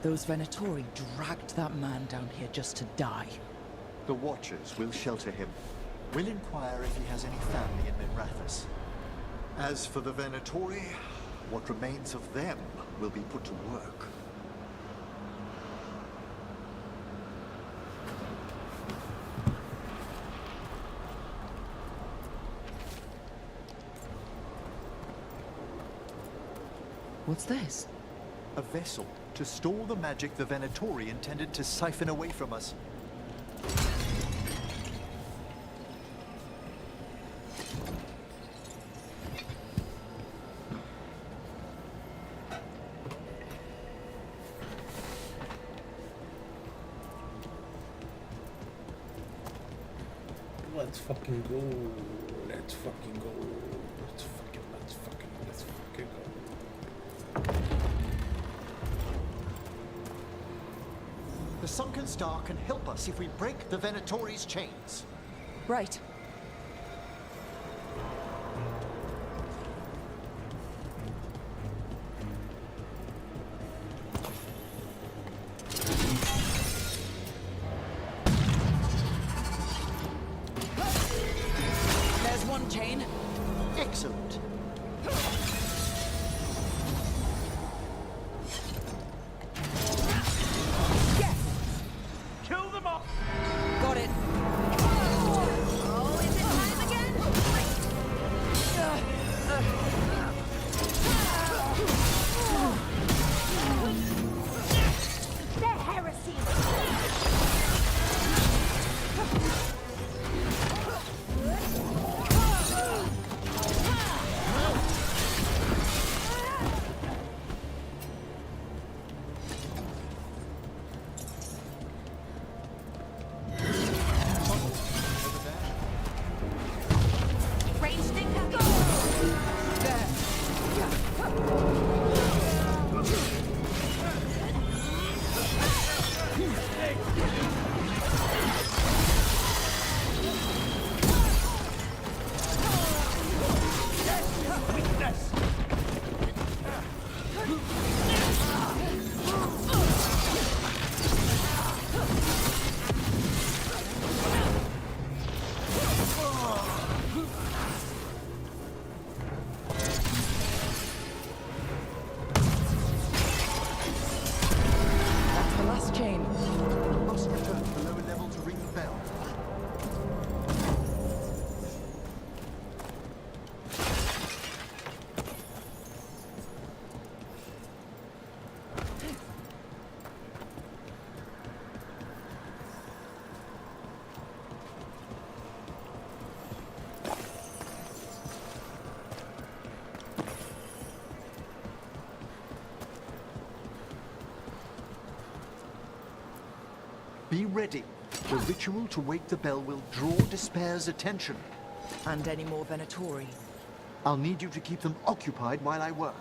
Those Venatori dragged that man down here just to die. The Watchers will shelter him. We'll inquire if he has any family in Minrathous. As for the Venatori, what remains of them will be put to work. What's this? A vessel to store the magic the Venatori intended to siphon away from us. Let's fucking go. Let's fucking go. Let's fucking go. The Sunken Star can help us if we break the Venatori's chains. Right. There's one chain. Excellent. Got it. Oh, is it time again? They're heresy. Range stinker. There. That's the last chain. Must return to the lower level to ring the bell. Be ready. The ritual to wake the bell will draw Despair's attention. And any more Venatori. I'll need you to keep them occupied while I work.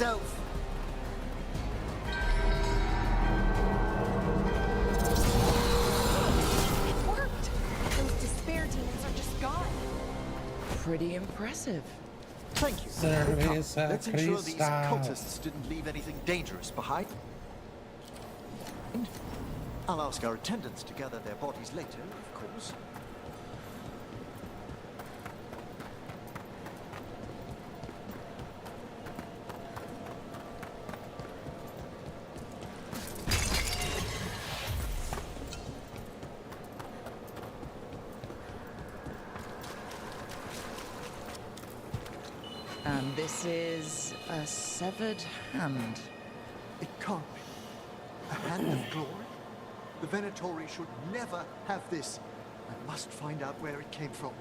yourself! It worked! Those despair demons are just gone. Pretty impressive. Thank you. Cerveza Come, let's ensure these Cristal. cultists didn't leave anything dangerous behind. I'll ask our attendants to gather their bodies later, of course. And this is a severed hand. It can't be. A hand of glory? The Venatori should never have this. I must find out where it came from.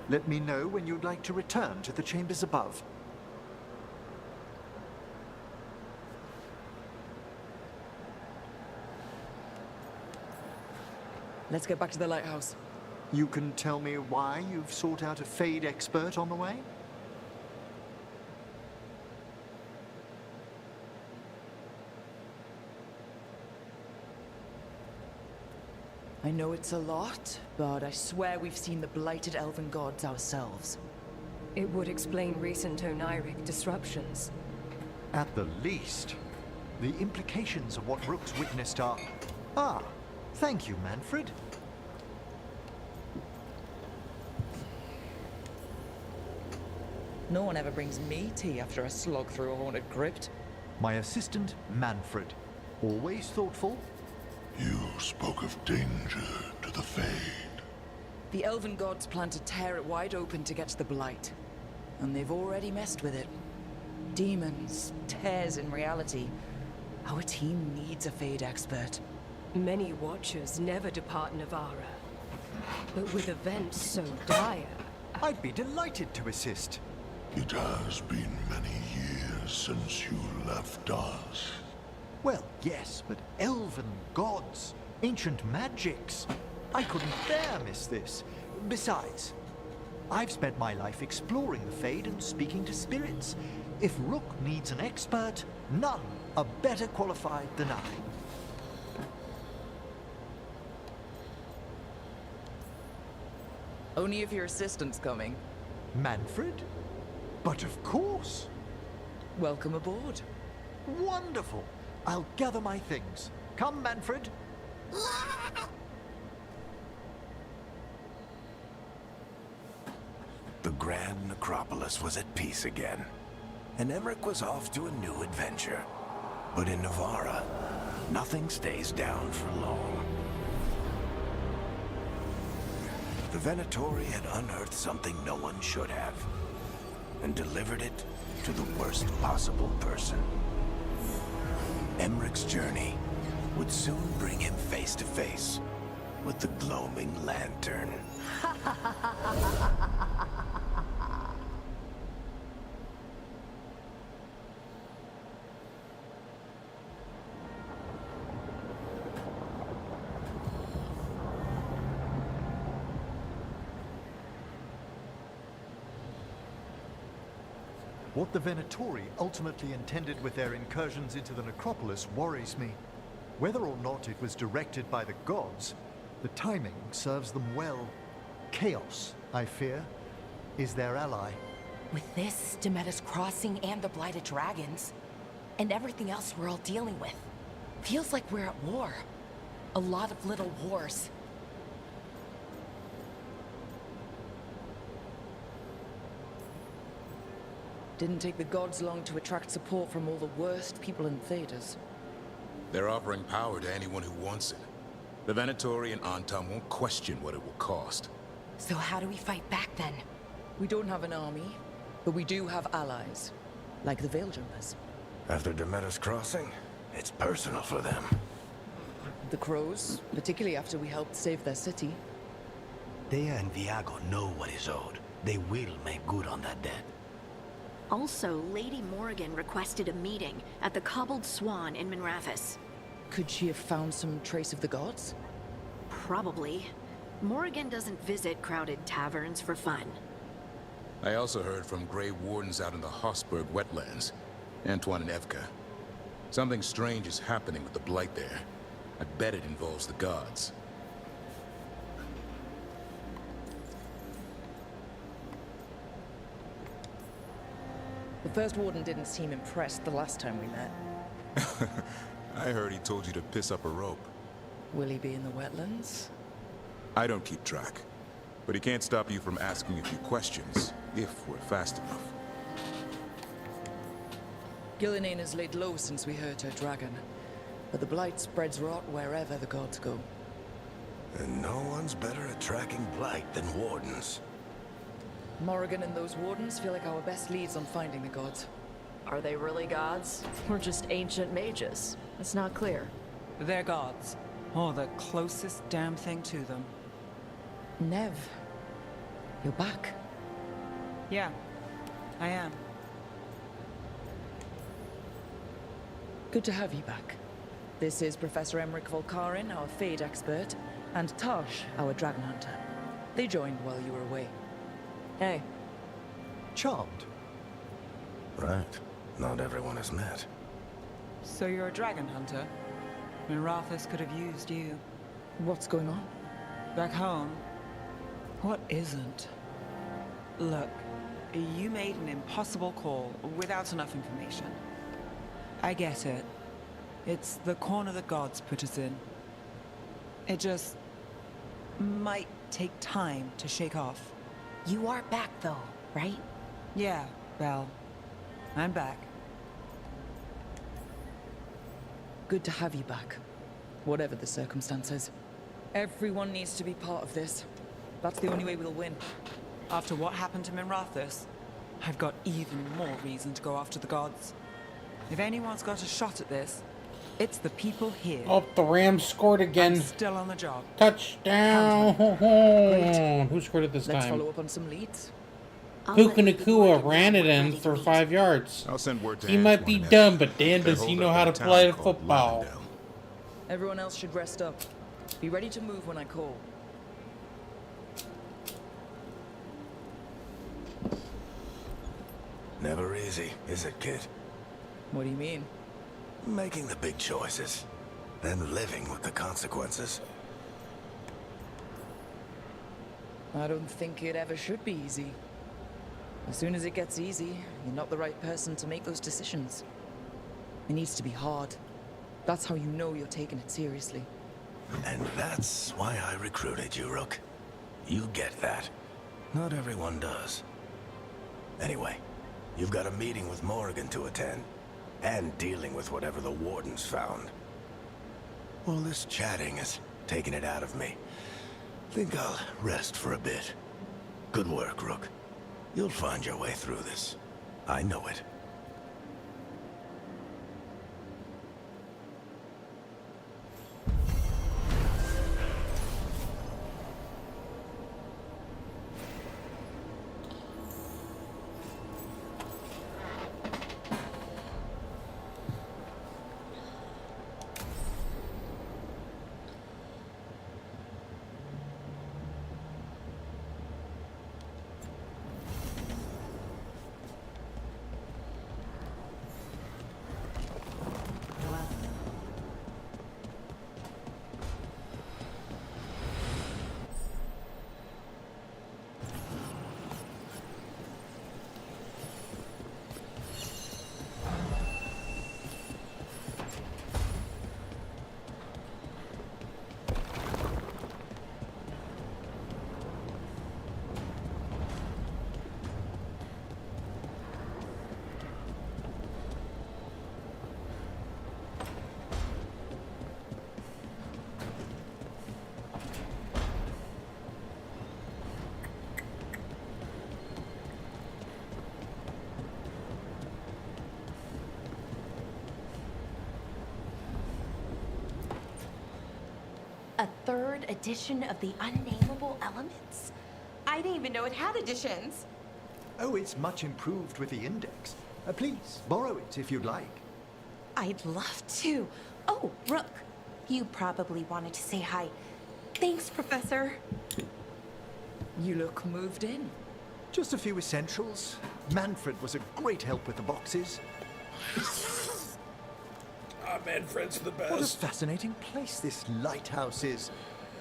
Let me know when you'd like to return to the chambers above. Let's get back to the lighthouse. You can tell me why you've sought out a Fade expert on the way? I know it's a lot, but I swear we've seen the blighted elven gods ourselves. It would explain recent Oniric disruptions. At the least. The implications of what Rook's witnessed are... Ah, thank you, Manfred. No one ever brings me tea after I slog through a haunted crypt. My assistant, Manfred. Always thoughtful. You spoke of danger to the Fade. The elven gods plan to tear it wide open to get to the blight. And they've already messed with it. Demons, tears in reality. Our team needs a Fade expert. Many Watchers never depart Navara. But with events so dire... I'd be delighted to assist. It has been many years since you left us. Well, yes, but elven gods, ancient magics. I couldn't bear miss this. Besides, I've spent my life exploring the Fade and speaking to spirits. If Rook needs an expert, none are better qualified than I. Only if your assistant's coming. Manfred? But of course. Welcome aboard. Wonderful. I'll gather my things. Come, Manfred. The Grand Necropolis was at peace again, and Emmerich was off to a new adventure. But in Navara, nothing stays down for long. The Venatori had unearthed something no one should have, and delivered it to the worst possible person. Emmeric's journey would soon bring him face to face with the glowing lantern. What the Venatori ultimately intended with their incursions into the necropolis worries me. Whether or not it was directed by the gods, the timing serves them well. Chaos, I fear, is their ally. With this, Demeter's Crossing and the Blighted Dragons, and everything else we're all dealing with, feels like we're at war. A lot of little wars. Didn't take the gods long to attract support from all the worst people in Thedas. They're offering power to anyone who wants it. The Venatori and Anton won't question what it will cost. So how do we fight back then? We don't have an army, but we do have allies. Like the Veiljumpers. After Demeter's Crossing, it's personal for them. The Crows, particularly after we helped save their city. Thea and Viago know what is owed. They will make good on that debt. Also, Lady Morrigan requested a meeting at the Cobbled Swan in Minrathous. Could she have found some trace of the gods? Probably. Morrigan doesn't visit crowded taverns for fun. I also heard from Grey Wardens out in the Hossberg wetlands. Antoine and Evka. Something strange is happening with the Blight there. I bet it involves the gods. The first warden didn't seem impressed the last time we met. I heard he told you to piss up a rope. Will he be in the wetlands? I don't keep track. But he can't stop you from asking a few questions, if we're fast enough. Gillinane has laid low since we hurt her dragon. But the Blight spreads rot wherever the gods go. And no one's better at tracking Blight than Wardens. Morrigan and those wardens feel like our best leads on finding the gods. Are they really gods? Or just ancient mages? It's not clear. They're gods. Or the closest damn thing to them. Nev, you're back. Yeah, I am. Good to have you back. This is Professor Emmerich Volkarin, our Fade expert, and Tosh, our dragon hunter. They joined while you were away. Hey. Charmed. Right. Not everyone has met. So you're a dragon hunter? Minrathous could have used you. What's going on? Back home? What isn't? Look, you made an impossible call without enough information. I get it. It's the corner the gods put us in. It just might take time to shake off. You are back though, right? Yeah, well, I'm back. Good to have you back. Whatever the circumstances. Everyone needs to be part of this. That's the only way we'll win. After what happened to Minrathous, I've got even more reason to go after the gods. If anyone's got a shot at this, it's the people here. Oh, the Rams scored again. I'm still on the job. Touchdown! Who scored it this Let's time? follow up on some leads. Puka Nakua ran it in for 5 yards. I'll send word to He might be Antoine dumb, but damn They're does he holed know up how in to a town play called football. Lavendale. Everyone else should rest up. Be ready to move when I call. Never easy, is it, kid? What do you mean? Making the big choices, then living with the consequences. I don't think it ever should be easy. As soon as it gets easy, you're not the right person to make those decisions. It needs to be hard. That's how you know you're taking it seriously. And that's why I recruited you, Rook. You get that. Not everyone does. Anyway, you've got a meeting with Morrigan to attend, and dealing with whatever the Wardens found. All this chatting is taking it out of me. Think I'll rest for a bit. Good work, Rook. You'll find your way through this. I know it. A third edition of the unnameable elements? I didn't even know it had editions. Oh, it's much improved with the index. Please, borrow it if you'd like. I'd love to. Oh, Rook, you probably wanted to say hi. Thanks, Professor. You look moved in. Just a few essentials. Manfred was a great help with the boxes. Ah, Manfred's the What a best. fascinating place this lighthouse is.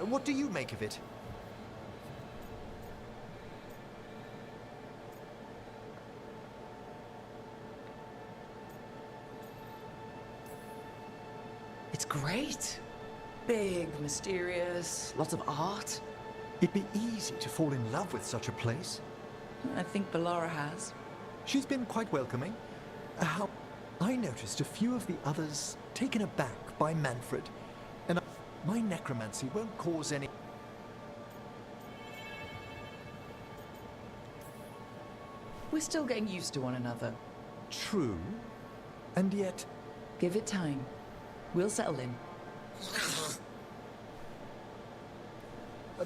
What do you make of it? It's great. Big, mysterious, lots of art. It'd be easy to fall in love with such a place. I think Bellara has. She's been quite welcoming. How I noticed a few of the others taken aback by Manfred, and my necromancy won't cause any... We're still getting used to one another. True, and yet... Give it time. We'll settle in.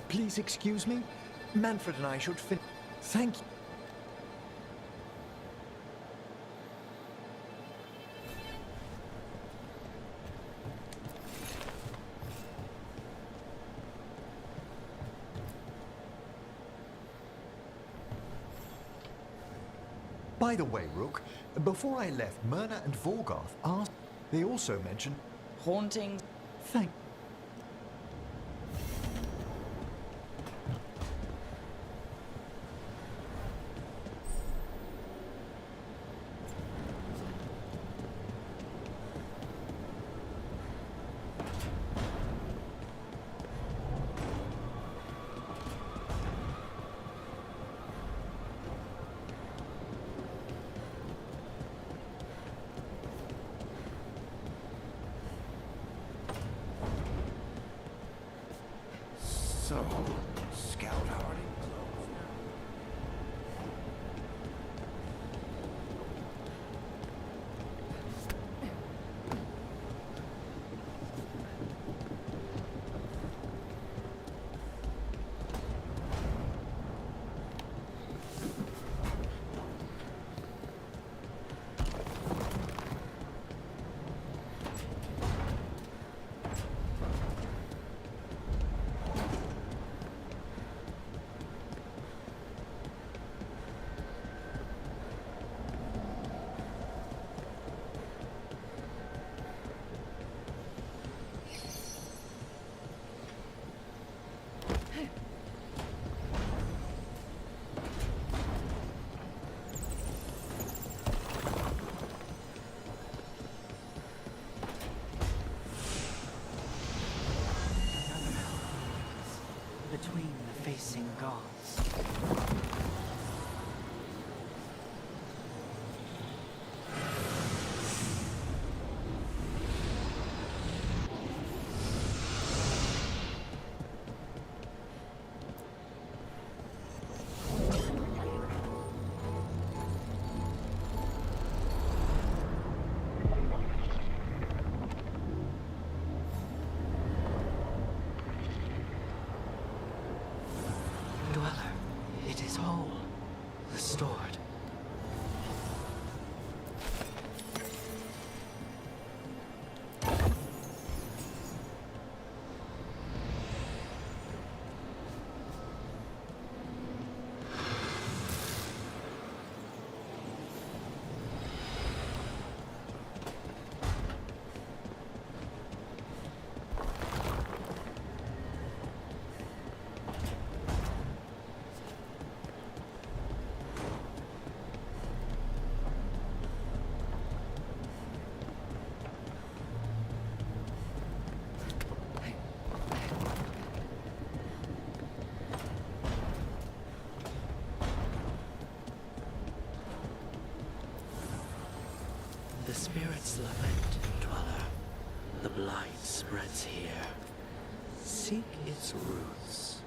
Please excuse me. Manfred and I should Thank you. By the way, Rook, before I left, Myrna and Veilguard asked... They also mentioned... Haunting. Thank... So, Scout Harding closed now. Between the facing gods. Dweller, it is whole, restored. The spirits lament, Dweller. The blight spreads here. Seek its roots.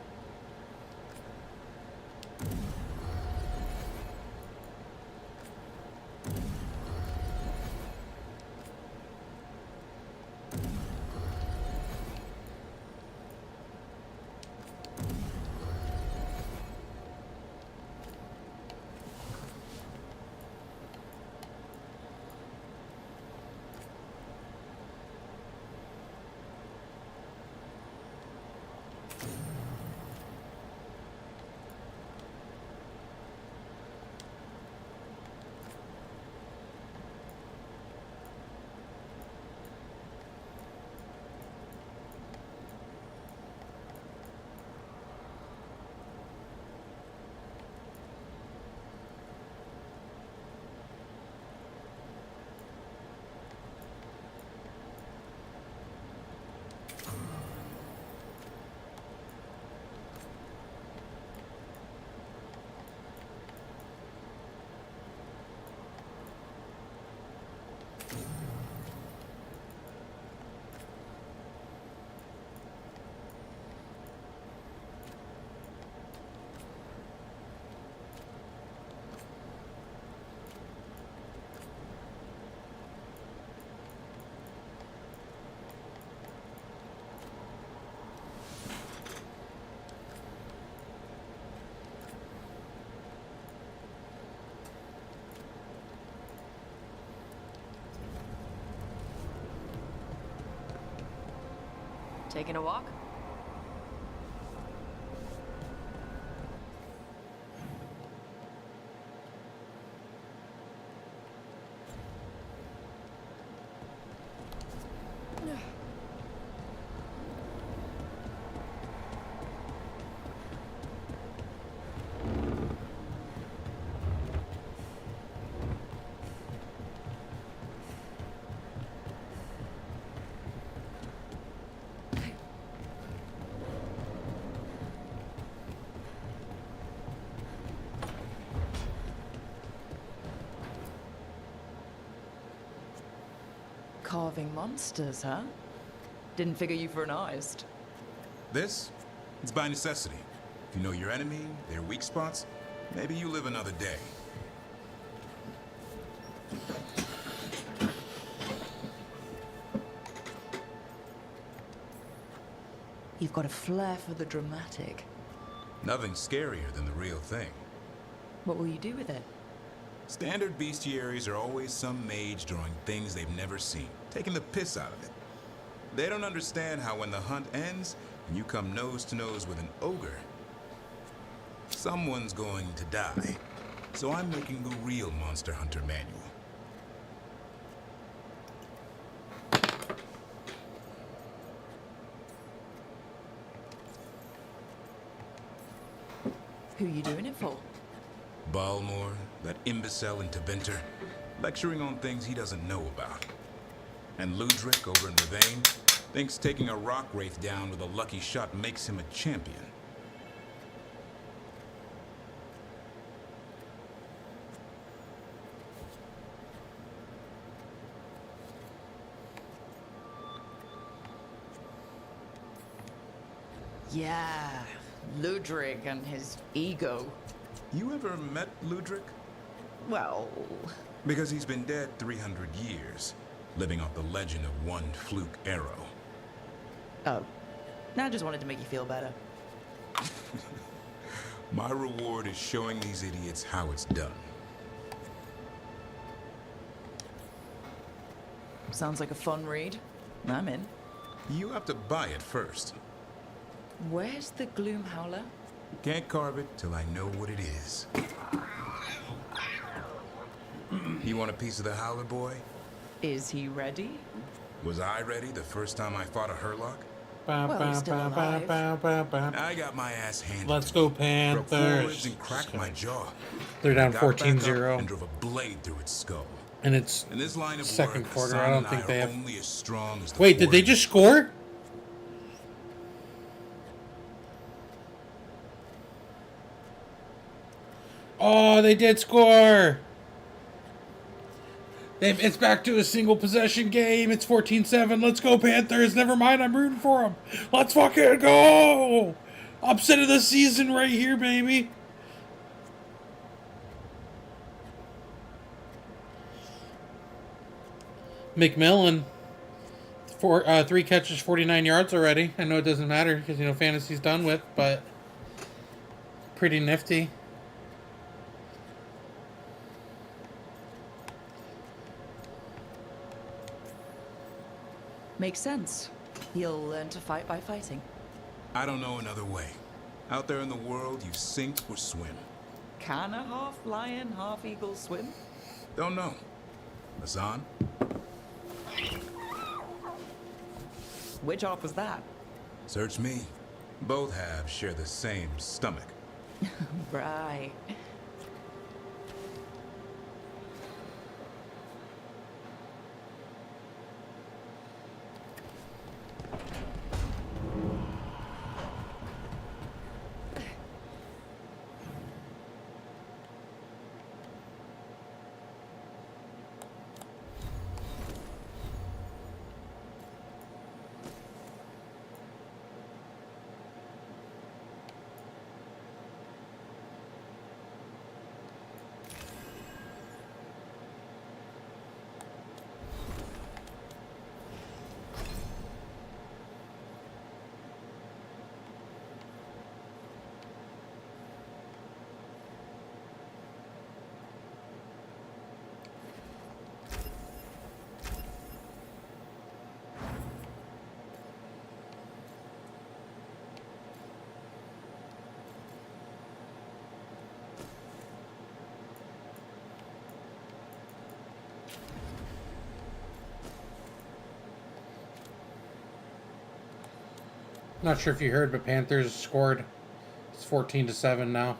Taking a walk? Carving monsters, huh? Didn't figure you for an artist. This? It's by necessity. If you know your enemy, their weak spots, maybe you live another day. You've got a flair for the dramatic. Nothing scarier than the real thing. What will you do with it? Standard bestiaries are always some mage drawing things they've never seen, taking the piss out of it. They don't understand how when the hunt ends, and you come nose to nose with an ogre, someone's going to die. So I'm making the real Monster Hunter manual. Who you doing it for? Balmor, that imbecile in Tevinter, lecturing on things he doesn't know about. And Ludric over in Ravane thinks taking a rock wraith down with a lucky shot makes him a champion. Yeah, Ludric and his ego. You ever met Ludric? Well... Because he's been dead 300 years, living off the legend of one fluke arrow. Oh. I just wanted to make you feel better. My reward is showing these idiots how it's done. Sounds like a fun read. I'm in. You have to buy it first. Where's the Gloom Howler? Can't carve it till I know what it is. You want a piece of the Howler, boy? Is he ready? Was I ready the first time I fought a Hurlock? Well, he's still alive. I got my ass handed. Let's go, Broke 4 ribs Panthers. and cracked my jaw. They're down Got back up 14-0. and drove a blade through its skull. And it's In this line of second work, quarter. Hassan I don't and think are they have. only as strong as the Wait, did they forty. just score? Oh, they did score. It's back to a single possession game. It's 14-7. Let's go, Panthers. Never mind, I'm rooting for them. Let's fucking go. Upset of the season right here, baby. McMillan, 3 catches, 49 yards already. I know it doesn't matter because, you know, fantasy's done with, but pretty nifty. Makes sense. He'll learn to fight by fighting. I don't know another way. Out there in the world, you sink or swim. Can a half lion, half eagle swim? Don't know. Hassan? Which half was that? Search me. Both halves share the same stomach. Right. Not sure if you heard, but Panthers scored. It's 14-7 now.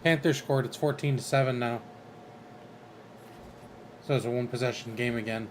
Panthers scored. It's 14-7 now. So it's a one possession game again.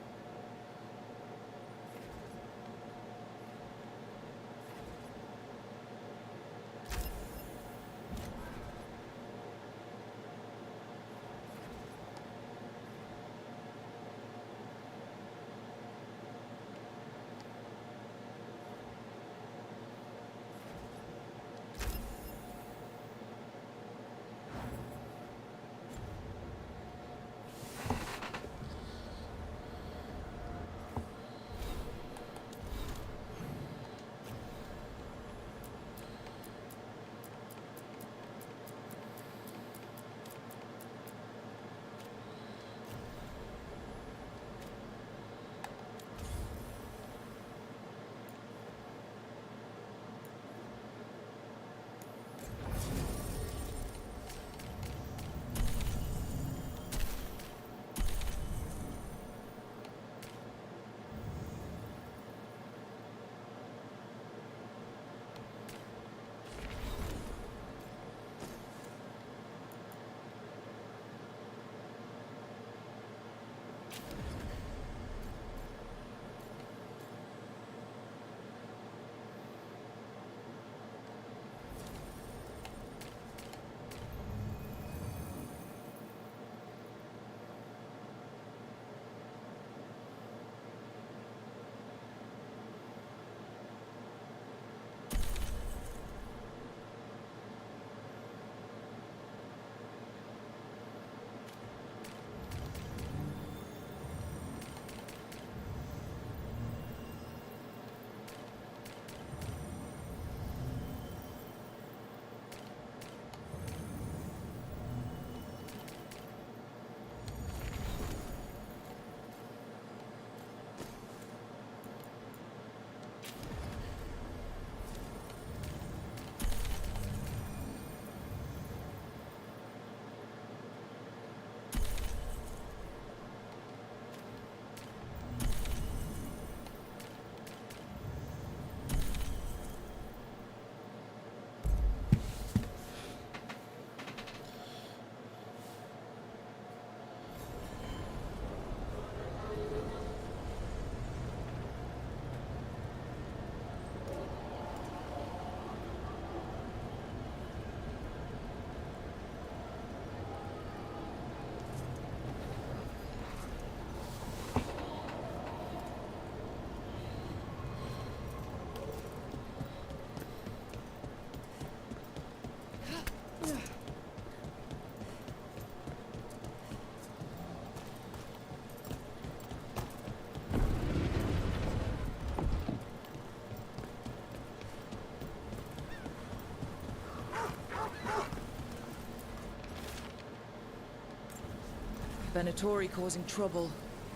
Venatori causing trouble,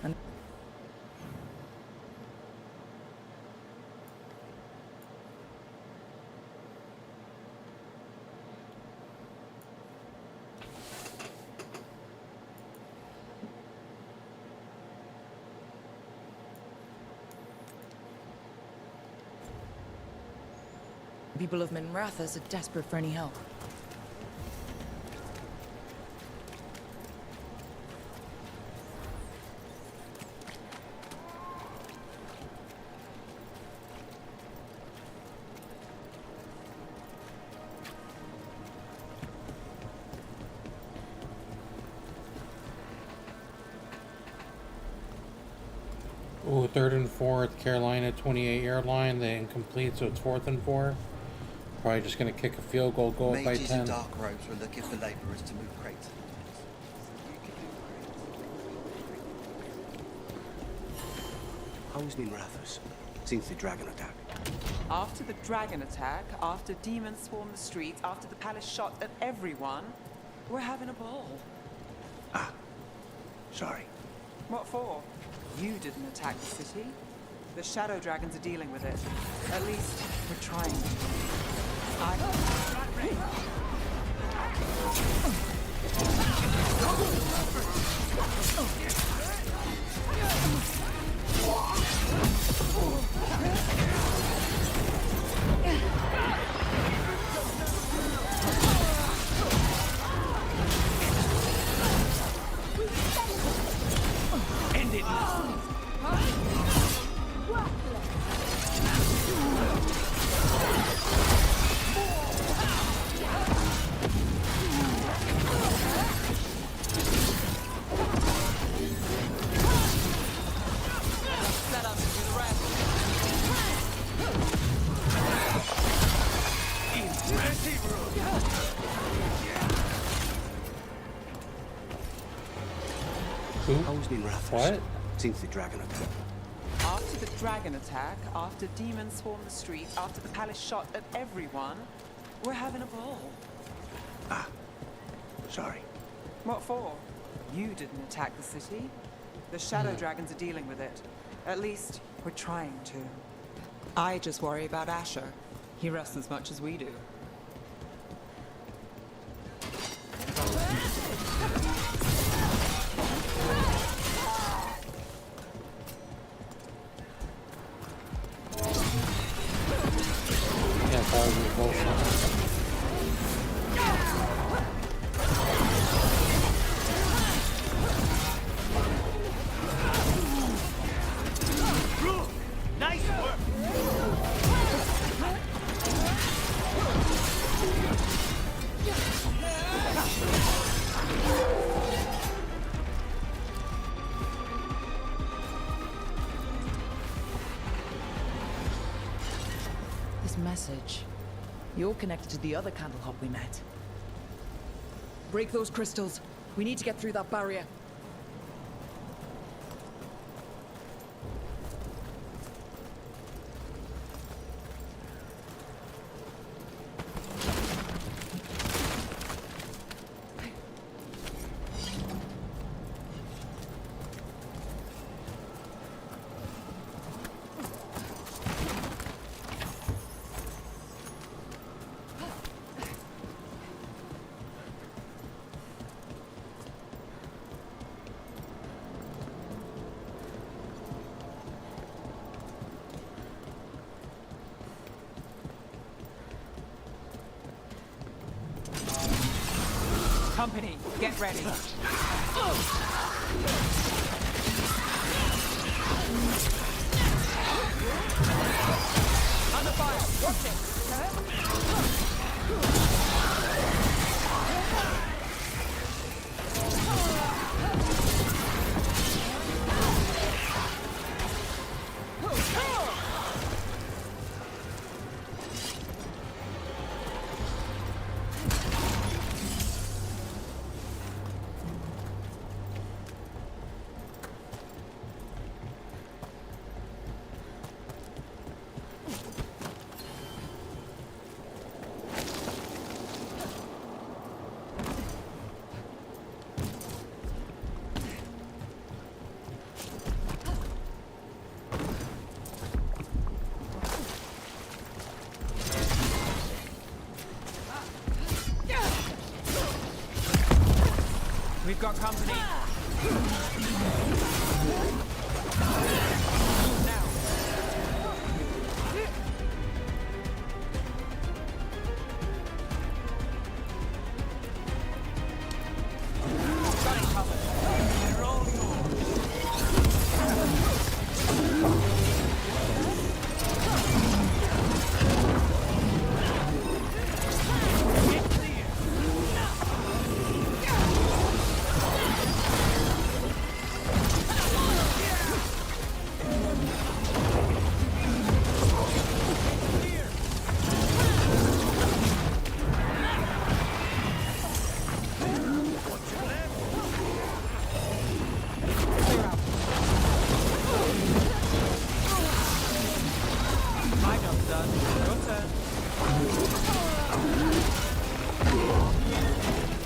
and people of Minrathas are desperate for any help. Ooh, 3rd and 4th, Carolina 28-yard line, they incomplete, so it's 4th and 4. Probably just going to kick a field goal, go up by 10. And dark robes were looking for laborers to move crates. How is Minrathos since the dragon attack? After the dragon attack, after demons swarmed the streets, after the palace shot at everyone, we're having a ball. Ah, sorry. What for? You didn't attack the city. The shadow dragons are dealing with it. At least, we're trying. always been rafters. What? Since the dragon attack. After the dragon attack, after demons swarmed the street, after the palace shot at everyone, we're having a ball. Ah. Sorry. What for? You didn't attack the city. The shadow dragons are dealing with it. At least, we're trying to. I just worry about Asher. He rests as much as we do. Yeah, probably bullshit. Nice work! This message. You're connected to the other Candlehop we met. Break those crystals. We need to get through that barrier. Company, get ready. Under fire, watch it. We've got company. Now. Got it covered. They're all my job's done. Your turn.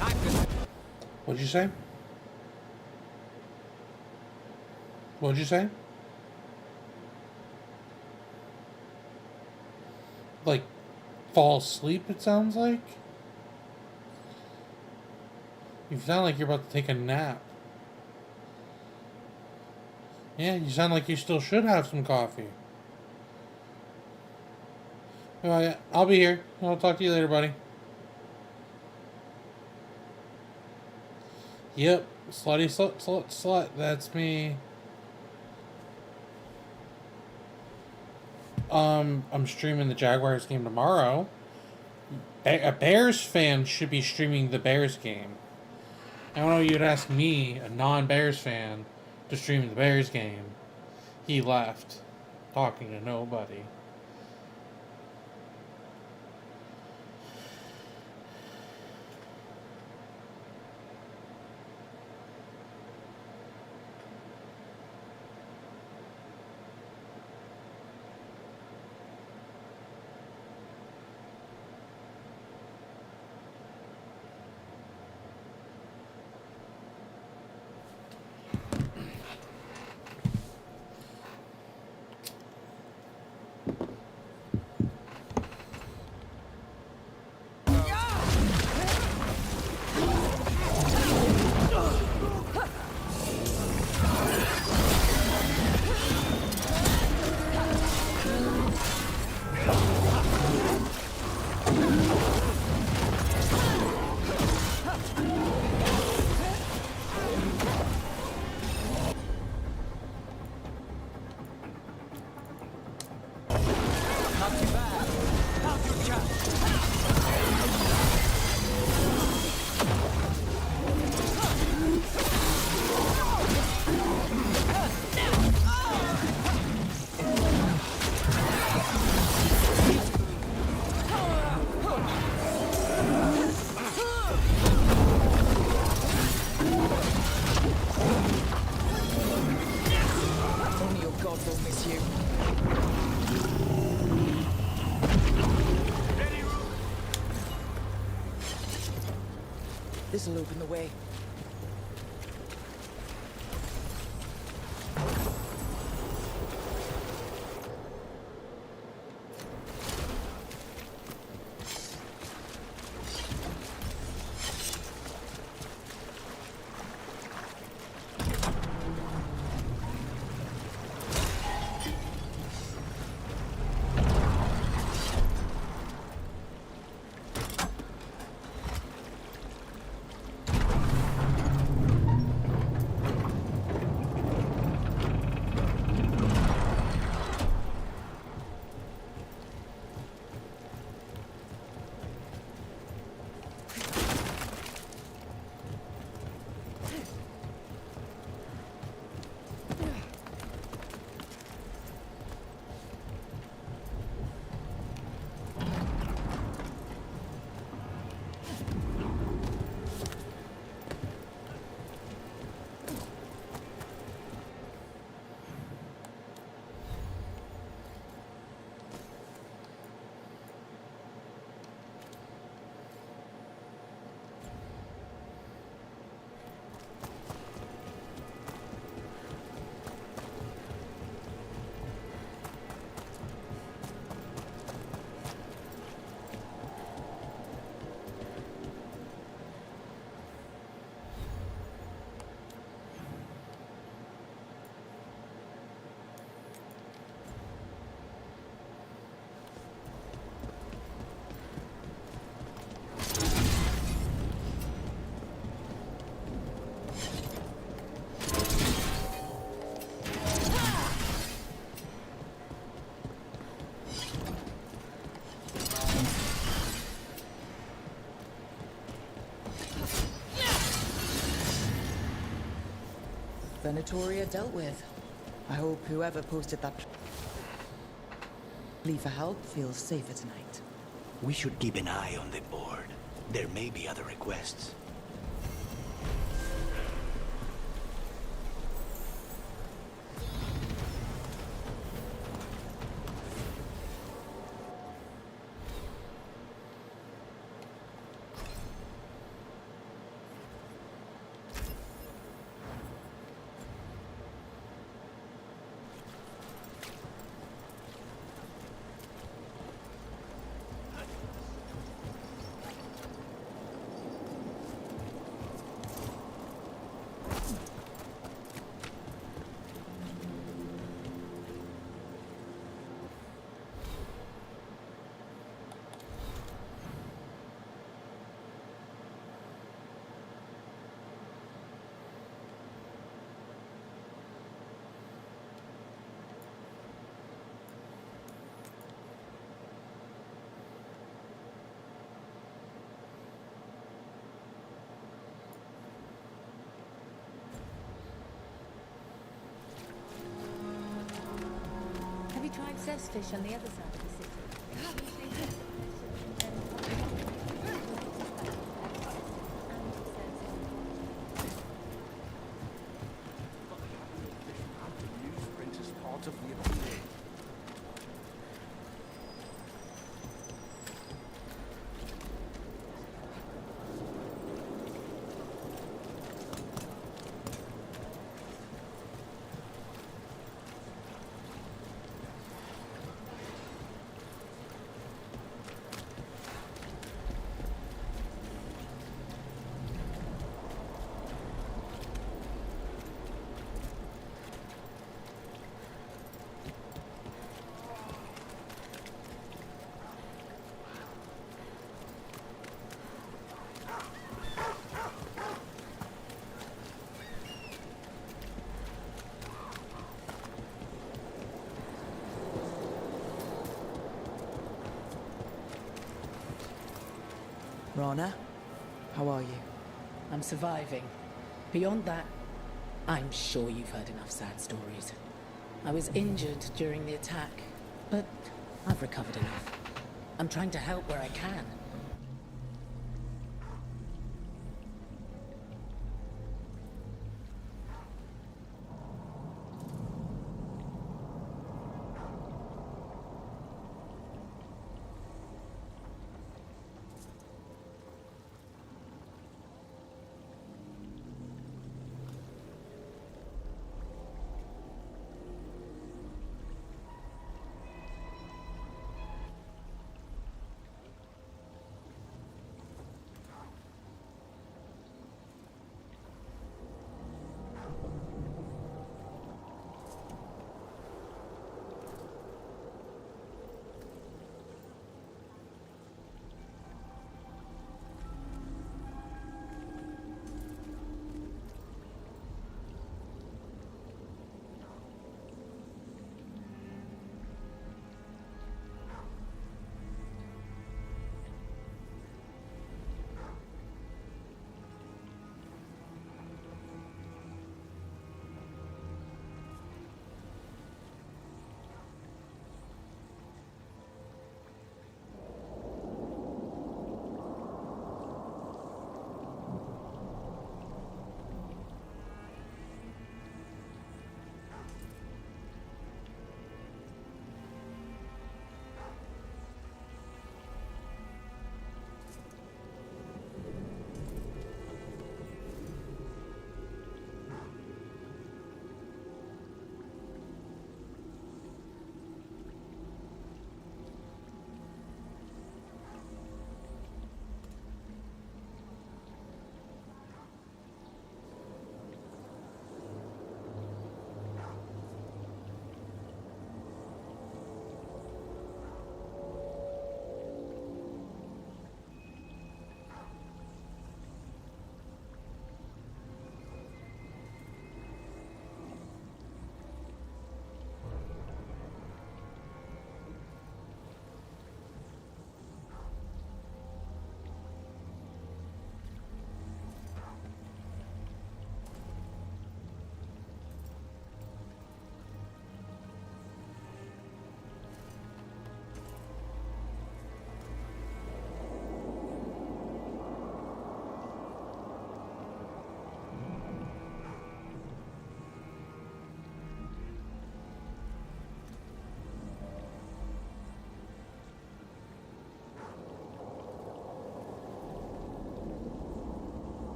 I'm good. What'd you say? What'd you say? Like, fall asleep, it sounds like? You sound like you're about to take a nap. Yeah, you sound like you still should have some coffee. Well, yeah, I'll be here. I'll talk to you later, buddy. Yep, slutty slut, that's me. I'm streaming the Jaguars game tomorrow. A Bears fan should be streaming the Bears game. I don't know, you'd ask me, a non-Bears fan, to stream the Bears game. He left, talking to nobody. Only your god will miss you. This'll open the way. Venatoria dealt with. I hope whoever posted that plea for help feels safer tonight. We should keep an eye on the board. There may be other requests. Have you tried cessfish on the other side of the city? Rana, how are you? I'm surviving. Beyond that, I'm sure you've heard enough sad stories. I was injured during the attack, but I've recovered enough. I'm trying to help where I can.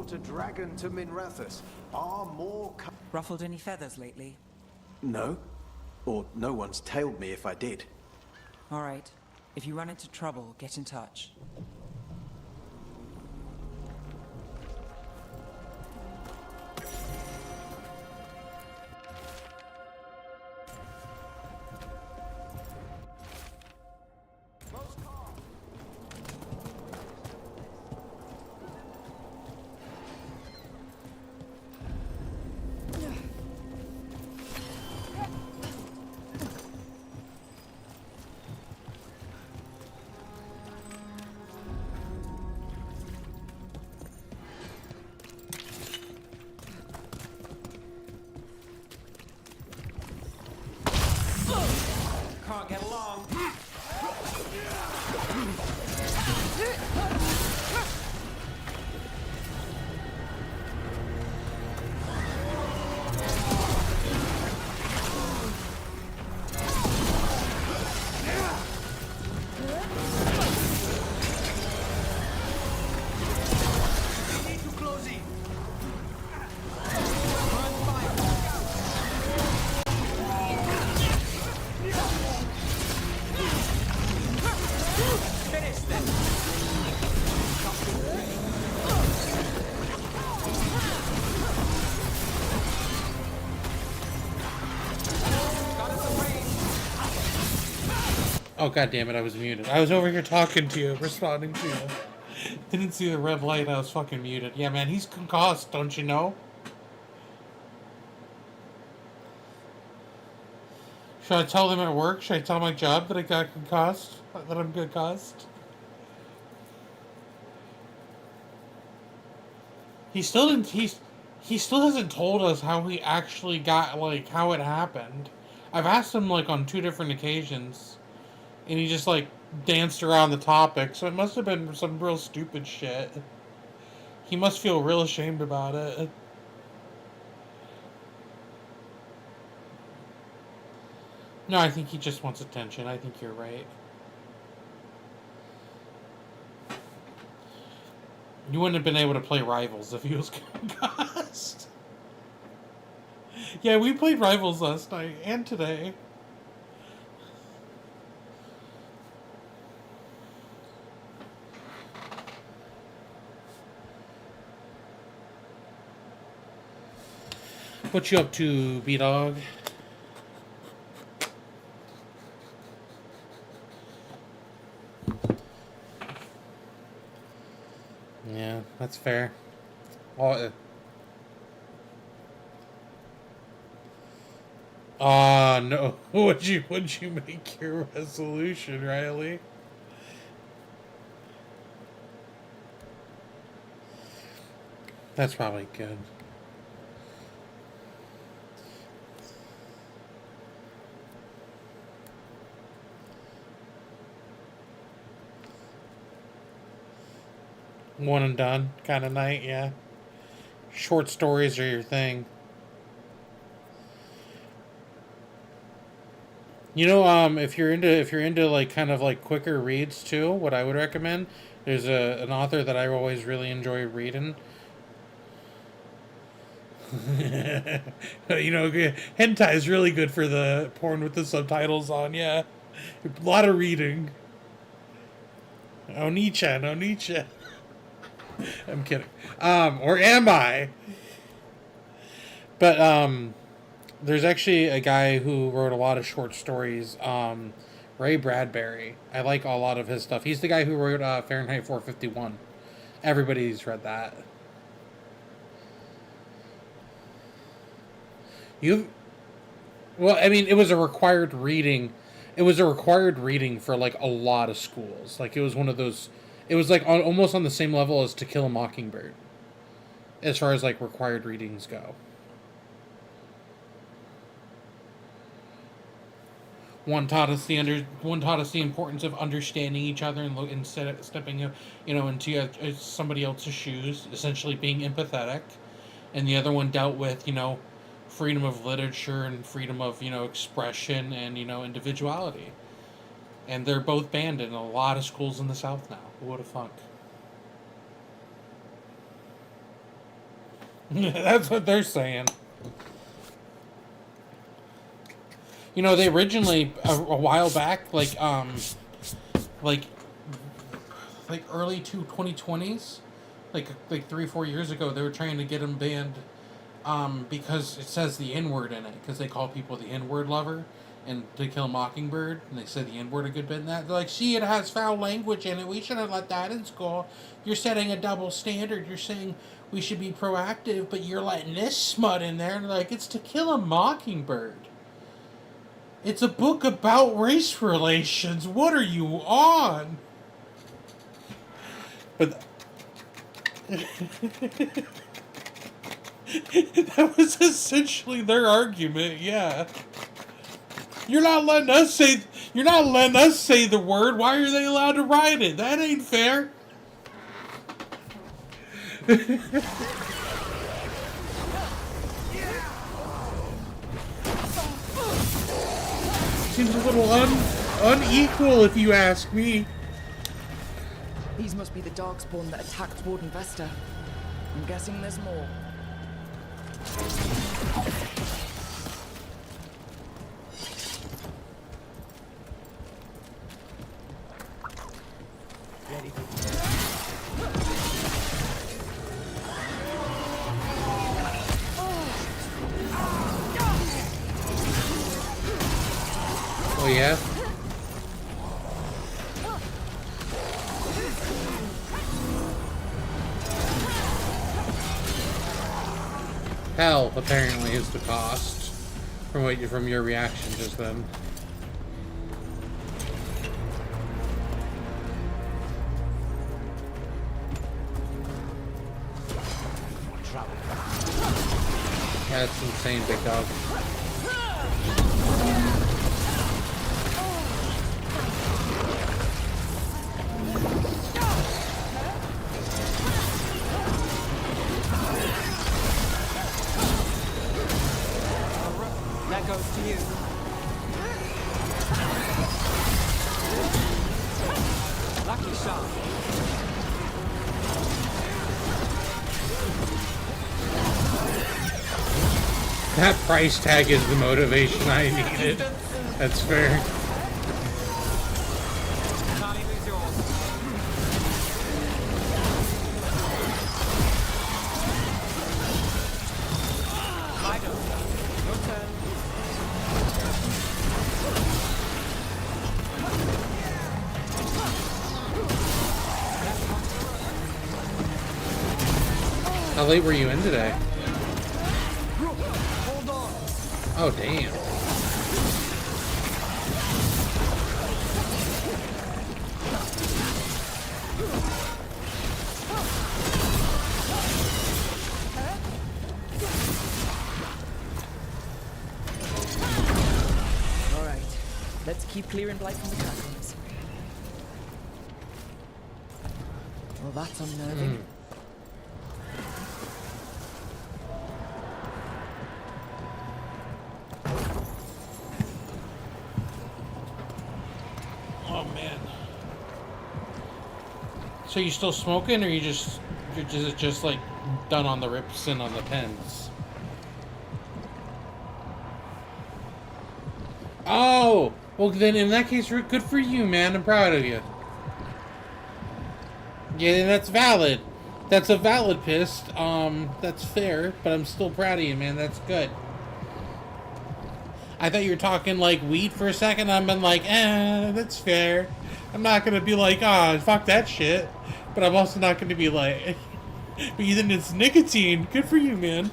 brought a dragon to Minrathous are more... Ruffled any feathers lately? No. Or no one's tailed me if I did. All right. If you run into trouble, get in touch. Can't get along. Oh, god damn it, I was muted. I was over here talking to you, responding to you. Didn't see the red light, I was fucking muted. Yeah, man, he's concussed, don't you know? Should I tell them at work? Should I tell my job that I got concussed? That I'm concussed? He still didn't, he still hasn't told us how he actually got, like, how it happened. I've asked him, like, on 2 different occasions. And he just, like, danced around the topic, so it must have been some real stupid shit. He must feel real ashamed about it. No, I think he just wants attention. I think you're right. You wouldn't have been able to play Rivals if he was concussed. Yeah, we played Rivals last night, and today. What you up to, B-Dog? Yeah, that's fair. Oh, no. What'd you make your resolution, Riley? That's probably good. One and done kind of night, yeah. Short stories are your thing. You know, if you're into like kind of like quicker reads too, what I would recommend, there's an author that I always really enjoy reading. You know, hentai is really good for the porn with the subtitles on, yeah. A lot of reading. Oni-chan, Oni-chan. I'm kidding. Or am I? But, there's actually a guy who wrote a lot of short stories, Ray Bradbury. I like a lot of his stuff. He's the guy who wrote Fahrenheit 451. Everybody's read that. Well, I mean, it was a required reading. It was a required reading for, like, a lot of schools. Like, it was one of those... It was, like, almost on the same level as To Kill a Mockingbird. As far as, like, required readings go. One taught us the importance of understanding each other and instead of stepping, into somebody else's shoes, essentially being empathetic. And the other one dealt with, freedom of literature and freedom of, expression and, individuality. And they're both banned in a lot of schools in the South now. Who would have thunk? That's what they're saying. You know, they originally a while back, like early 2020s, like 3-4 years ago, they were trying to get him banned, because it says the N-word in it, because they call people the N-word lover, and To Kill a Mockingbird, and they said the N-word a good bit in that. They're like, see, it has foul language in it. We shouldn't let that in school. You're setting a double standard. You're saying we should be proactive, but you're letting this smut in there. And they're like, it's To Kill a Mockingbird. It's a book about race relations. What are you on? But that was essentially their argument, yeah. You're not letting us say the word. Why are they allowed to write it? That ain't fair. Seems a little unequal, if you ask me. These must be the Darkspawn that attacked Warden Vesta. I'm guessing there's more. Ready. Oh yeah? Hell, apparently, is the cost from your reaction just then. Yeah, that's insane, big dog. That goes to you. Lucky shot. That price tag is the motivation I needed. That's fair. Connie, lose yours. My go. Your turn. How late were you in today? Oh, damn. All right, let's keep clearing Blight from the catacombs. Well, that's unnerving. Oh man. So you still smoking, or you're just like done on the rips and on the pens? Oh, well then in that case, good for you, man. I'm proud of you. Yeah, that's valid. That's a valid piss. That's fair, but I'm still proud of you, man. That's good. I thought you were talking like weed for a second. I've been like, that's fair. I'm not gonna be like, fuck that shit. But I'm also not gonna be like, but then it's nicotine. Good for you, man.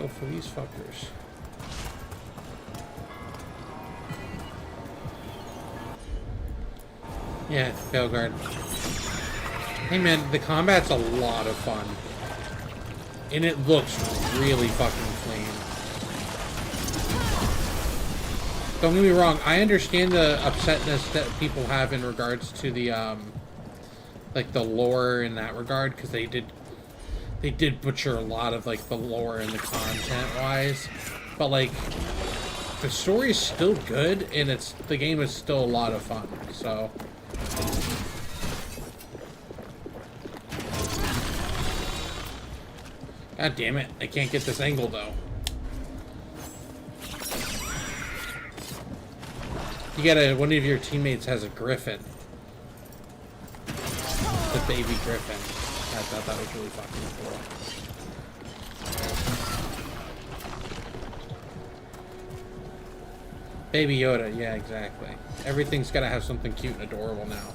for these fuckers. Yeah, Veilguard. Hey man, the combat's a lot of fun. And it looks really fucking clean. Don't get me wrong, I understand the upsetness that people have in regards to the, like, the lore in that regard, because they did butcher a lot of, like, the lore and the content-wise. But, like, the story is still good, and the game is still a lot of fun, so... God damn it, I can't get this angle, though. You gotta, one of your teammates has a griffin. The baby griffin. I thought that was really fucking cool. Baby Yoda, yeah, exactly. Everything's gotta have something cute and adorable now.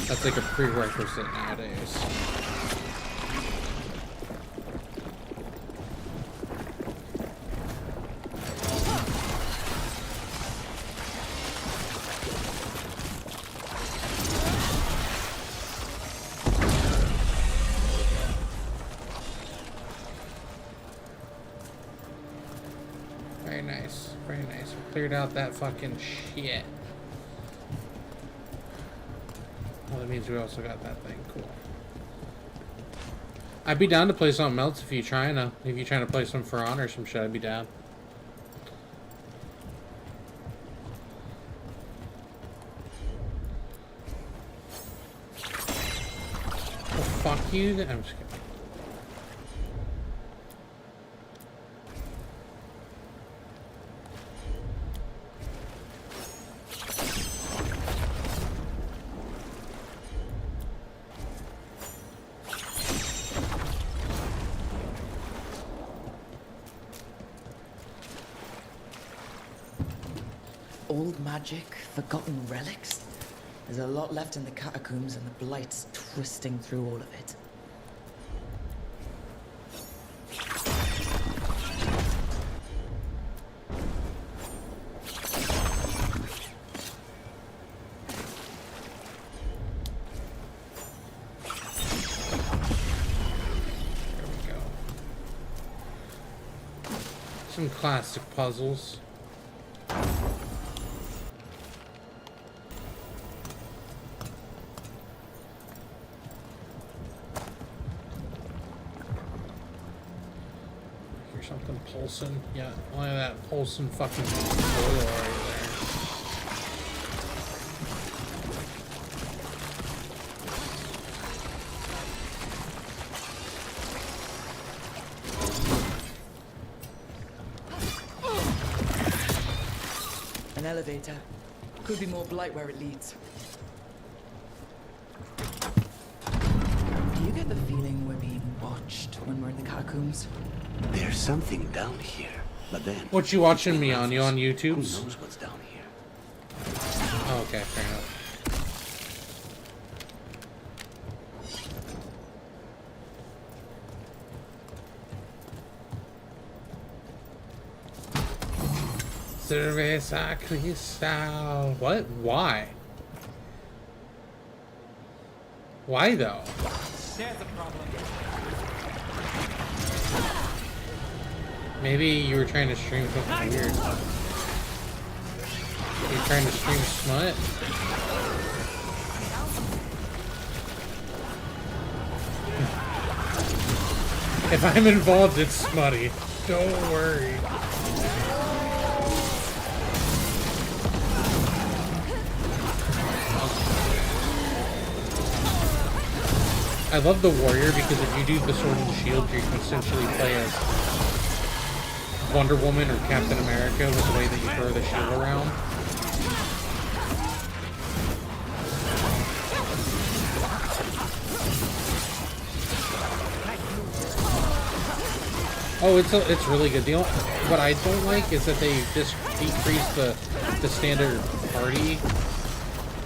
That's like a prerequisite nowadays. Cleared out that fucking shit. Well, that means we also got that thing. Cool. I'd be down to play something else if you're trying to play some For Honor or some shit. I'd be down. Well, fuck you. I'm just kidding. Old magic, forgotten relics. There's a lot left in the catacombs and the Blight's twisting through all of it. There we go. Some classic puzzles. Something pulsing. Yeah, only that pulsing fucking oil right there. An elevator. Could be more Blight where it leads. Do you get the feeling we're being watched when we're in the catacombs? There's something down here, but then... What you watching me on? You on YouTube? Who knows what's down here? Oh, okay, fair enough. Cerveza Cristal. What? Why? Why though? There's a problem. Maybe you were trying to stream something weird. You're trying to stream smut? If I'm involved, it's smutty. Don't worry. I love the warrior because if you do the sword and shield, you can essentially play as Wonder Woman or Captain America with the way that you throw the shield around. Oh, it's really good. What I don't like is that they just decreased the standard party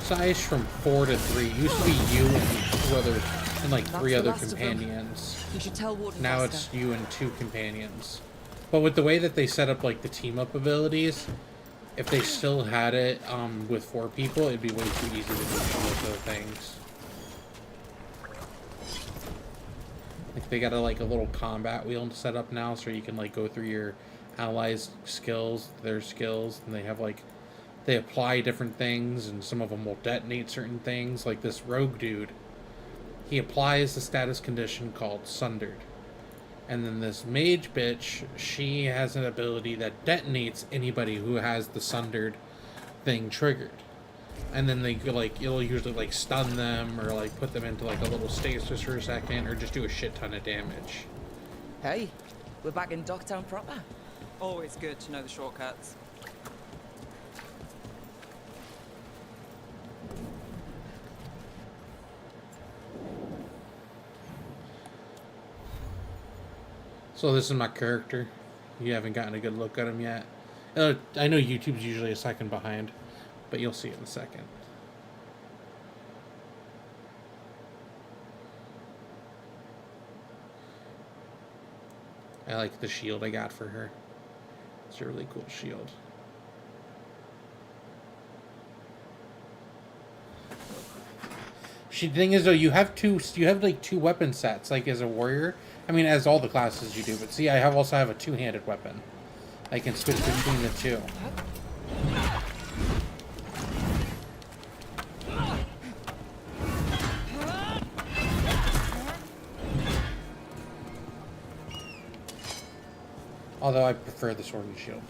size from 4 to 3. It used to be you and 2 other and like 3 other companions. You should tell Warden now faster. it's you and 2 companions. But with the way that they set up like the team up abilities, if they still had it with 4 people, it'd be way too easy to do some of the things. Like they got a little combat wheel set up now, so you can like go through your allies' skills, their skills, and they have like they apply different things, and some of them will detonate certain things. Like this rogue dude, he applies the status condition called Sundered. And then this mage bitch, she has an ability that detonates anybody who has the Sundered thing triggered. And then they like, it'll usually like stun them or like put them into like a little stasis for a second or just do a shit ton of damage. Hey, we're back in Docktown proper. Always good to know the shortcuts. So this is my character. You haven't gotten a good look at him yet. I know YouTube's usually a second behind, but you'll see it in a second. I like the shield I got for her. It's a really cool shield. The thing is though, you have like 2 weapon sets, like as a warrior. I mean, as all the classes you do, but see, I also have a 2-handed weapon. I can switch between the 2. Although I prefer the sword and shield.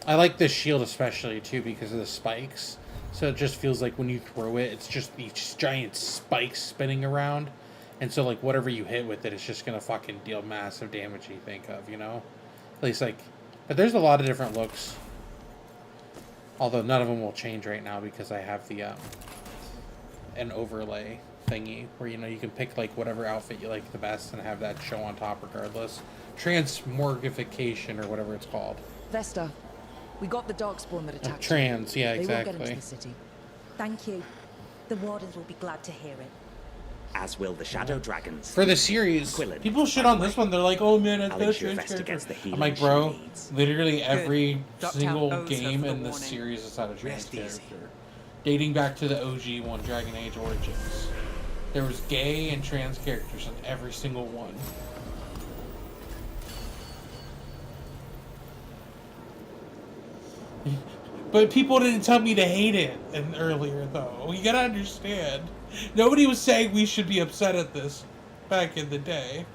I like this shield especially too because of the spikes. So it just feels like when you throw it, it's just these giant spikes spinning around. And so like whatever you hit with it, it's just gonna fucking deal massive damage you think of, you know? At least like, but there's a lot of different looks. Although none of them will change right now because I have the, an overlay thingy where, you know, you can pick like whatever outfit you like the best and have that show on top regardless. Transmorgification or whatever it's called. Vesta, we got the darkspawn that attacked Trans, yeah, they exactly. They will get into the city. Thank you. The Wardens will be glad to hear it. As will the Shadow Dragons. For the series, Quillen, people shit on this one. They're like, "Oh man, it's I'll that ensure trans Vesta gets the character." healing I'm like, she bro, needs. literally every Ducktown single owes her game for the in this warning. series has had a trans Rest easy. character, dating back to the OG one, Dragon Age Origins. There was gay and trans characters in every single one. But people didn't tell me to hate it earlier, though. You gotta understand. Nobody was saying we should be upset at this back in the day.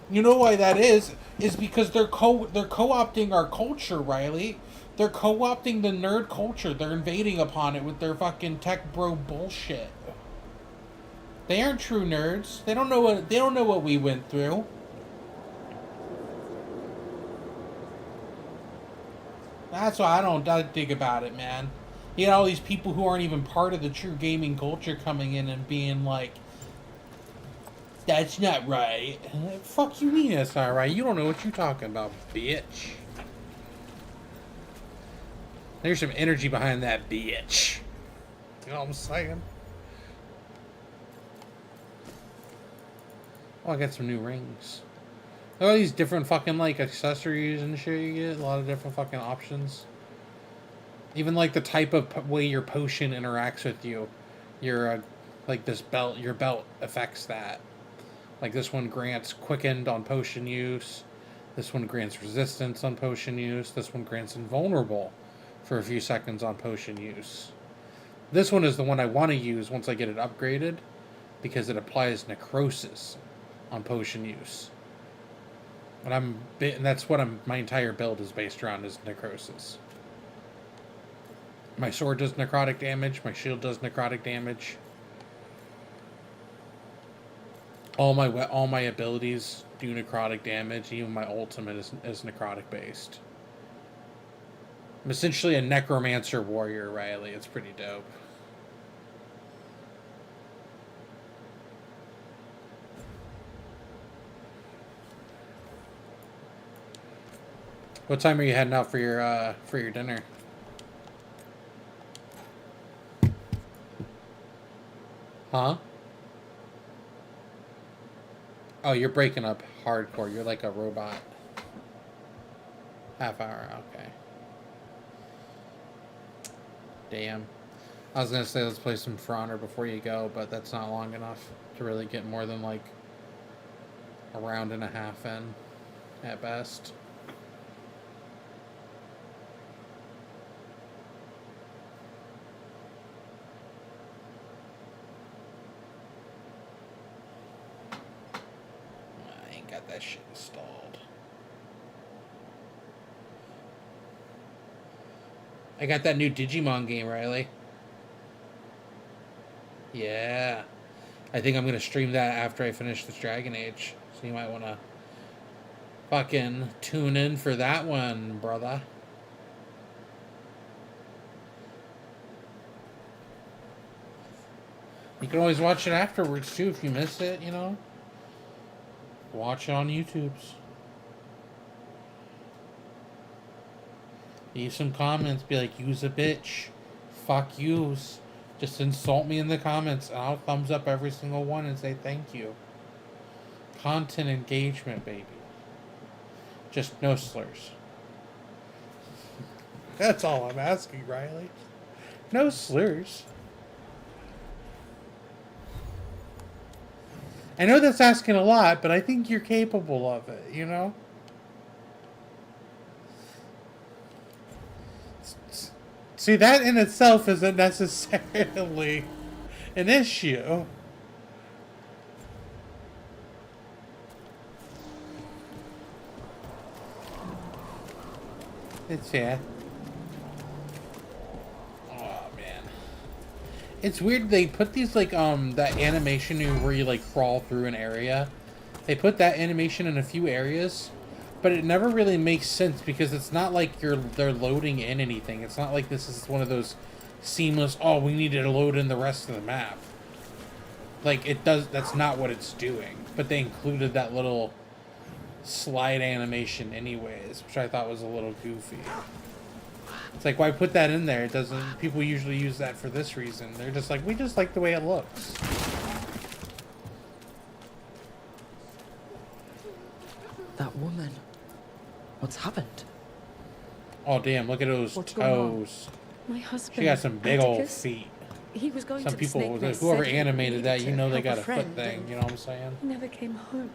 You know why that is? Is because they're co-opting our culture, Riley. They're co-opting the nerd culture. They're invading upon it with their fucking tech bro bullshit. They aren't true nerds. They don't know what we went through. That's why I don't dig about it, man. You got all these people who aren't even part of the true gaming culture coming in and being like, "That's not right." Fuck you mean that's not right? You don't know what you're talking about, bitch. There's some energy behind that bitch. You know what I'm saying? Oh, I got some new rings. Look at all these different fucking, like, accessories and shit you get. A lot of different fucking options. Even, like, the type of way your potion interacts with you. Your, like, this belt, your belt affects that. Like, this one grants quickened on potion use. This one grants resistance on potion use. This one grants invulnerable for a few seconds on potion use. This one is the one I want to use once I get it upgraded, because it applies necrosis on potion use. And that's what my entire build is based around, is necrosis. My sword does necrotic damage. My shield does necrotic damage. All my abilities do necrotic damage. Even my ultimate is necrotic based. I'm essentially a necromancer warrior, Riley. It's pretty dope. What time are you heading out for your dinner? Huh? Oh, you're breaking up hardcore. You're like a robot. Half hour, okay. Damn. I was gonna say let's play some For Honor before you go, but that's not long enough to really get more than like a round and a half in at best. I ain't got that shit installed. I got that new Digimon game, Riley. Yeah. I think I'm going to stream that after I finish this Dragon Age. So you might want to fucking tune in for that one, brother. You can always watch it afterwards, too, if you miss it, you know? Watch it on YouTube's. Leave some comments, be like, "You's a bitch. Fuck yous." Just insult me in the comments, and I'll thumbs up every single one and say thank you. Content engagement, baby. Just no slurs. That's all I'm asking, Riley. No slurs. I know that's asking a lot, but I think you're capable of it, you know? See, that in itself isn't necessarily an issue. It's fair. Oh, man. It's weird they put these, like, that animation where you, like, crawl through an area. They put that animation in a few areas. But it never really makes sense because it's not like they're loading in anything. It's not like this is one of those seamless, oh, we need to load in the rest of the map. Like, it does, that's not what it's doing. But they included that little slide animation anyways, which I thought was a little goofy. It's like, why put that in there? It doesn't, people usually use that for this reason. They're just like, we just like the way it looks. That woman. What's happened? Oh, damn, look at those toes. My husband, She got some big old Atticus, feet. He was going Some to the people, snake nest, whoever said he animated that, needed you to know they help got a foot friend, thing, and you know what I'm saying? He never came home.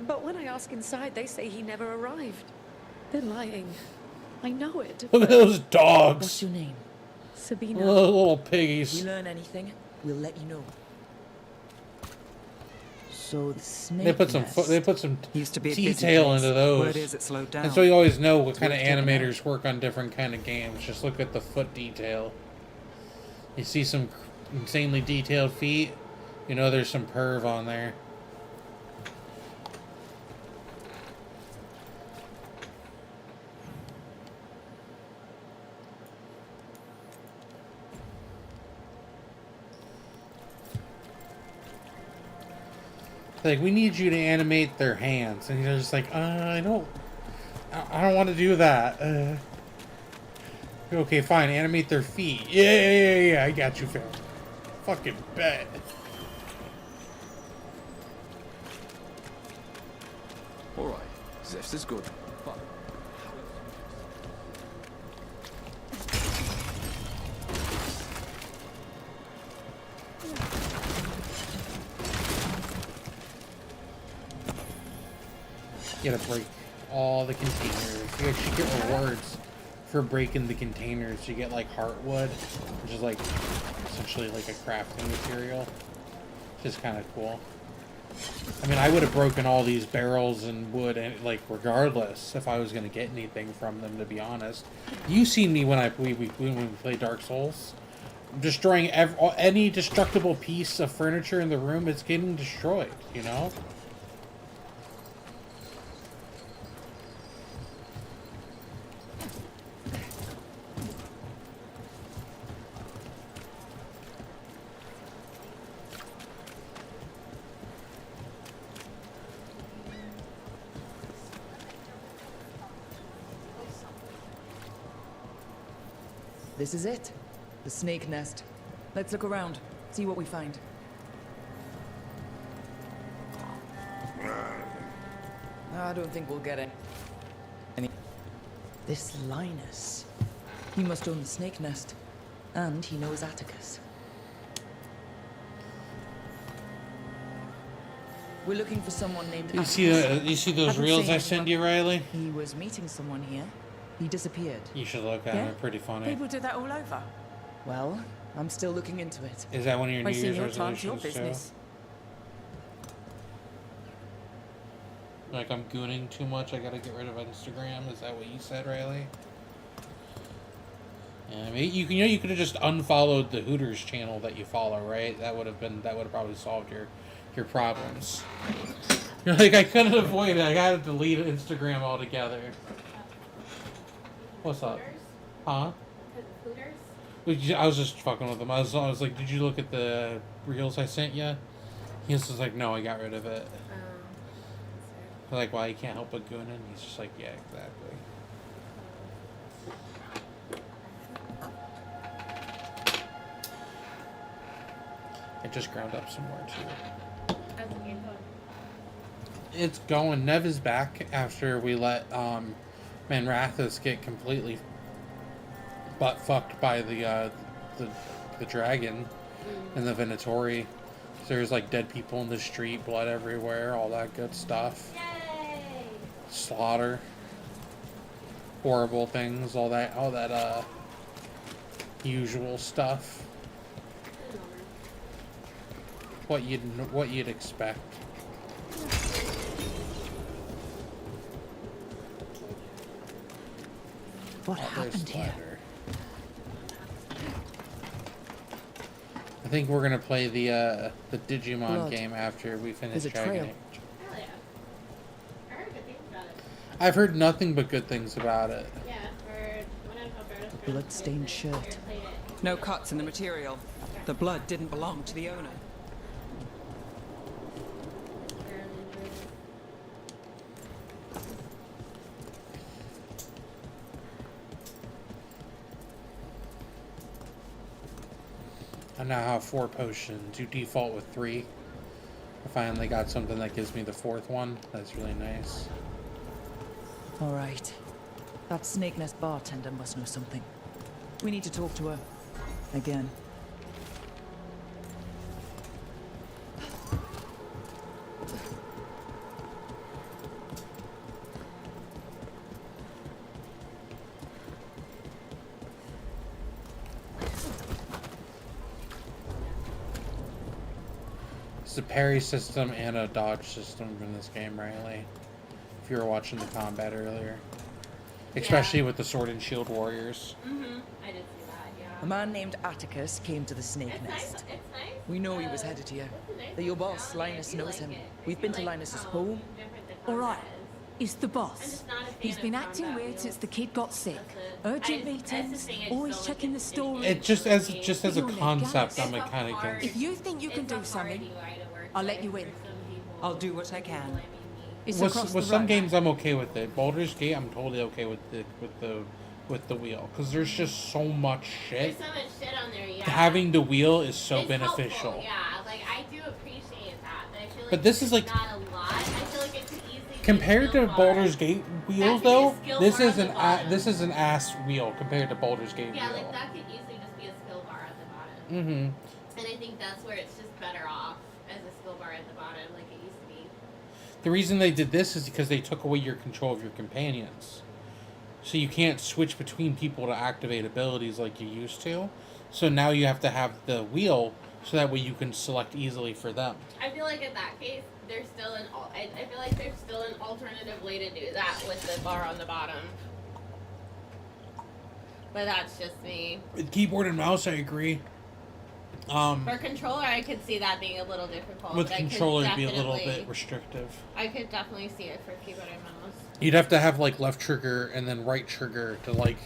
But when I ask inside, they say he never arrived. They're lying. I know it. Look at those dogs. What's your name? Sabina. Little If piggies. we learn anything, we'll let you know. So the snake They put some nest they put some Used to be a busy detail place. into those. Word is it slowed down. And so you always know what It's kind of worth checking animators work on different kind of games. Just look at the foot detail. You see some insanely detailed feet, you know there's some perv on there. Like, we need you to animate their hands, and you're just like, I don't want to do that. Okay, fine, animate their feet. Yeah, I got you, fam. Fucking bet. Alright, this is good. But You gotta break all the containers. You actually get rewards for breaking the containers. You get like heartwood, which is like essentially like a crafting material, which is kind of cool. I mean, I would have broken all these barrels and wood, and like regardless if I was gonna get anything from them. To be honest, you seen me when we play Dark Souls, destroying any destructible piece of furniture in the room. It's getting destroyed, you know. This is it. The snake nest. Let's look around. See what we find. I don't think we'll get it. This Linus. He must own the snake nest. And he knows Atticus. We're looking for someone named Atticus. You see those Haven't reels seen I send you, anyone. Riley? He was meeting someone here. He disappeared. You should look at Yeah? them. They're pretty funny. People do that all over. Well, I'm still looking into it. Is that one of your New I see Year's your time's your resolutions too? business. Like I'm gooning too much, I gotta get rid of Instagram. Is that what you said, Riley? Yeah, I mean, you could have just unfollowed the Hooters channel that you follow, right? That would have probably solved your problems. You're like, I couldn't avoid it. I gotta delete Instagram altogether. What's up? Huh? I was just fucking with him. I was like, did you look at the reels I sent you? He was just like, no, I got rid of it. I'm like, why you can't help but gooning? He's just like, yeah, exactly. I just ground up some more too. It's going. Nev is back after we let Manrathus get completely butt fucked by the dragon in the Venatori. So there's like dead people in the street, blood everywhere, all that good stuff. Yay! Slaughter, horrible things, all that usual stuff. What you'd expect. What happened here? I think we're gonna play the Digimon Blood. game after we finish There's a Dragon trail. Age. I've heard nothing but good things about it. Blood-stained shirt. No cuts in the material. The blood didn't belong to the owner. I now have 4 potions. You default with 3. I finally got something that gives me the 4th one. That's really nice. All right. That snake nest bartender must know something. We need to talk to her. Again. It's a parry system and a dodge system in this game, Riley. If you were watching the combat earlier. Especially with the sword and shield warriors. Mm-hmm. I did see that, yeah. A man named Atticus came to the snake nest. It's nice. We know he was headed here. That your boss, Linus, knows him. We've been to Linus's home. All right. He's the boss. He's been acting weird since the kid got sick. Urgent meetings, always checking the story. It just as a You're concept, legalis. I'm kind of against. If you think you can do something, I'll let you in. I'll do what I can. It's With across the some road. games, I'm okay with it. Baldur's Gate, I'm totally okay with the wheel because there's just so much shit. There's so much shit on there, yeah. Having the wheel is so It's beneficial. helpful, yeah, like I do appreciate that, but I feel like But this is it's like not a lot. I feel like it could easily be compared to Baldur's Gate wheels, That could be a though, skill this bar is at the bottom. this is an ass wheel compared to Baldur's Gate Yeah, wheel. like that could easily just be a skill bar at the bottom. Mm-hmm. And I think that's where it's just better off as a skill bar at the bottom, like it used to be. The reason they did this is because they took away your control of your companions. So you can't switch between people to activate abilities like you used to. So now you have to have the wheel so that way you can select easily for them. I feel like in that case, there's still I feel like there's still an alternative way to do that with the bar on the bottom. But that's just me. With keyboard and mouse, I agree. For controller, I could see that being a little difficult. With but I could controller, it'd be a little definitely- bit restrictive. I could definitely see it for keyboard and mouse. You'd have to have like left trigger and then right trigger to like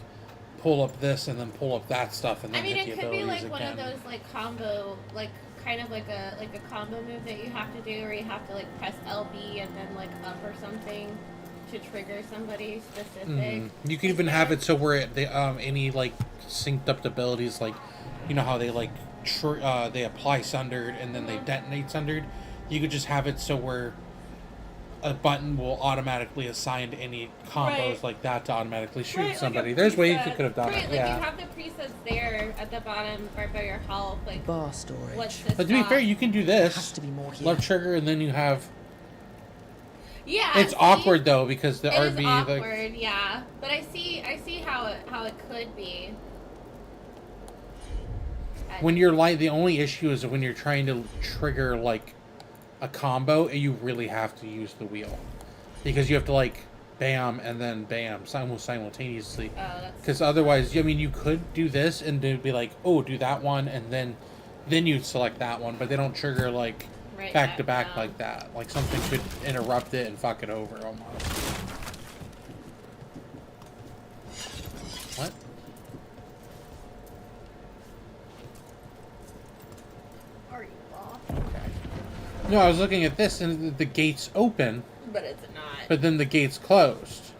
pull up this and then pull up that stuff and then I mean, hit it the could be abilities like one again. of those like combo, like kind of like a combo move that you have to do, where you have to like press LB and then like up or something to trigger somebody specific. You can even have it so where they any like synced up abilities, like you know how they like they apply sundered and then they detonate sundered. You could just have it so where a button will automatically assign to any combos like that to automatically shoot somebody. There's ways you could have done it. Like you have the presets there at the bottom right by your health, like bar storage. What's this? But to be fair, you can do this. Has to be more here. Left trigger, and then you have. Yeah. It's awkward though because the it RB is awkward, like. yeah. But I see how it could be. When you're the only issue is when you're trying to trigger like a combo, and you really have to use the wheel because you have to like bam and then bam simultaneously. Because otherwise, I mean, you could do this and it'd be like, oh, do that one, and then you select that one, but they don't trigger like back to back like that. Like something could interrupt it and fuck it over almost. What? No, I was looking at this and the gate's open. But it's not. But then the gate's closed.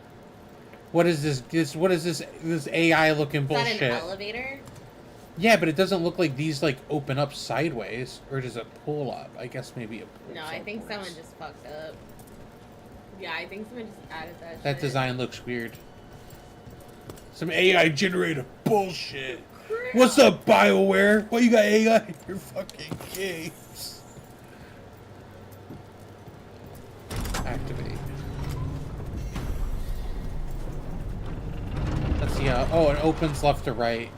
What is this? What is this AI looking bullshit? Is that an elevator? Yeah, but it doesn't look like these like open up sideways, or does it pull up? I guess maybe it pulls No, I think someone just fucked up. Yeah, I think someone just added that. That design looks weird. Some AI generated bullshit. What's up, BioWare? Why you got AI in your fucking games? Activate. Let's see. Oh, it opens left to right.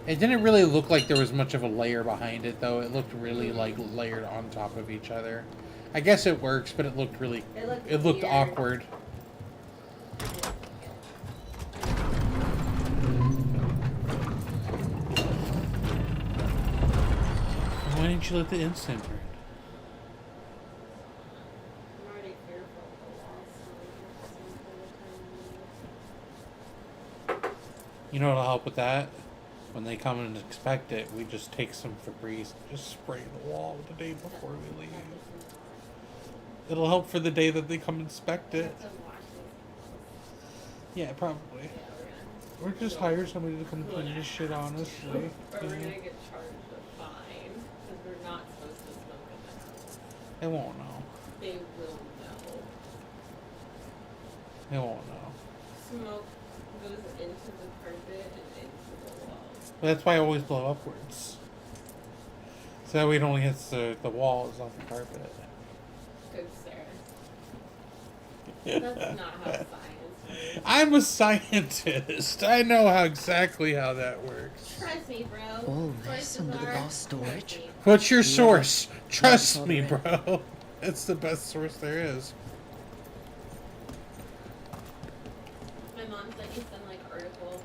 It didn't really look like there was much of a layer behind it, though. It looked really like layered on top of each other. I guess it works, but it looked really. It looked awkward. Why didn't you let the instant burn? You know what'll help with that? When they come and expect it, we just take some Febreze and just spray the wall the day before we leave. It'll help for the day that they come inspect it. Yeah, probably. Or just hire somebody to come clean this shit, honestly. Or we're gonna get charged a fine because we're not supposed to smoke in the house. They won't know. They will know. They won't know. Smoke goes into the carpet and into the wall. But that's why I always blow upwards. So that way it only hits the walls, not the carpet. Good sir. That's not how science works. I'm a scientist. I know exactly how that works. Trust me, bro. All this under the bar storage. What's your source? Trust me, bro. It's the best source there is. My mom sent me some like article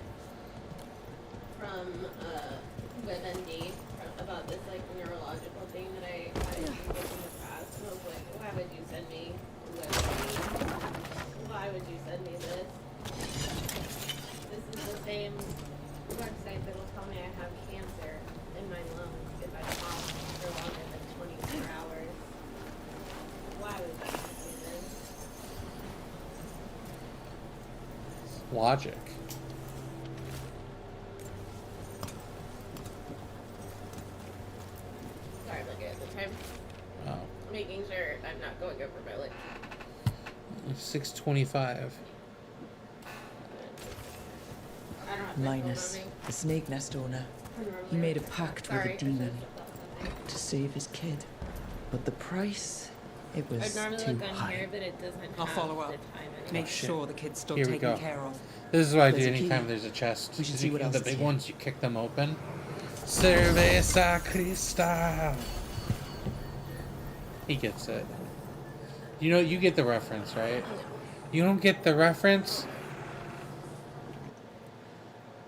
from WebMD about this like neurological thing that I did in the past. And I was like, why would you send me WebMD? Why would you send me this? This is the same website that will tell me I have cancer in my lungs if I cough for longer than 24 hours. Why would you do this? Logic. Sorry, look at the time. Oh. Making sure I'm not going over my limit. 6:25. Linus, the snake nest owner, he made a pact with a demon to save his kid. But the price, it was I'd normally too look on high. here, but it doesn't I'll have follow up. the time anymore. Make sure the kid's still Here we taken go. care of. This is what I do There's a key. anytime there's a chest. We should Is see you what can- else the is big here. ones, you kick them open. Cerveza Cristal. He gets it. You know, you get the reference, right? You don't get the reference?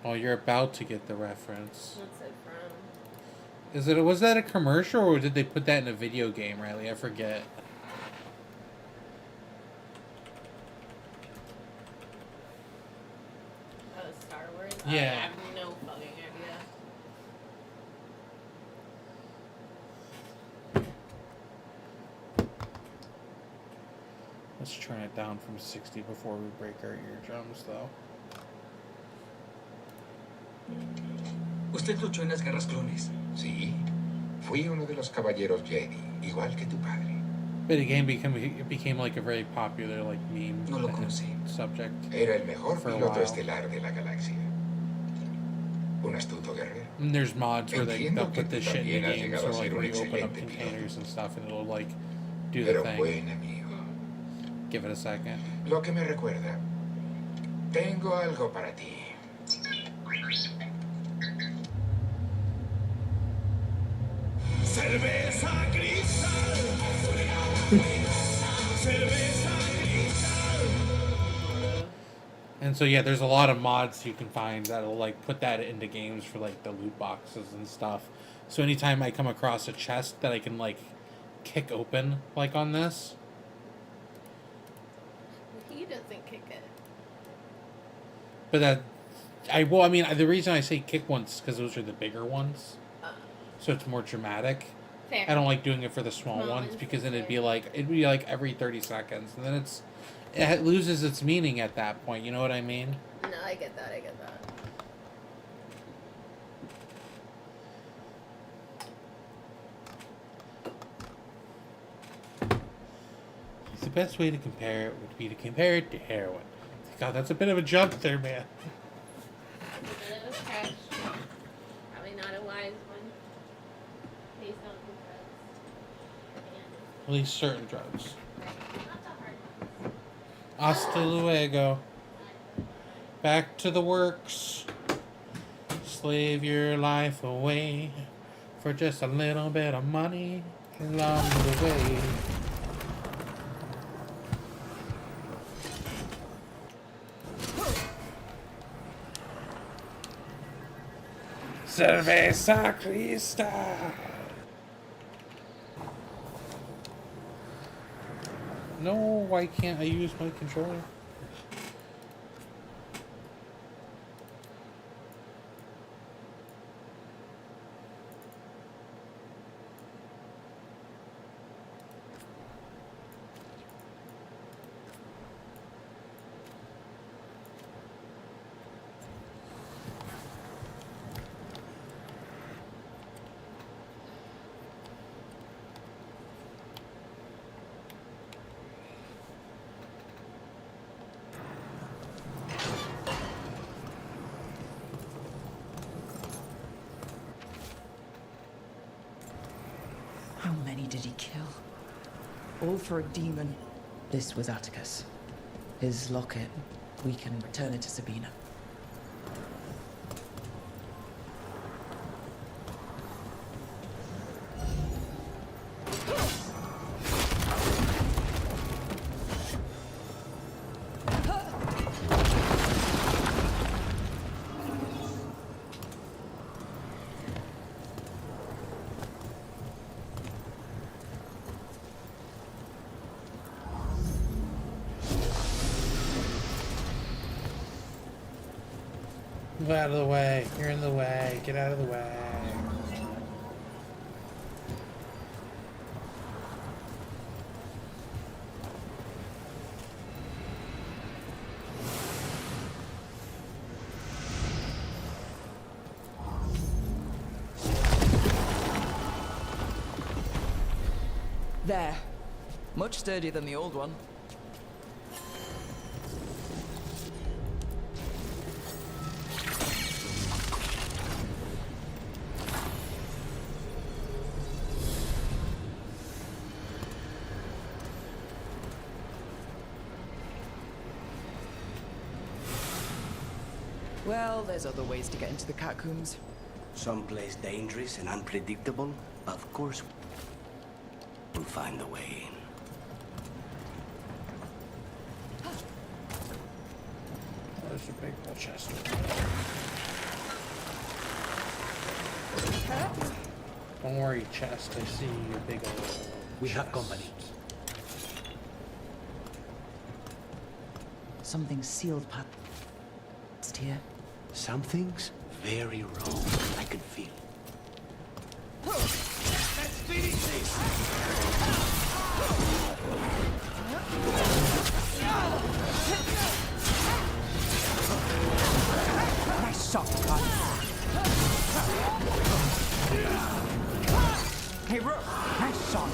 Oh, you're about to get the reference. What's it from? Is it? Was that a commercial, or did they put that in a video game, Riley? I forget. Oh, Star Wars? Yeah. I have no fucking idea. Let's turn it down from 60 before we break our eardrums, though. ¿Usted luchó en las guerras clones? Sí. Fui uno de los caballeros Jedi, igual que tu padre. But again, became like a very popular like meme No lo conocí. subject. Era el mejor for a piloto while. estelar de la galaxia. Un astuto guerrero. And there's mods where they'll Entiendo que put this tú shit in the también has games, llegado so a like ser where un you open up excelente containers and stuff, and it'll like do Pero the thing. buen amigo. Give it a second. Lo que me recuerda. Tengo algo para ti. Cerveza cristal. Cerveza cristal. And so yeah, there's a lot of mods you can find that'll like put that into games for like the loot boxes and stuff. So anytime I come across a chest that I can like kick open like on this, He doesn't kick it. but the reason I say kick ones is because those are the bigger ones, so it's more dramatic. Fair. I don't like doing it for the small Small ones ones, because then it'd be like every 30 seconds, and then it loses its meaning at that point. You know what I mean? No, I get that. I get that. The best way to compare it would be to compare it to heroin. God, that's a bit of a jump there, man. It's a bit of a stretch. Probably not a wise one. Please don't do drugs. At least certain drugs. Not the hard ones. Hasta luego. Back to the works. Slave your life away for just a little bit of money along the way. Cerveza Cristal. No, why can't I use my controller? How many did he kill? All for a demon. This was Atticus. His locket. We can return it to Sabina. Move out of the way. You're in the way. Get out of the way. There. Much sturdier than the old one. Well, there's other ways to get into the catacombs. Someplace dangerous and unpredictable? Of course, we'll find a way in. There's a big old chest. Don't worry, chest. I see your big old. We have company. Something sealed past here. Something's very wrong. I can feel it. Let's finish this! Nice shot, guys. Hey, Rook! Nice shot!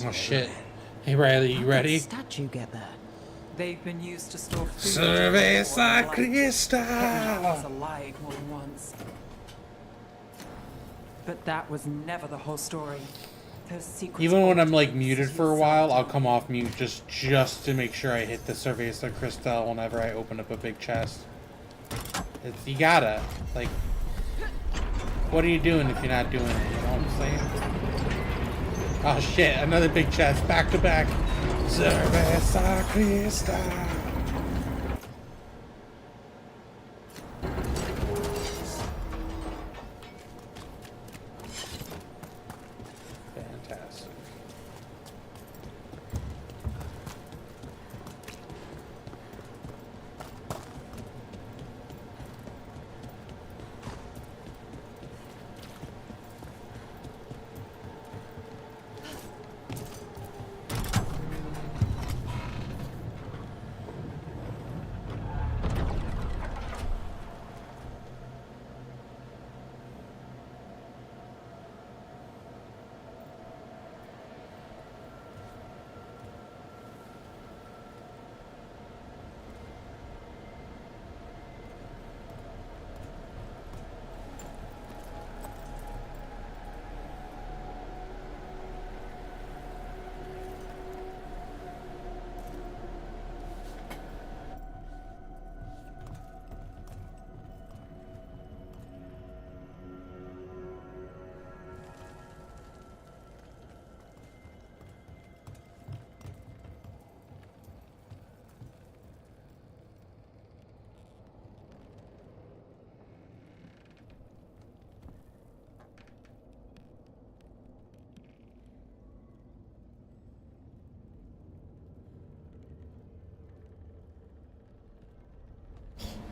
Oh shit. Hey Riley, you ready? How did that statue get there? They've been used to store food. Cerveza Getting Cristal! us alive more than once. But that was never the whole story. Those secrets. Even when I'm like muted for a while, I'll come off mute just to make sure I hit the Cerveza Cristal whenever I open up a big chest. You gotta. Like, what are you doing if you're not doing it? You know what I'm saying? Oh shit, another big chest, back to back. Cerveza Cristal. Fantastic.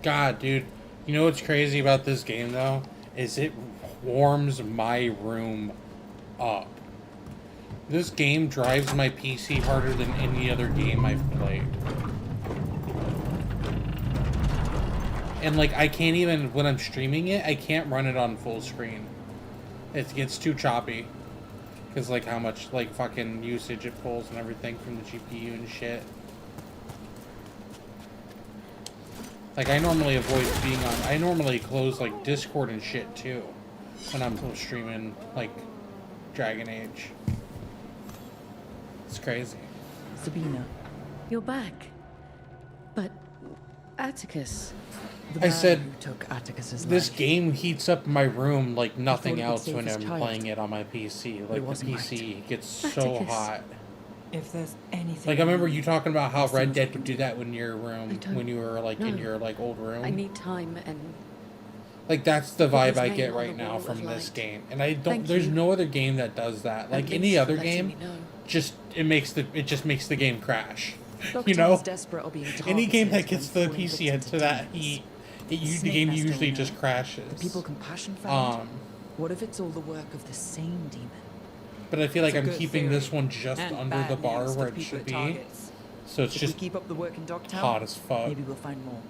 God, dude. You know what's crazy about this game, though? Is it warms my room up. This game drives my PC harder than any other game I've played. And, like, I can't even, when I'm streaming it, I can't run it on full screen. It gets too choppy. Because, like, how much, like, fucking usage it pulls and everything from the GPU and shit. Like, I normally avoid being on... I normally close, like, Discord and shit, too. When I'm streaming, like, Dragon Age. It's crazy. Sabina, you're back. But Atticus... I said, took Atticus's this life. game heats up my room like nothing he would else save when his I'm child. playing it on my PC. Like, the wasn't PC gets so Atticus. hot. If there's anything... Like, I remember you talking about how Red Dead would do that when your room, don't- when you were, like, in no. your, like, old room. I need time and... Like, that's the Put vibe his I name get on right the now wall from of this light. game. And I don't, Thank there's you. no other game that does that. Like, At any least other for letting game, me know. it just makes the game crash. Dr. You know? is desperate or being Any game that targeted gets when the falling PC victim into to that demons. heat, the Snake game nest usually owner, just crashes. The people Compassion found? Um, What if it's all the work of the same demon? But I feel like It's a I'm good keeping this theory, one just and under bad the bar news for where it people should it be. targets. So it's If just we keep up the work in Dogtown, hot as fuck. maybe we'll find more.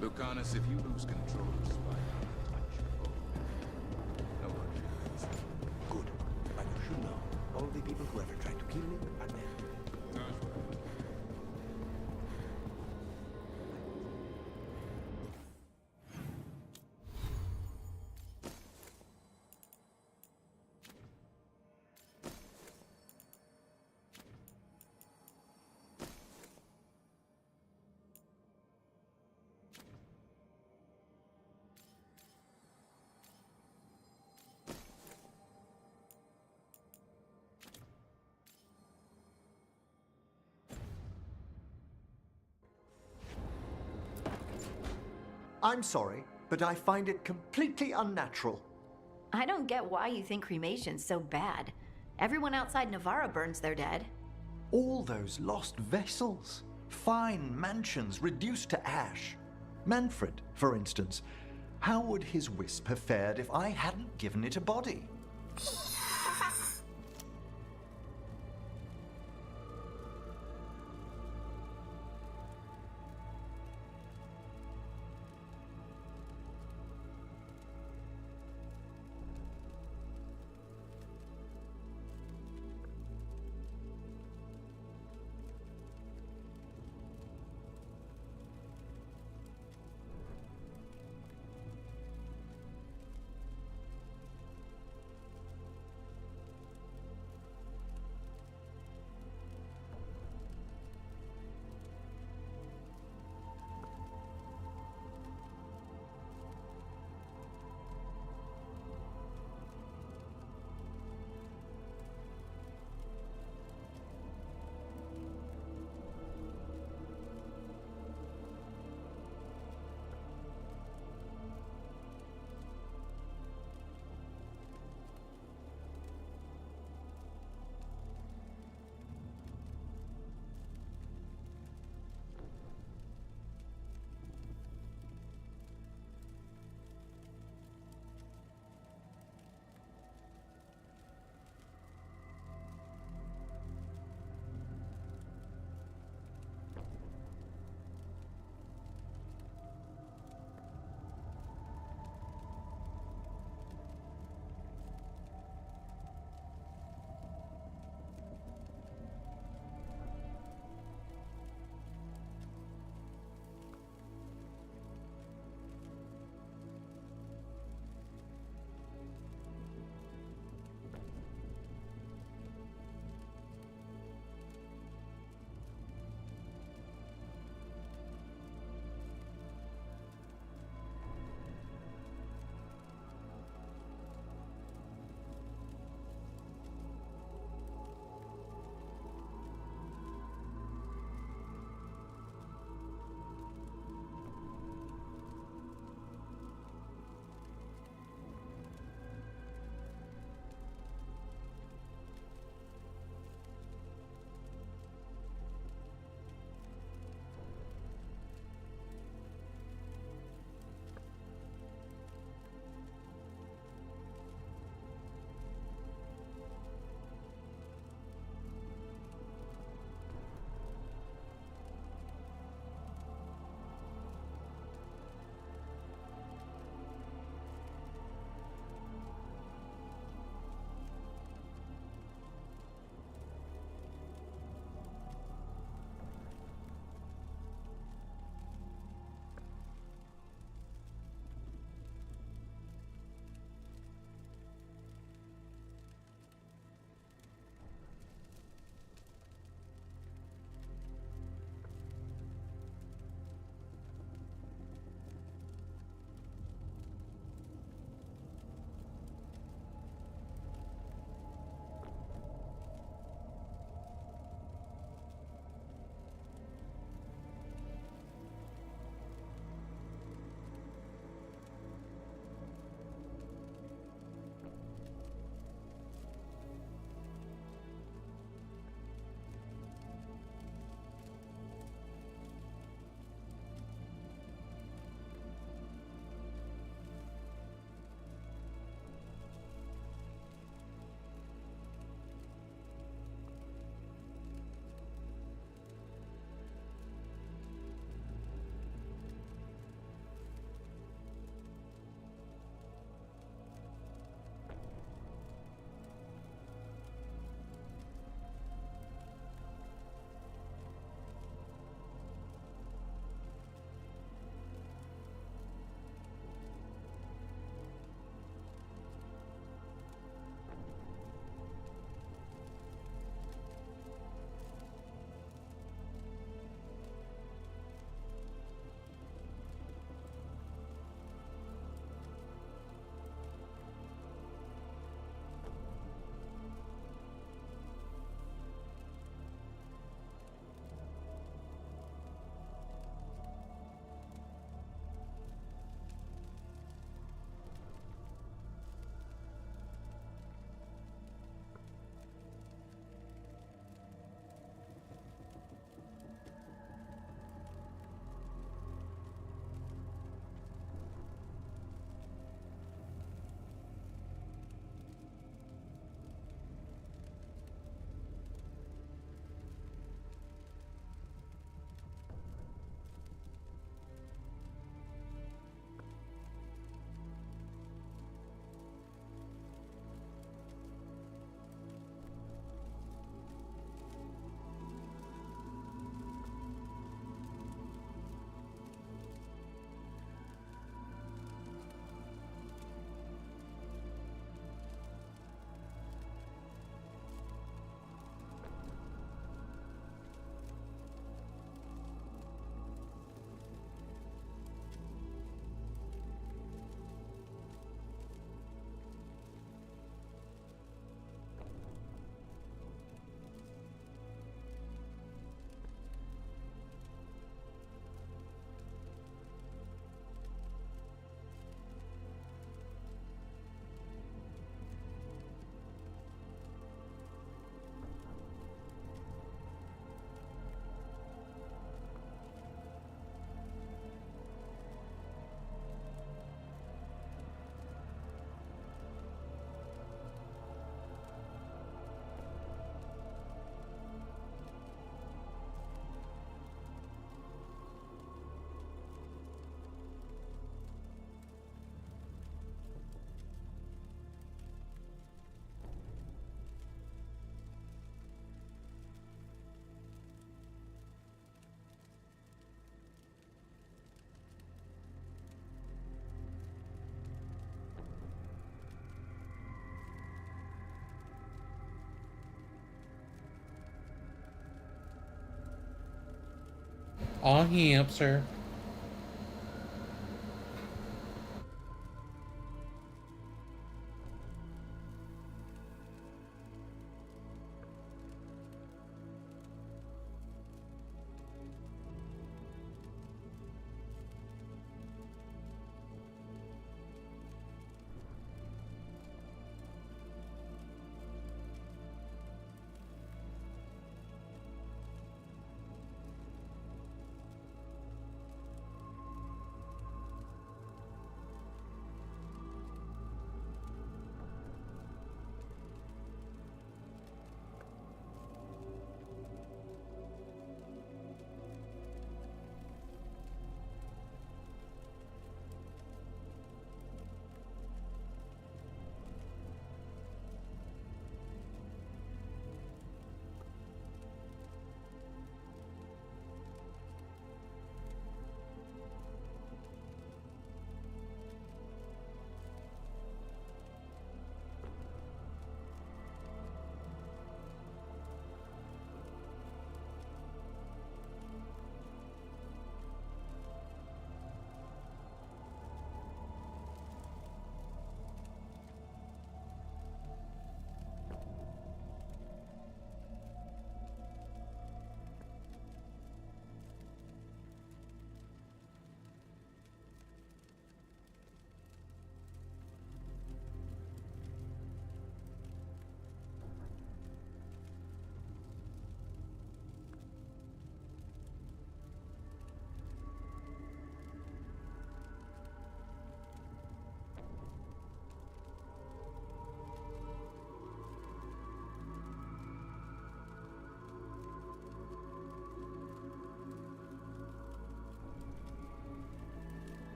Lucanus, if you lose control of Spire, no one feels. Good. But you should know, all the people who ever tried to kill me are dead. I'm sorry, but I find it completely unnatural. I don't get why you think cremation's so bad. Everyone outside Navarra burns their dead. All those lost vessels, fine mansions reduced to ash. Manfred, for instance, how would his wisp have fared if I hadn't given it a body? A hamster.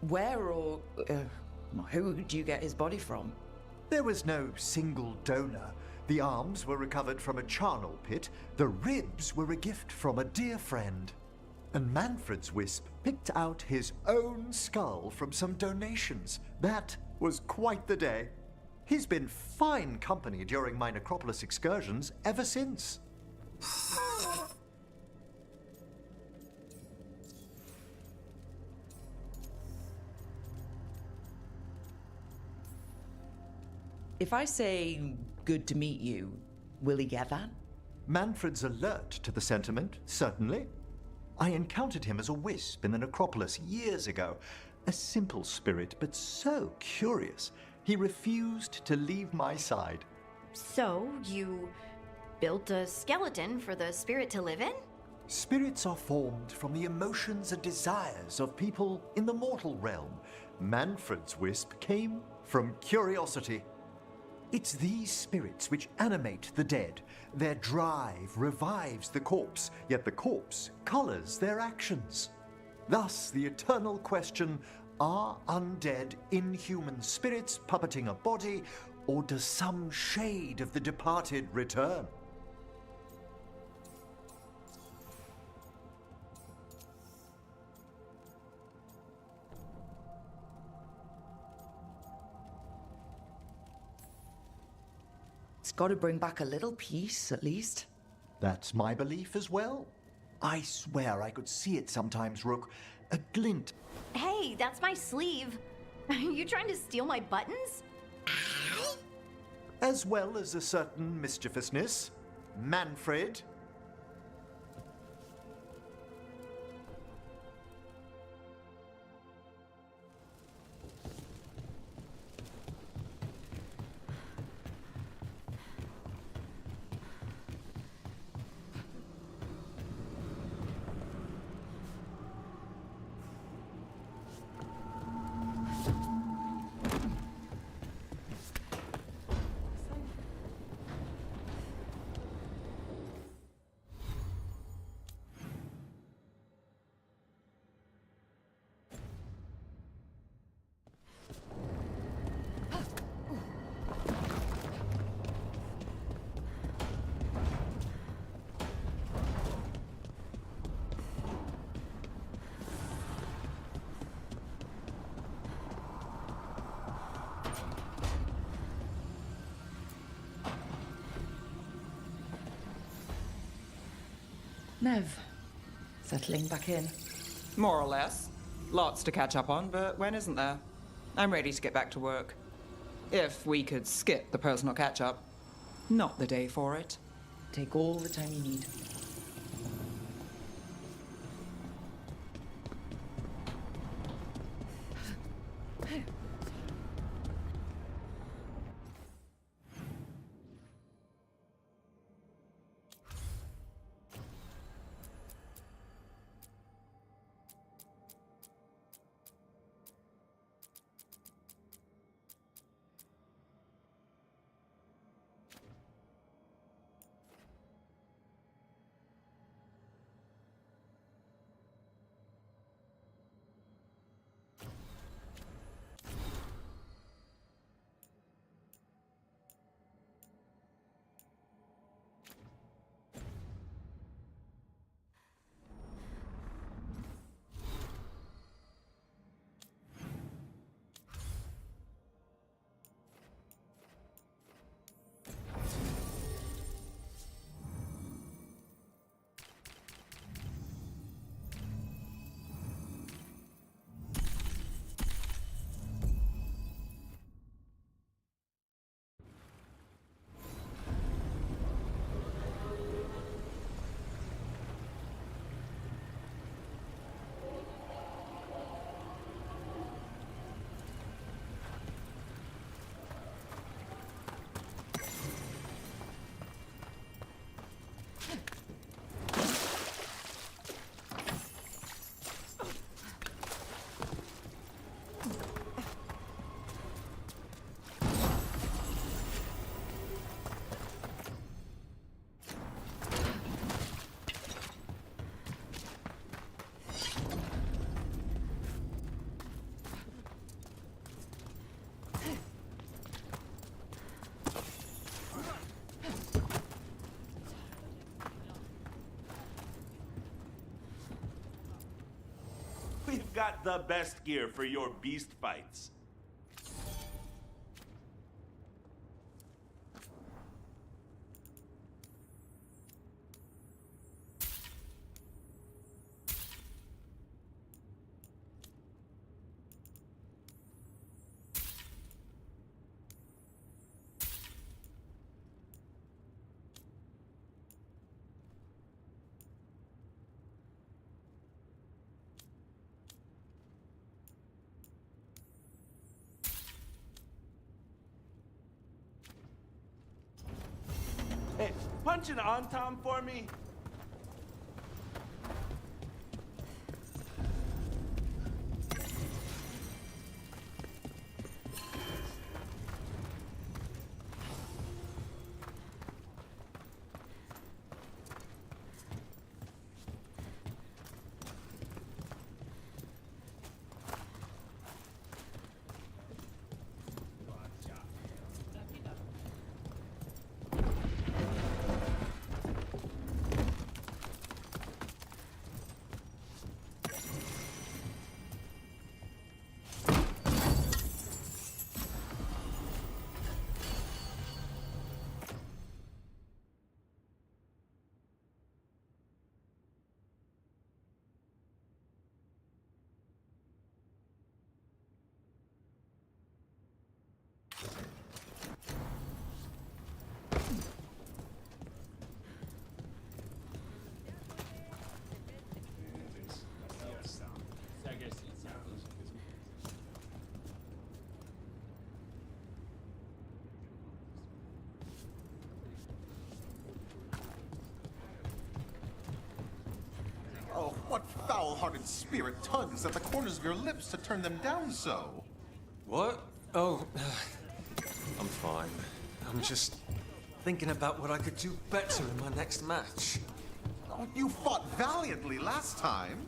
Where or who do you get his body from? There was no single donor. The arms were recovered from a charnel pit. The ribs were a gift from a dear friend. And Manfred's wisp picked out his own skull from some donations. That was quite the day. He's been fine company during my necropolis excursions ever since. If I say, good to meet you, will he get that? Manfred's alert to the sentiment, certainly. I encountered him as a wisp in the necropolis years ago. A simple spirit, but so curious. He refused to leave my side. So, you built a skeleton for the spirit to live in? Spirits are formed from the emotions and desires of people in the mortal realm. Manfred's wisp came from curiosity. It's these spirits which animate the dead. Their drive revives the corpse, yet the corpse colors their actions. Thus, the eternal question, are undead inhuman spirits puppeting a body, or does some shade of the departed return? It's got to bring back a little peace, at least. That's my belief as well. I swear I could see it sometimes, Rook. A glint. Hey, that's my sleeve. Are you trying to steal my buttons? As well as a certain mischievousness. Manfred. Nev, settling back in. More or less. Lots to catch up on, but when isn't there? I'm ready to get back to work. If we could skip the personal catch-up. Not the day for it. Take all the time you need. We've got the best gear for your beast fights. Hey, punch an on-tom for me. Oh, what foul-hearted spirit tugs at the corners of your lips to turn them down so? What? Oh, I'm fine. I'm just thinking about what I could do better in my next match. Oh, you fought valiantly last time.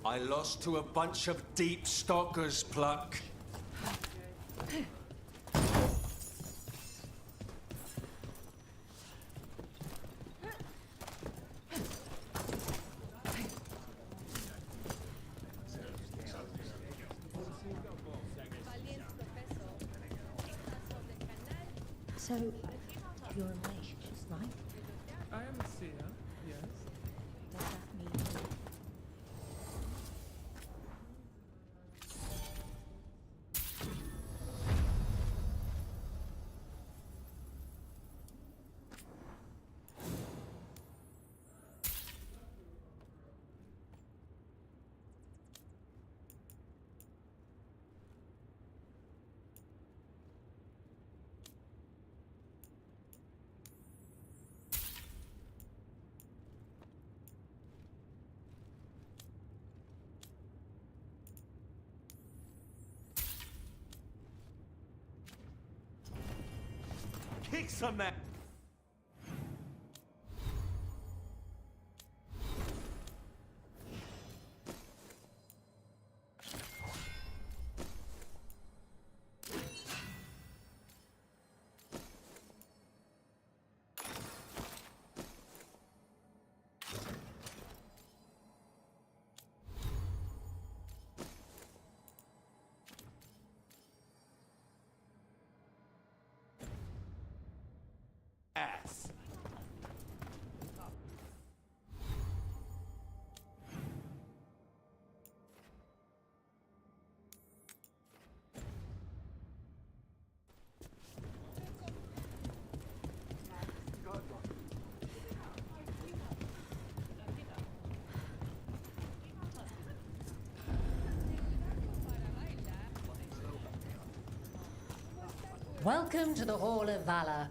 I lost to a bunch of deep stalkers, Pluck. So, you're in relationships, right? I am a seer, yes. Kick some ass! Ass. Welcome to the Hall of Valor.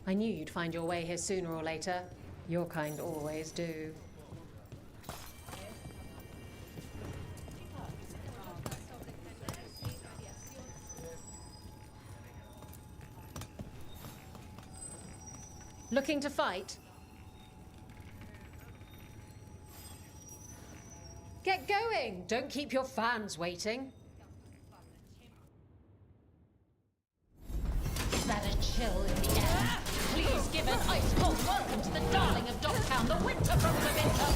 I knew you'd find your way here sooner or later. Your kind always do. Looking to fight? Get going! Don't keep your fans waiting. Is that a chill in the air? Please give an ice-cold welcome to the darling of Docktown, the winter from the winter,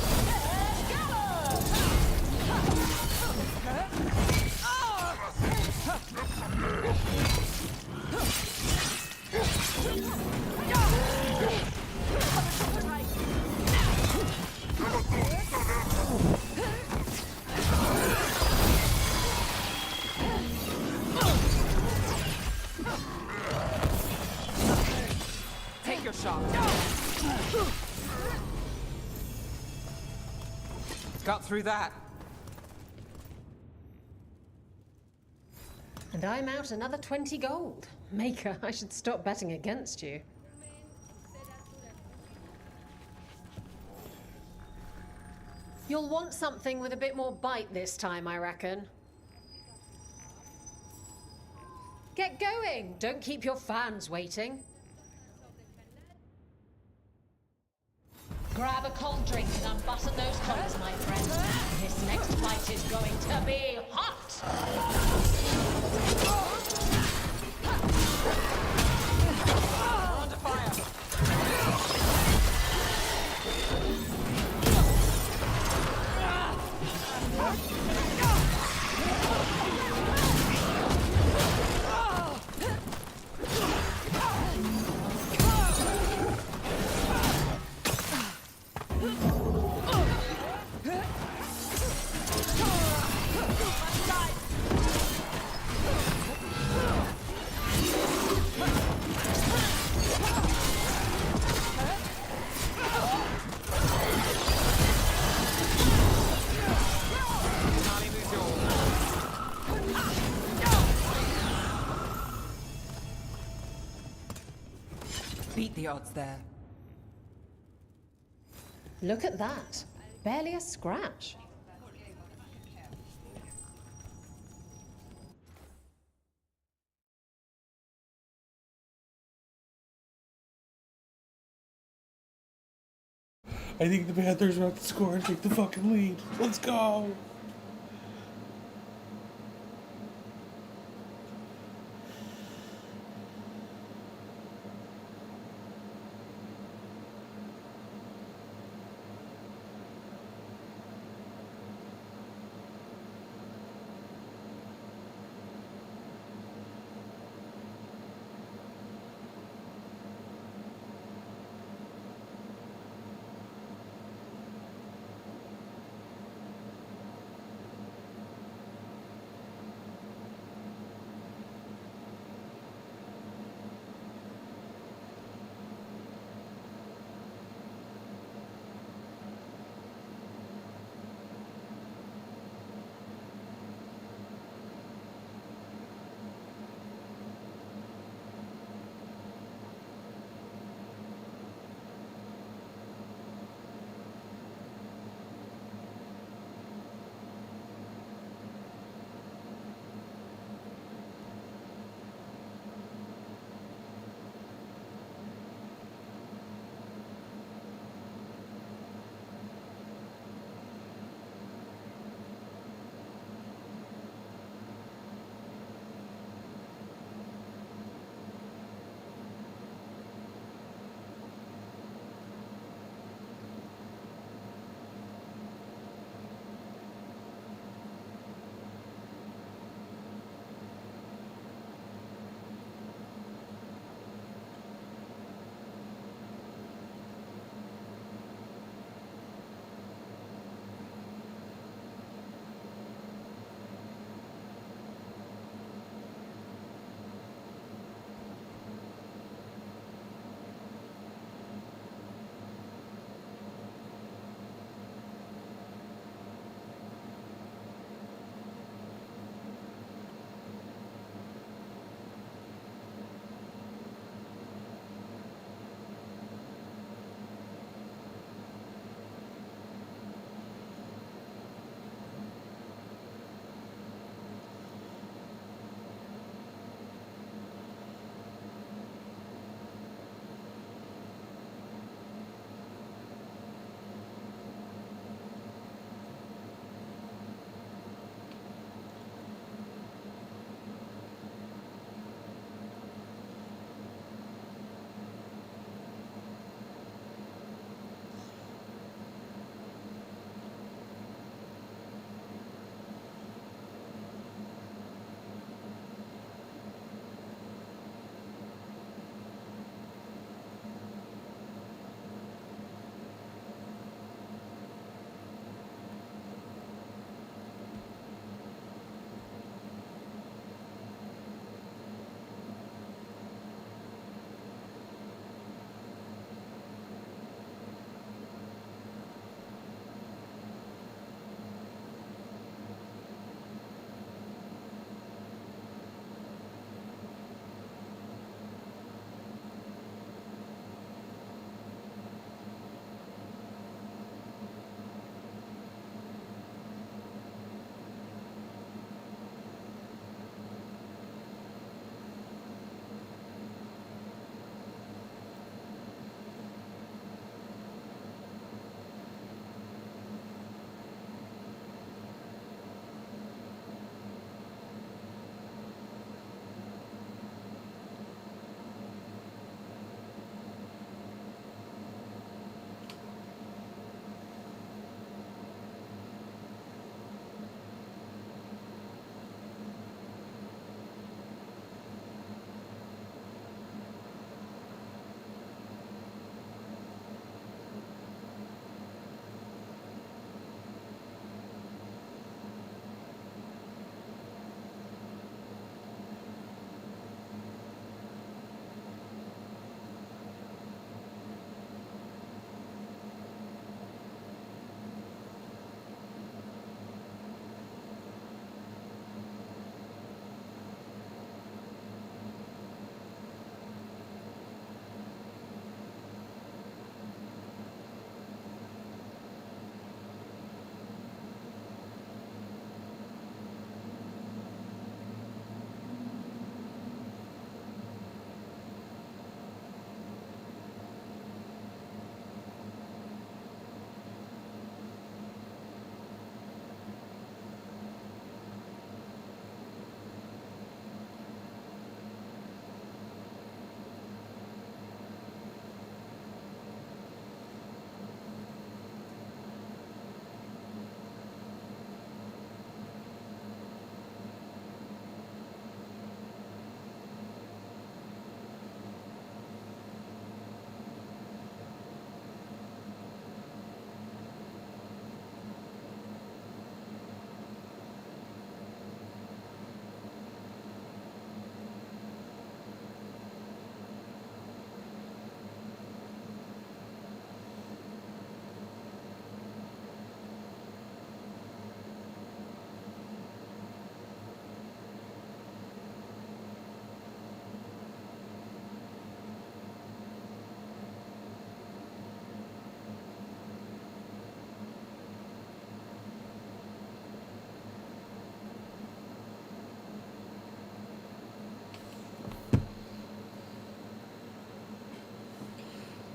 Take your shot. Got through that. And I'm out another 20 gold. Maker, I should stop betting against you. You'll want something with a bit more bite this time, I reckon. Get going! Don't keep your fans waiting. Grab a cold drink and unbutton those collars, my friend. This next fight is going to be hot! We're under fire. Beat the odds there. Look at that. Barely a scratch. I think the Panthers are about to score and take the fucking lead. Let's go.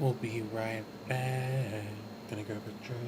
We'll be right back. Gonna grab a drink.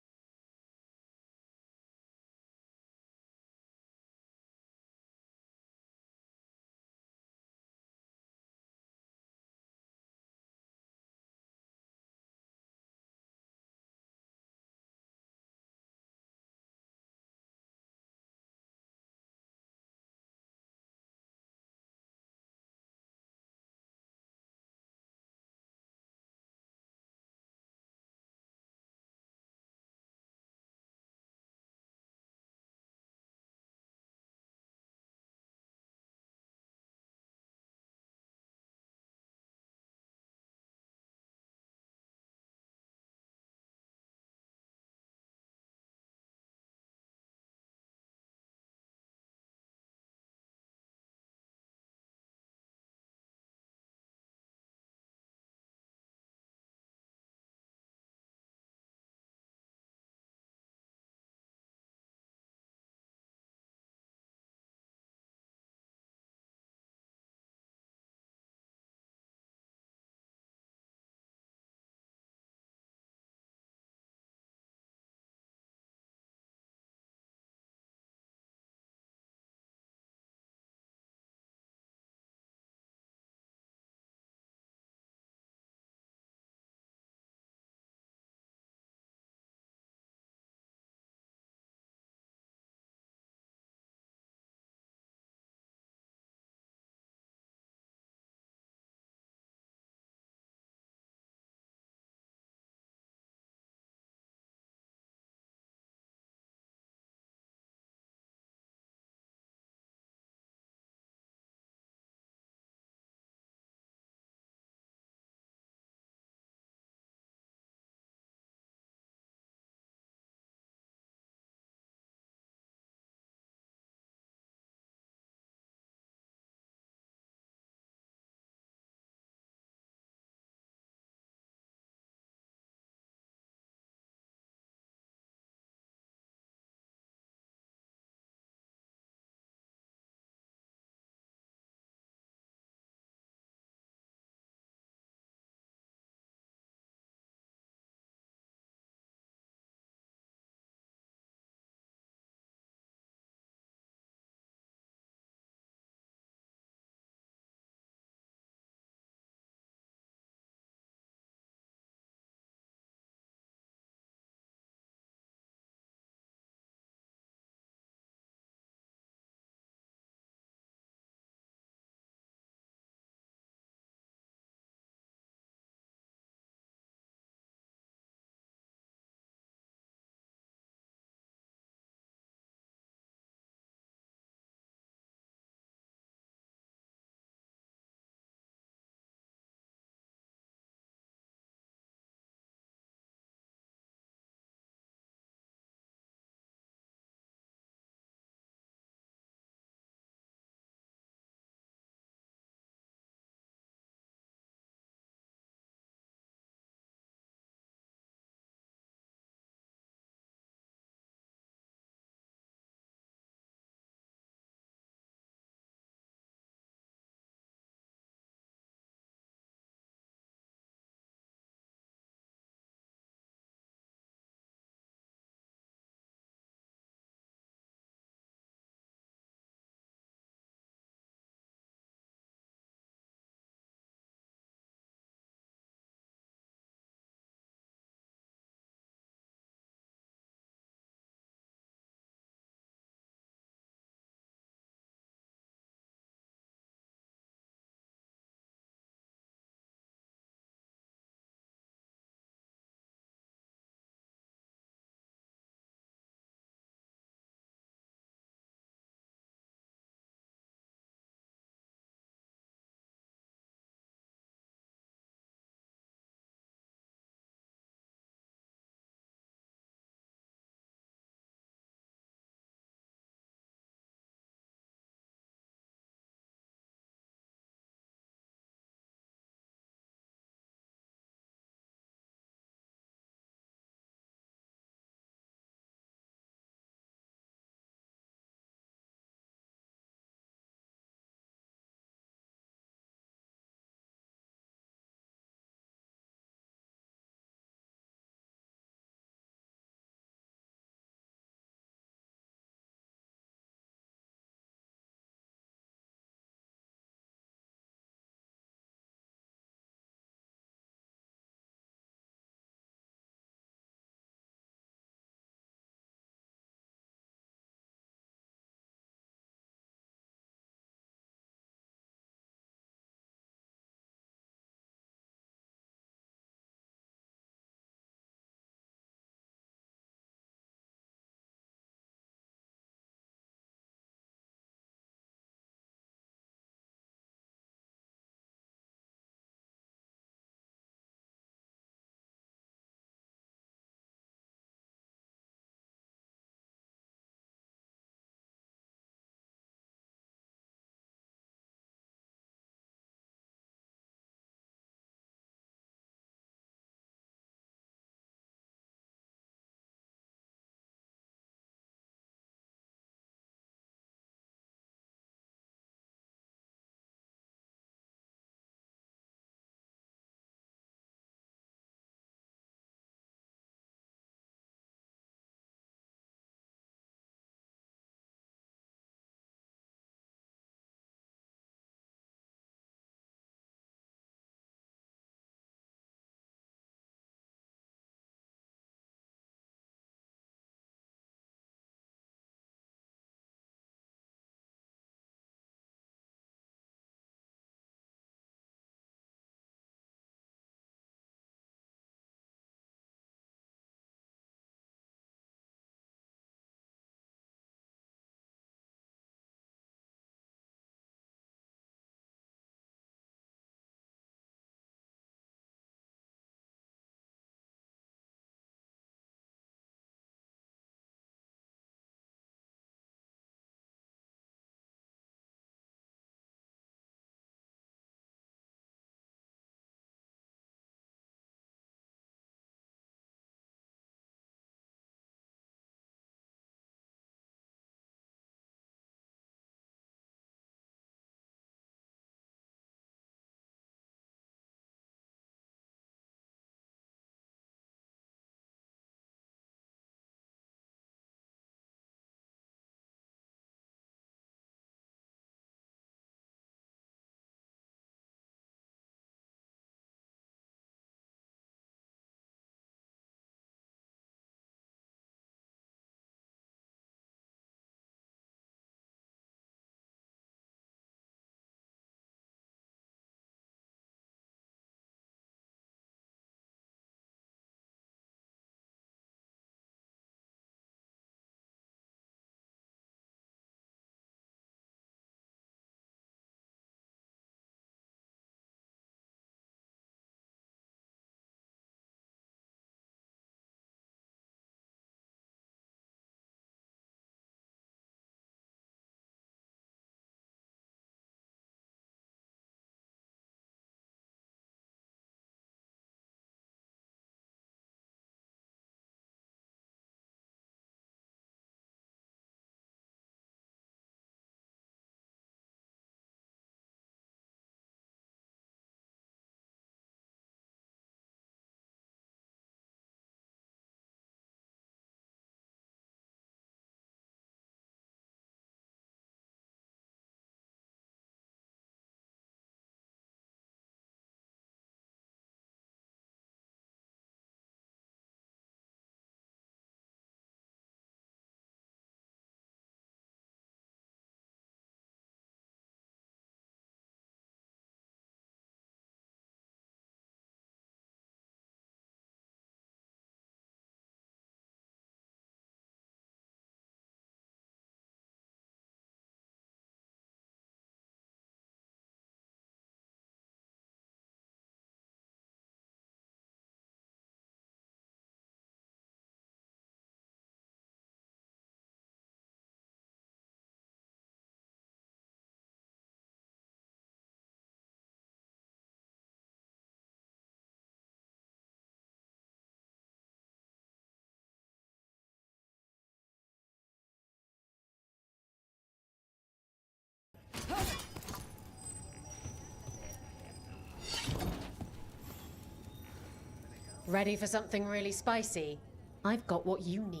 Ready for something really spicy? I've got what you need.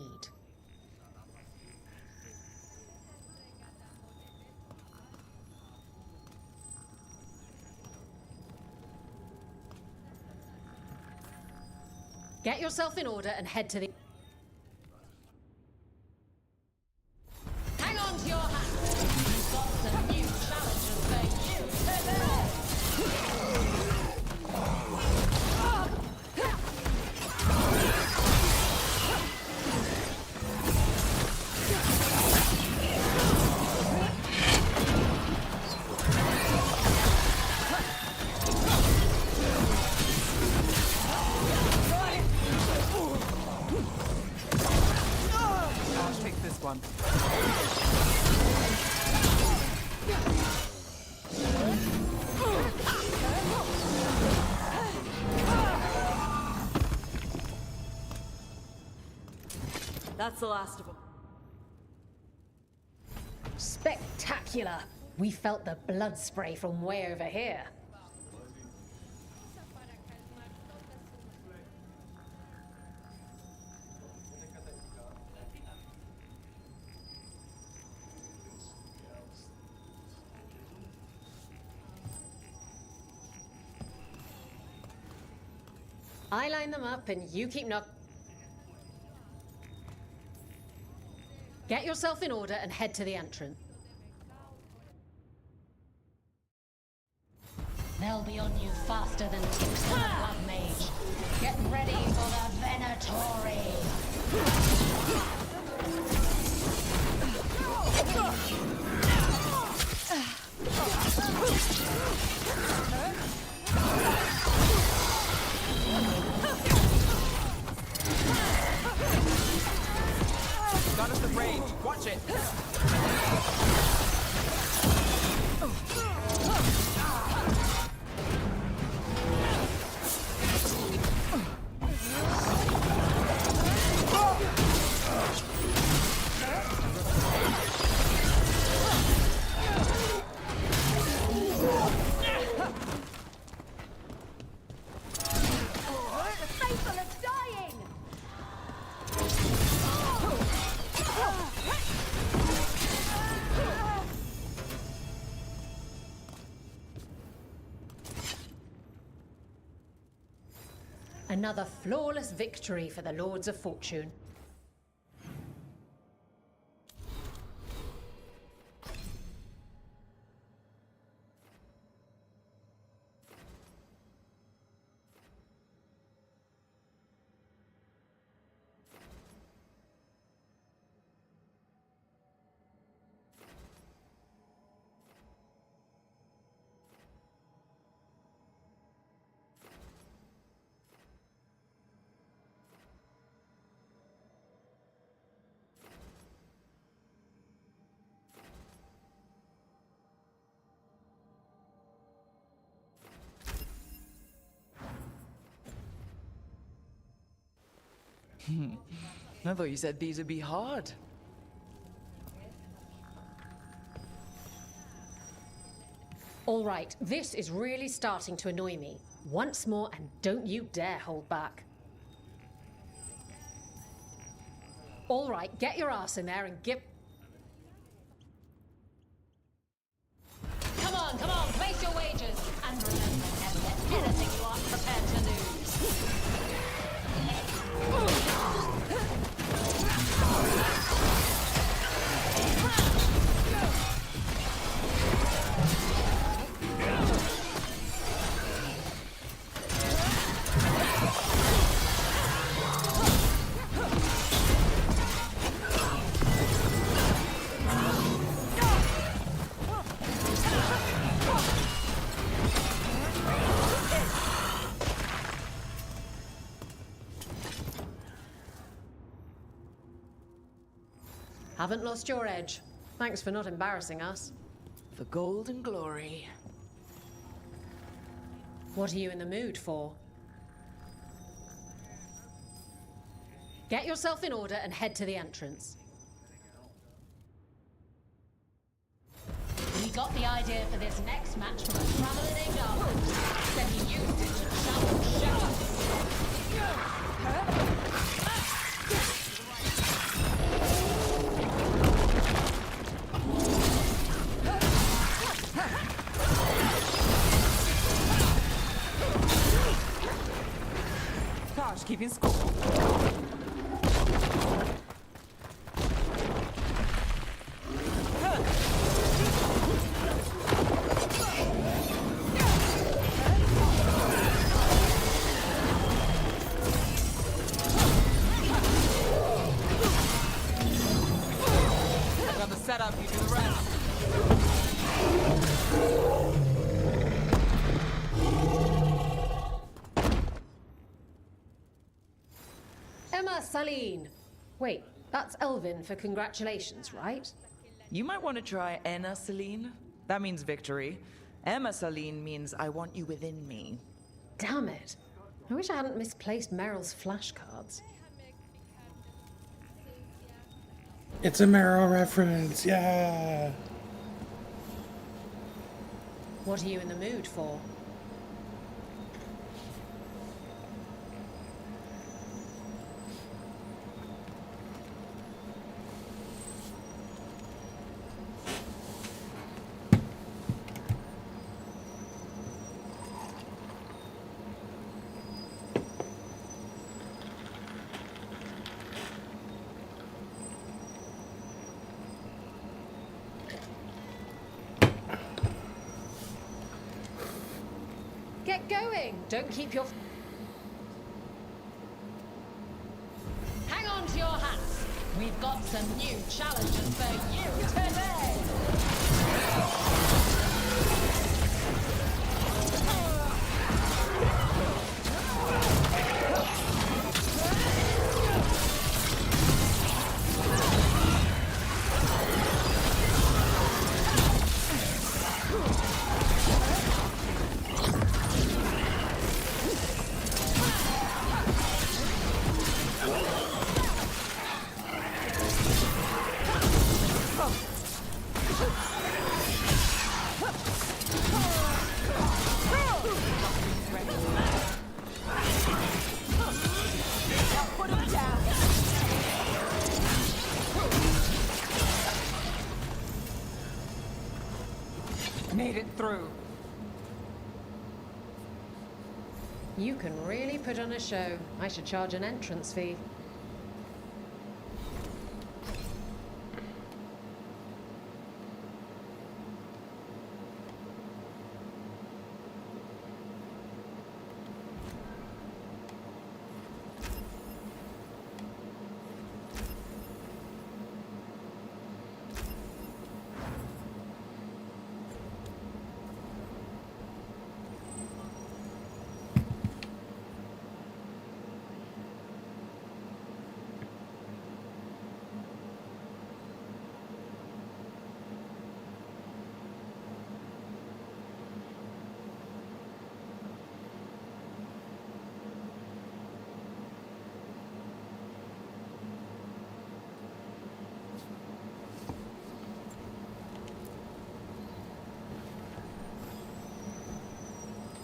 Get yourself in order and head to the... Hang on to your hat! We've got some new challenges for you today! I'll take this one. That's the last of them. Spectacular! We felt the blood spray from way over here. I line them up and you keep knock... Get yourself in order and head to the entrance. They'll be on you faster than ticks on a blood mage. Get ready for the Venatori! Got us the rage. Watch it. Faithful is dying! Another flawless victory for the Lords of Fortune. I thought you said these would be hard. All right, this is really starting to annoy me. Once more, and don't you dare hold back. All right, get your ass in there and give... Come on, place your wagers. And remember, never let anything you aren't prepared to lose. Haven't lost your edge. Thanks for not embarrassing us. For gold and glory. What are you in the mood for? Get yourself in order and head to the entrance. We got the idea for this next match from a traveler named Arthur. Said he used it to challenge shepherds. keeping score. Got the setup, you do the rest. Emma Saline. Wait, that's Elvin for congratulations, right? You might want to try Enna Celine. That means victory. Emma Celine means I want you within me. Damn it. I wish I hadn't misplaced Meryl's flashcards. It's a Meryl reference, yeah. What are you in the mood for? Get going! Don't keep your... Hang on to your hats! We've got some new challenges for you today! Made it through. You can really put on a show. I should charge an entrance fee.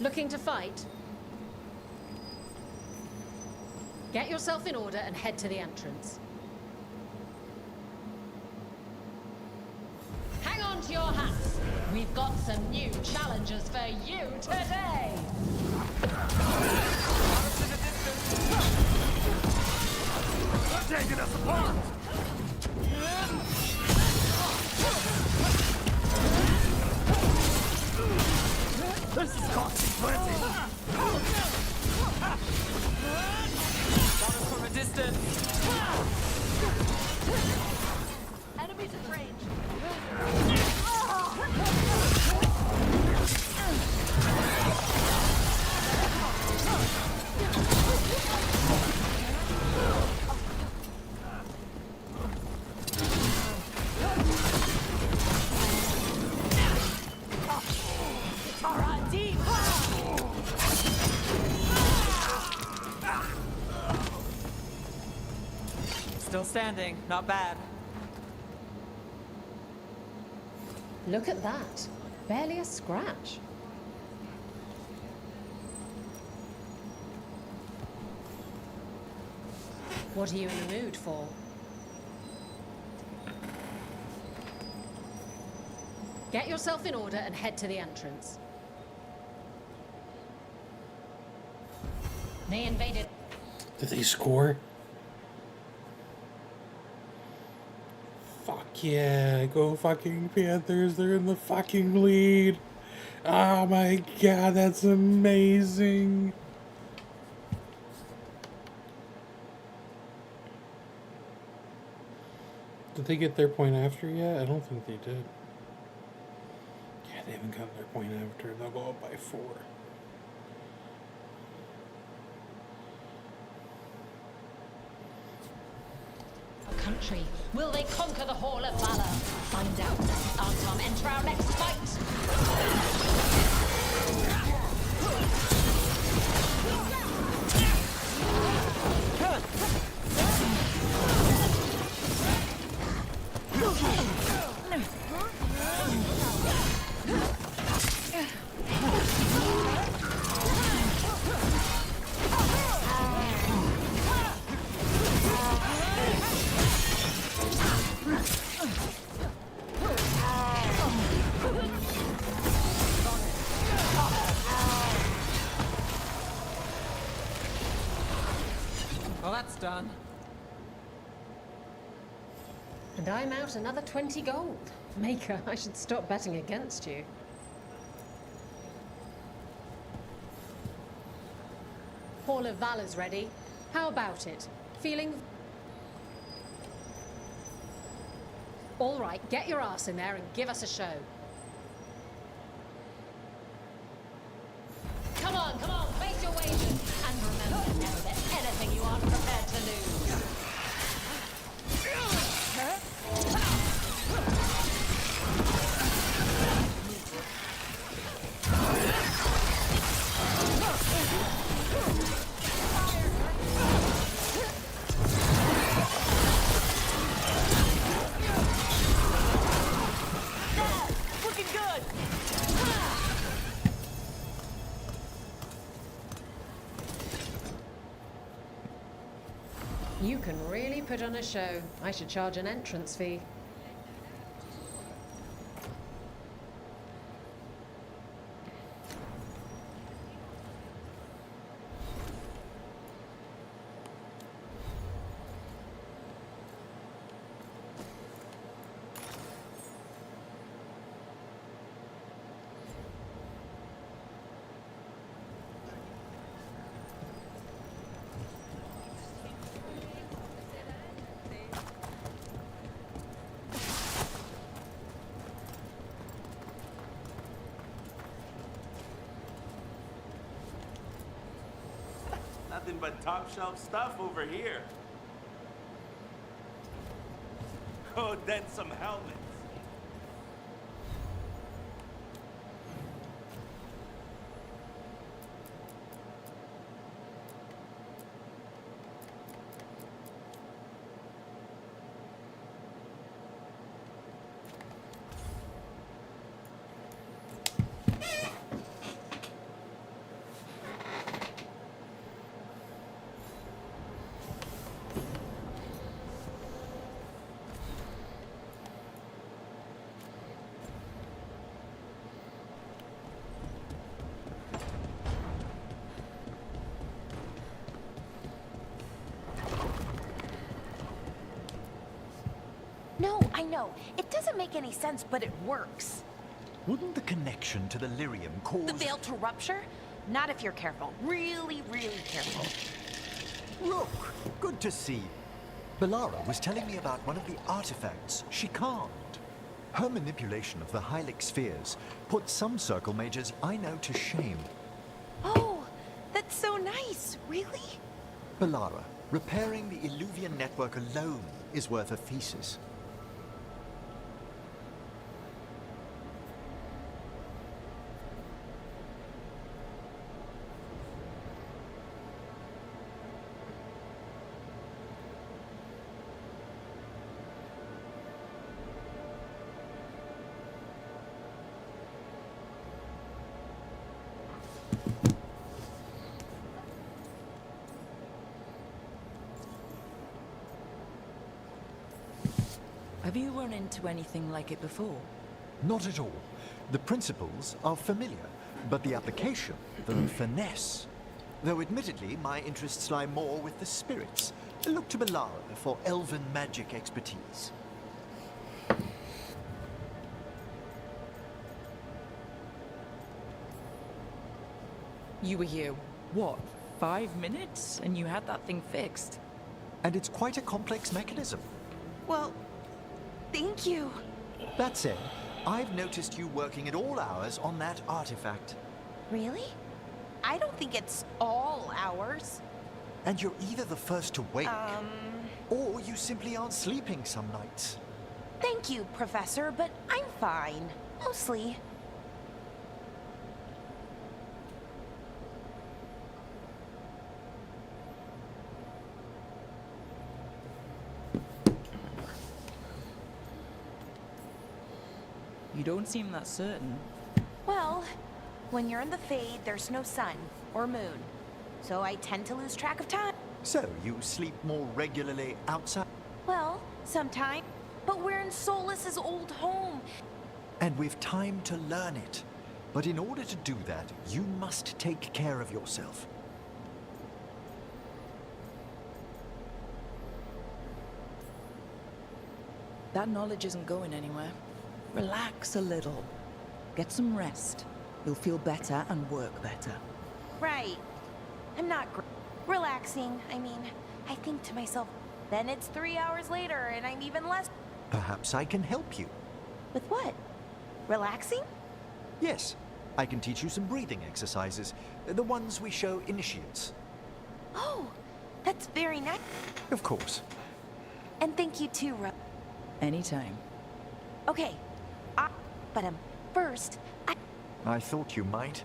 Looking to fight? Get yourself in order and head to the entrance. Hang on to your hats! We've got some new challenges for you today! They're taking us apart! This is costing plenty! Got us from a distance. Enemies at range! Still standing, not bad. Look at that. Barely a scratch. What are you in the mood for? Get yourself in order and head to the entrance. They invaded. Did they score? Fuck yeah, go fucking Panthers, they're in the fucking lead. Oh my god, that's amazing. Did they get their point after yet? I don't think they did. Yeah, they haven't gotten their point after. They'll go up by 4. Country. Will they conquer the Hall of Valor? Find out. Artom, enter our next fight. Well, that's done. And I'm out another 20 gold. Maker, I should stop betting against you. Hall of Valor's ready. How about it? Feeling... All right, get your ass in there and give us a show. Come on, place your wagers. And remember, never bet anything you aren't prepared to lose. Looking good! You can really put on a show. I should charge an entrance fee. Nothing but top shelf stuff over here. Oh, then some helmets. No, I know. It doesn't make any sense, but it works. Wouldn't the connection to the lyrium cause... The veil to rupture? Not if you're careful. Really, really careful. Look, good to see. Belara was telling me about one of the artifacts she calmed. Her manipulation of the Hylic spheres put some circle mages I know to shame. Oh, that's so nice. Really? Belara, repairing the Illuvian network alone is worth a thesis. Have you run into anything like it before? Not at all. The principles are familiar, but the application, the finesse, Though admittedly, my interests lie more with the spirits. Look to Belara for elven magic expertise. You were here, what, 5 minutes? And you had that thing fixed? And it's quite a complex mechanism. Well, thank you. That said, I've noticed you working at all hours on that artifact. Really? I don't think it's all hours. And you're either the first to wake, or you simply aren't sleeping some nights. Thank you, Professor, but I'm fine. Mostly. You don't seem that certain. Well, when you're in the Fade, there's no sun or moon. So I tend to lose track of time. So, you sleep more regularly outside? Well, sometime. But we're in Solas's old home. And we've time to learn it. But in order to do that, you must take care of yourself. That knowledge isn't going anywhere. Relax a little. Get some rest. You'll feel better and work better. Right. I'm not relaxing. I mean, I think to myself, then it's 3 hours later and I'm even less. Perhaps I can help you. With what? Relaxing? Yes. I can teach you some breathing exercises. The ones we show initiates. Oh, that's very nice. Of course. And thank you too, Anytime. Okay. But first, I thought you might.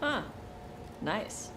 Huh. Nice.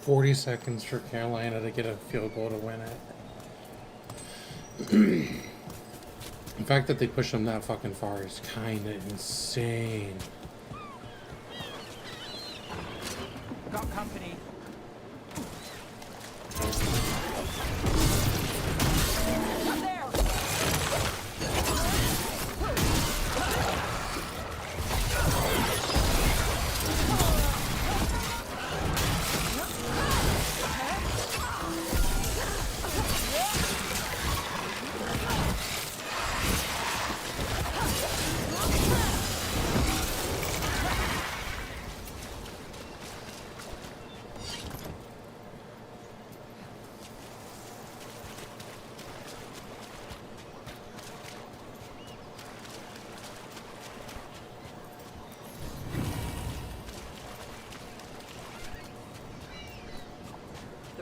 $40 seconds for Carolina to get a field goal to win it. The fact that they push them that fucking far is kind of insane. Got company.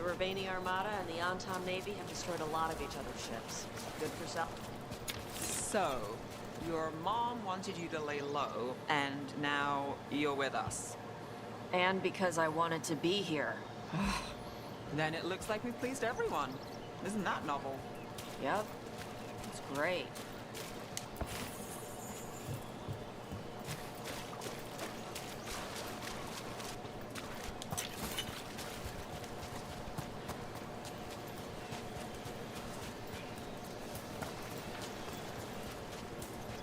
The Ravani Armada and the Anton Navy have destroyed a lot of each other's ships. Good for self. So, your mom wanted you to lay low, and now you're with us. And because I wanted to be here. Then it looks like we've pleased everyone. Isn't that novel? Yep. It's great.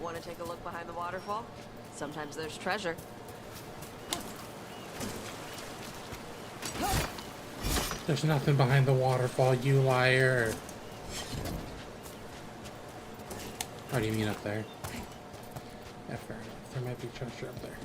Want to take a look behind the waterfall? Sometimes there's treasure. There's nothing behind the waterfall, you liar. What do you mean up there? Yeah, fair enough. There might be treasure up there.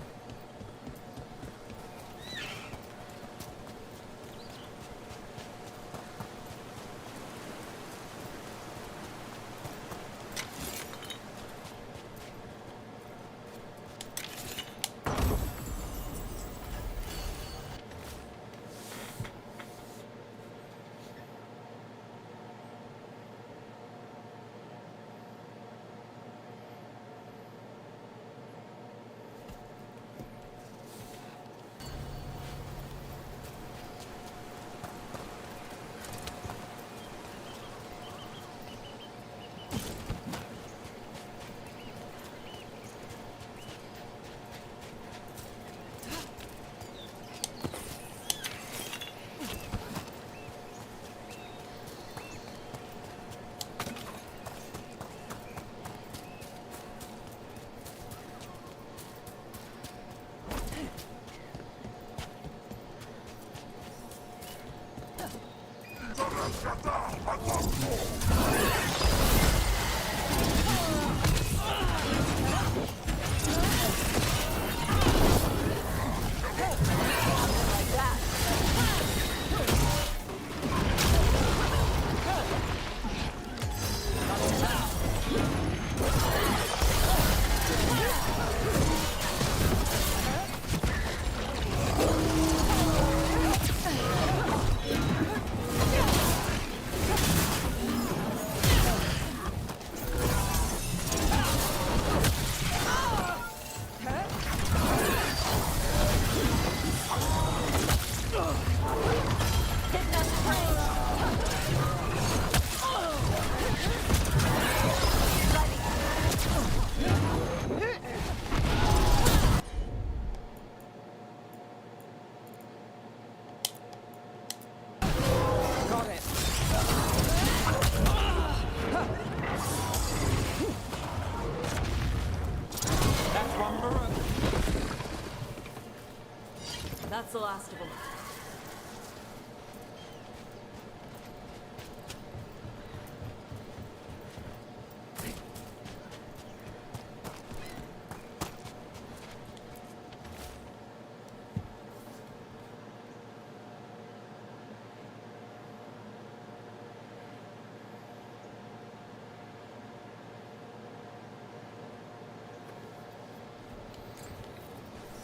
That's the last of them.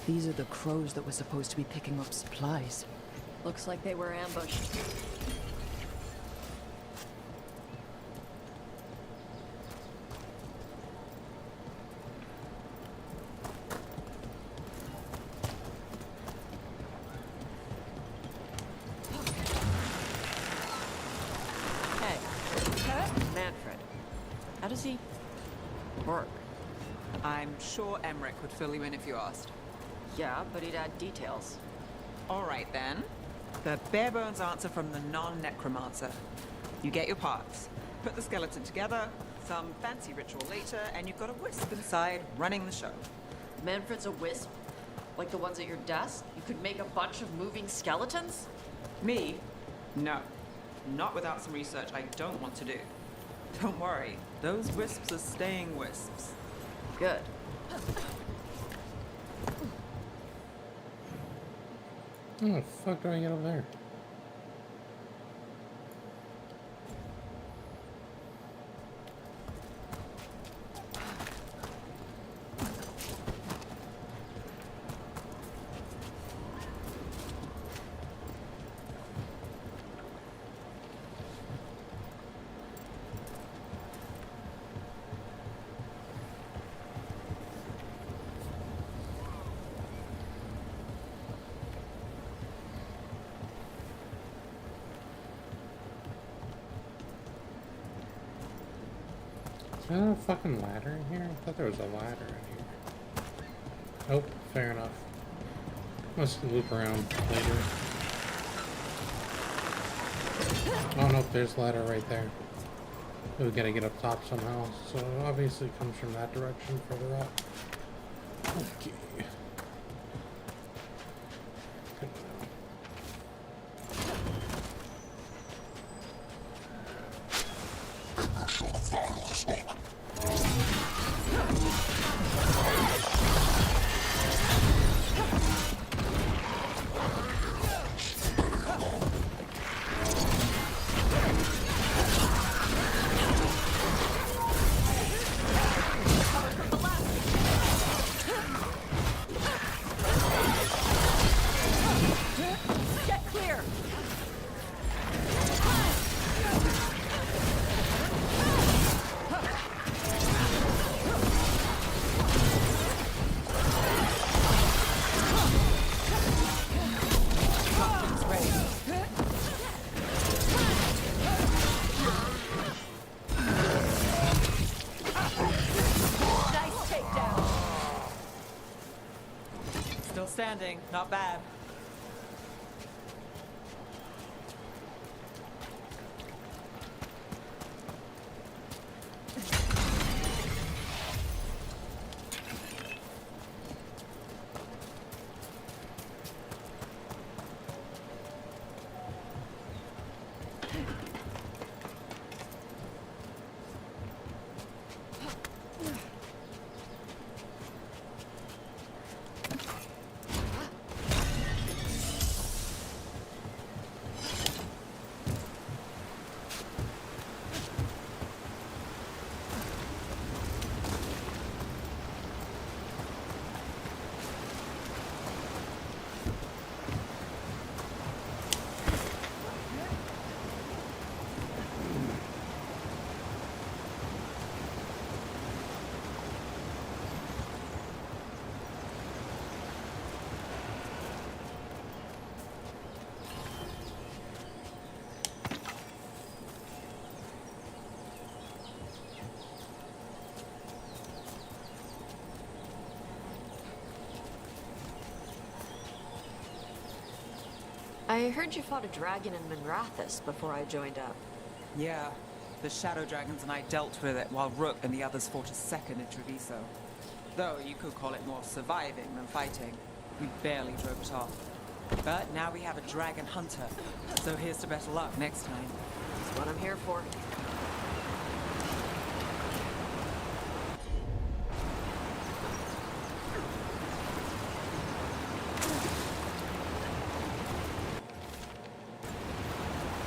These are the crows that were supposed to be picking up supplies. Looks like they were ambushed. Hey, Manfred. How does he work? I'm sure Emmerich would fill you in if you asked. Yeah, but he'd add details. All right, then. The bare-bones answer from the non-necromancer. You get your parts, put the skeleton together, some fancy ritual later, and you've got a wisp inside running the show. Manfred's a wisp? Like the ones at your desk? You could make a bunch of moving skeletons? Me? No. Not without some research I don't want to do. Don't worry, those wisps are staying wisps. Good. How the fuck do I get over there? no fucking ladder in here? I thought there was a ladder in here. Nope, fair enough. Must loop around later. Oh nope, there's a ladder right there. We gotta get up top somehow, so obviously it comes from that direction further up. Okay. Get clear! Nice takedown. Still standing, not bad. I heard you fought a dragon in Minrathous before I joined up. Yeah, the Shadow Dragons and I dealt with it while Rook and the others fought a second in Treviso. Though you could call it more surviving than fighting. We barely drove it off. But now we have a dragon hunter, so here's to better luck next time. That's what I'm here for.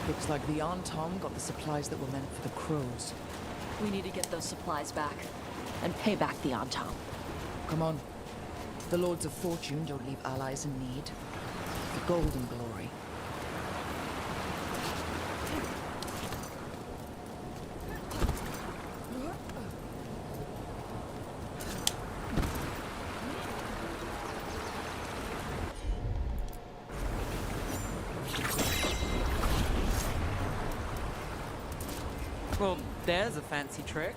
Looks like the Antom got the supplies that were meant for the crows. We need to get those supplies back and pay back the Antom. Come on. The Lords of Fortune don't leave allies in need. The golden glory. Well, there's a fancy trick.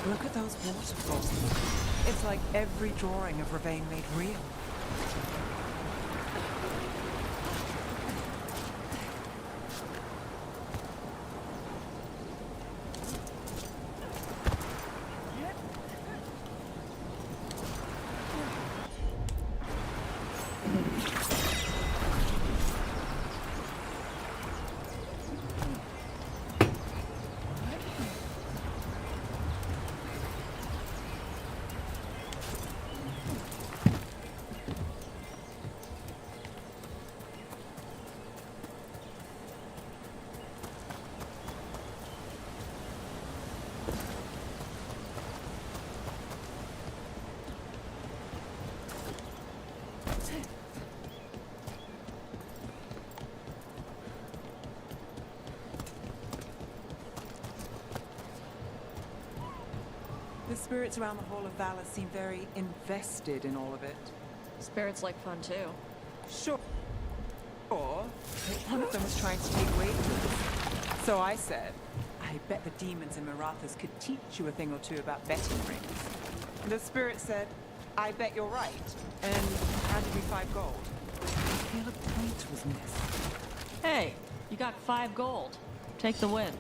Look at those waterfalls. It's like every drawing of Ravane made real. The spirits around the Hall of Valor seem very invested in all of it. Spirits like fun too. Sure. Or one of them was trying to take wages. So I said, I bet the demons in Marathas could teach you a thing or two about betting rings. The spirit said, I bet you're right. And handed me 5 gold. I feel a point was missed. Hey, you got 5 gold. Take the win.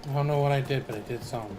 I don't know what I did, but I did something.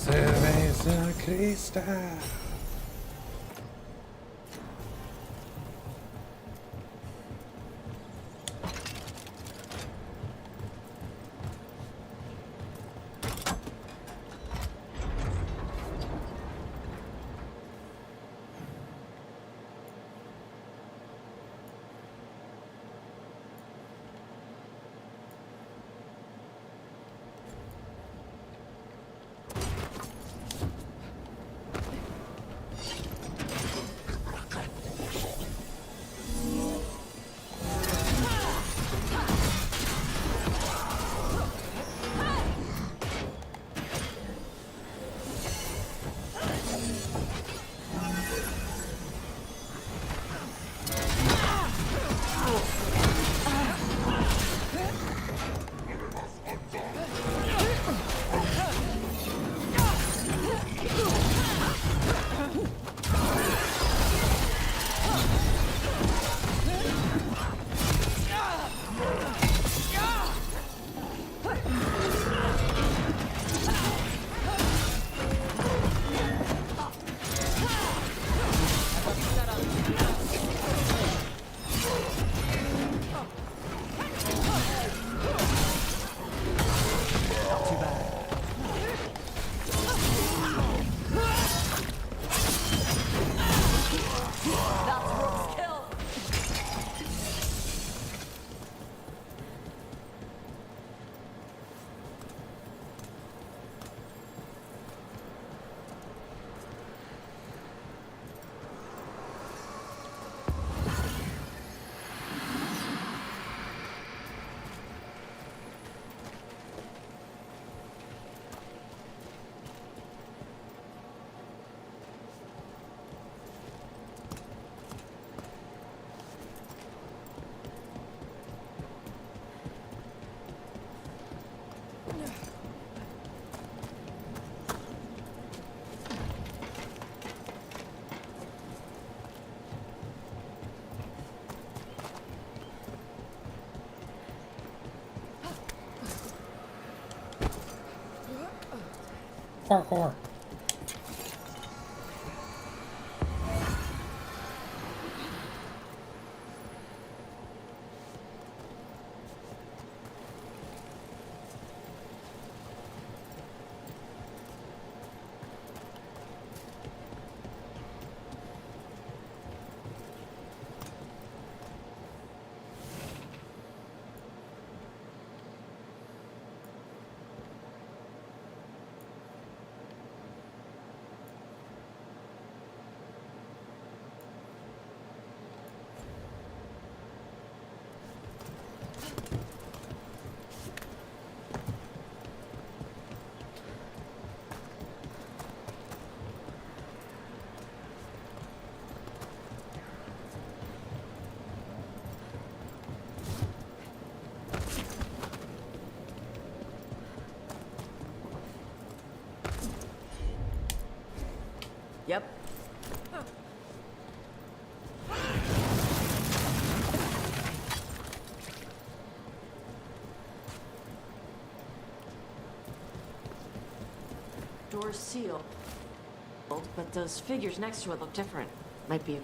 Cerveza Cristal. Parkour. Yep. Door's sealed, but those figures next to it look different. Might be a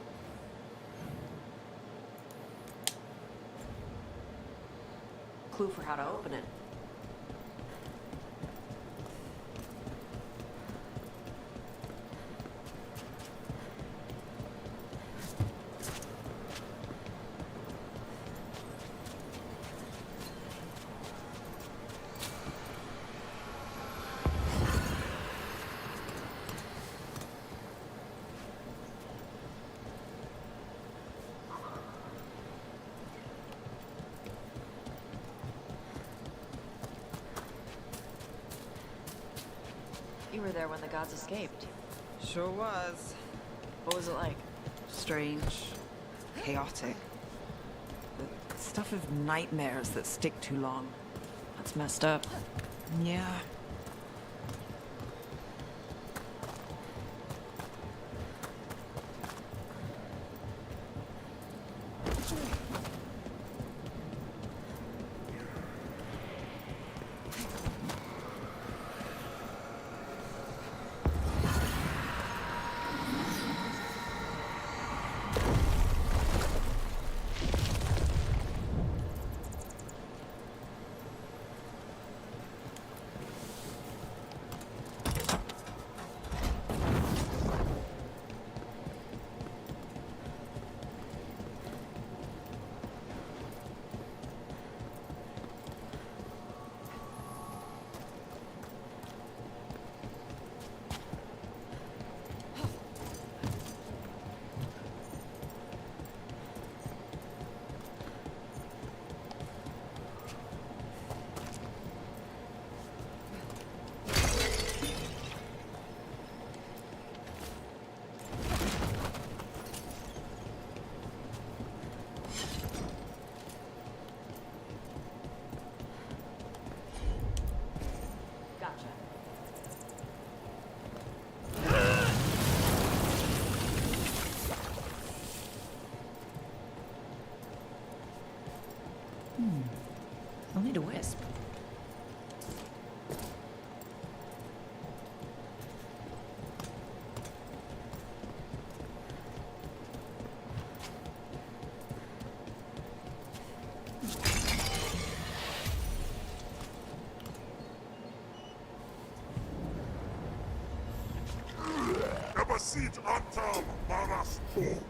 clue for how to open it. You were there when the gods escaped. Sure was. What was it like? Strange. Chaotic. The stuff of nightmares that stick too long. That's messed up. Yeah. I'll need a wisp. Abasit Atam Marasto.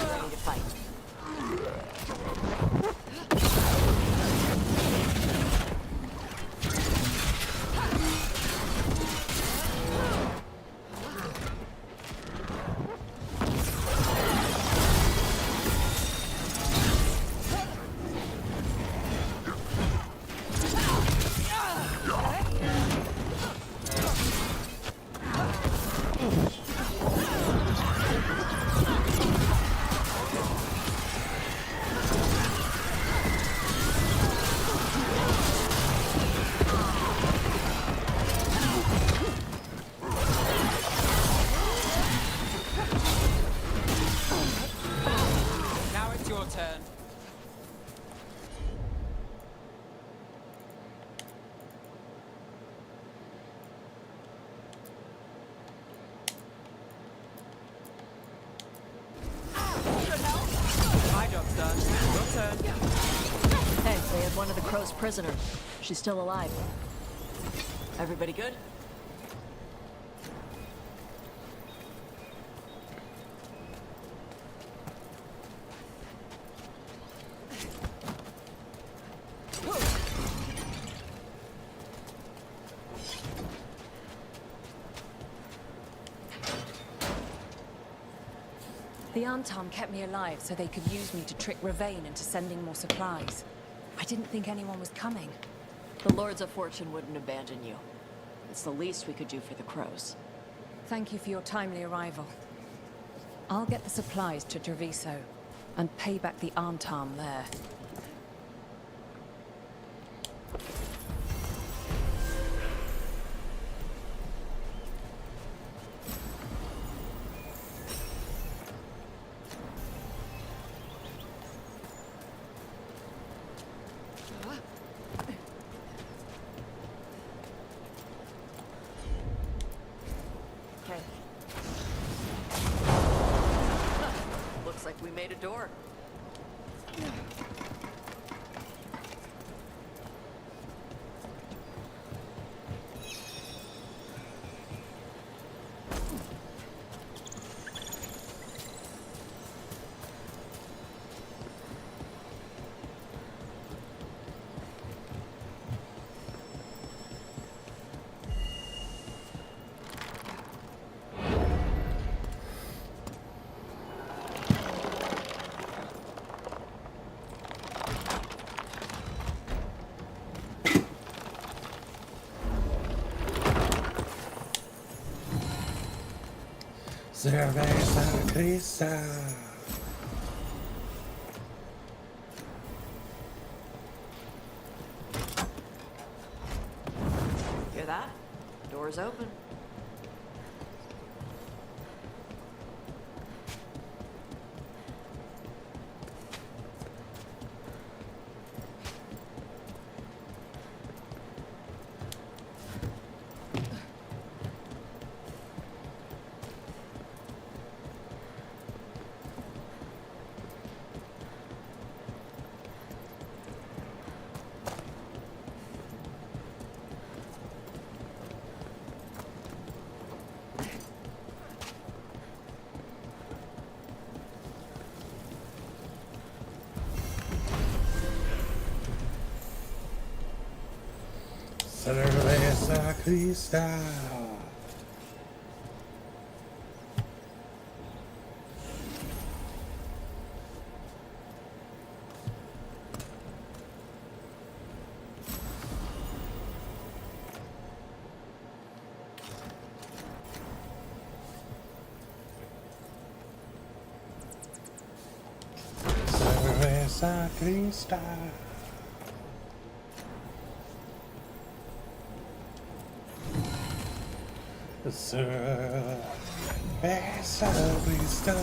Ready to fight. Now it's your turn. My job's done. Your turn. Hey, they had one of the crow's prisoners. She's still alive. Everybody good? The Antam kept me alive so they could use me to trick Ravane into sending more supplies. I didn't think anyone was coming. The Lords of Fortune wouldn't abandon you. It's the least we could do for the crows. Thank you for your timely arrival. I'll get the supplies to Treviso and pay back the Antam there. Looks like we made a door. Cerveza Crisa. Hear that? Door's open. Cerveza Crista. Cerveza Crista. Cerveza Crista.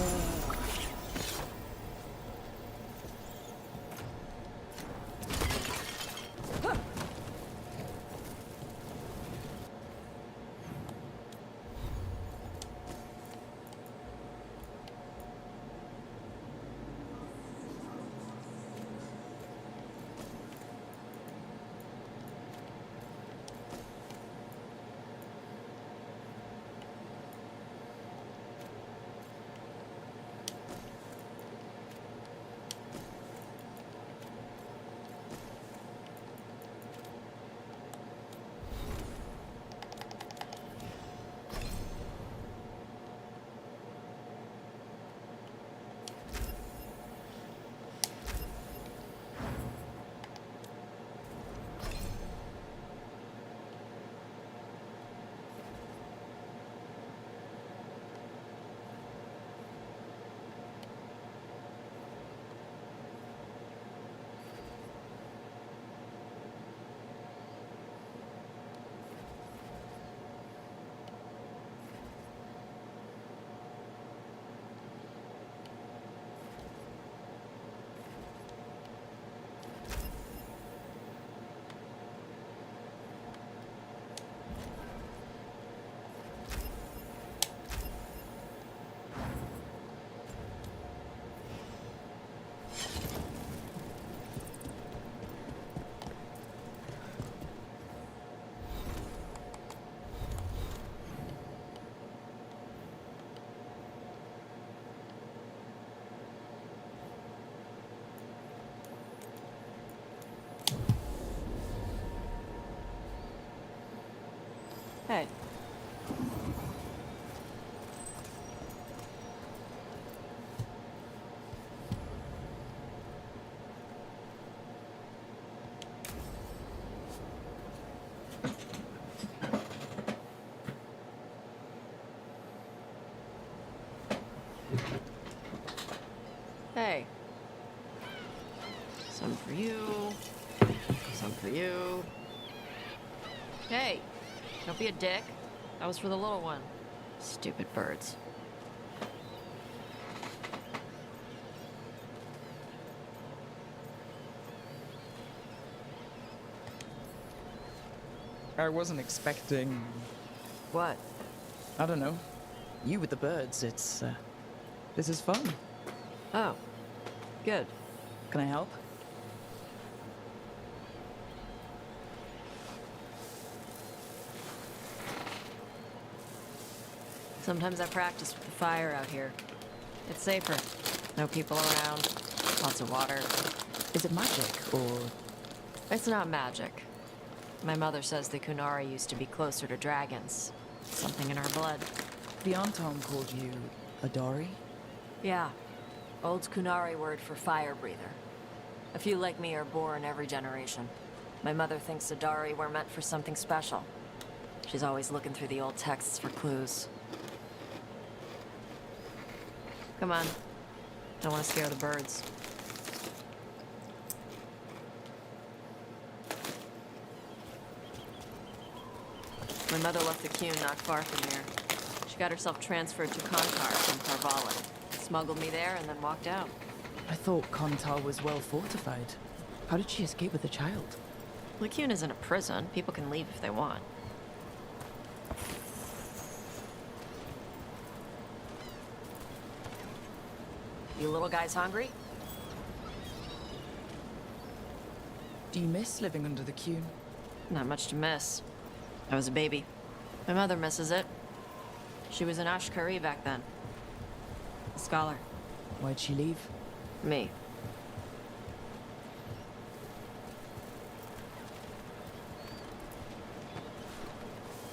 Hey. Some for you. Hey, don't be a dick. That was for the little one. Stupid birds. I wasn't expecting... What? I don't know. You with the birds, it's, this is fun. Oh, good. Can I help? Sometimes I practice with the fire out here. It's safer. No people around. Lots of water. Is it magic, or...? It's not magic. My mother says the Kunari used to be closer to dragons. Something in our blood. The Anton called you a Dari? Yeah. Old Kunari word for fire breather. A few like me are born every generation. My mother thinks the Dari were meant for something special. She's always looking through the old texts for clues. Come on. Don't want to scare the birds. My mother left the Qun not far from here. She got herself transferred to Kontar from Tarvalin. Smuggled me there and then walked out. I thought Kontar was well fortified. How did she escape with a child? The Qun isn't a prison. People can leave if they want. You little guys hungry? Do you miss living under the Qun? Not much to miss. I was a baby. My mother misses it. She was an Ashkari back then. A scholar. Why'd she leave? Me.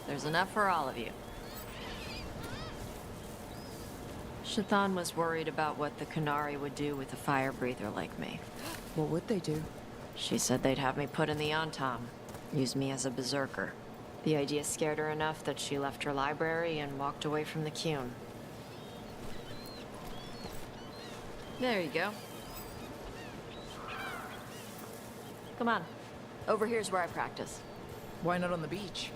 There's enough for all of you. Shathan was worried about what the Kunari would do with a fire breather like me. What would they do? She said they'd have me put in the Antam. Use me as a berserker. The idea scared her enough that she left her library and walked away from the Qun. There you go. Come on. Over here's where I practice. Why not on the beach?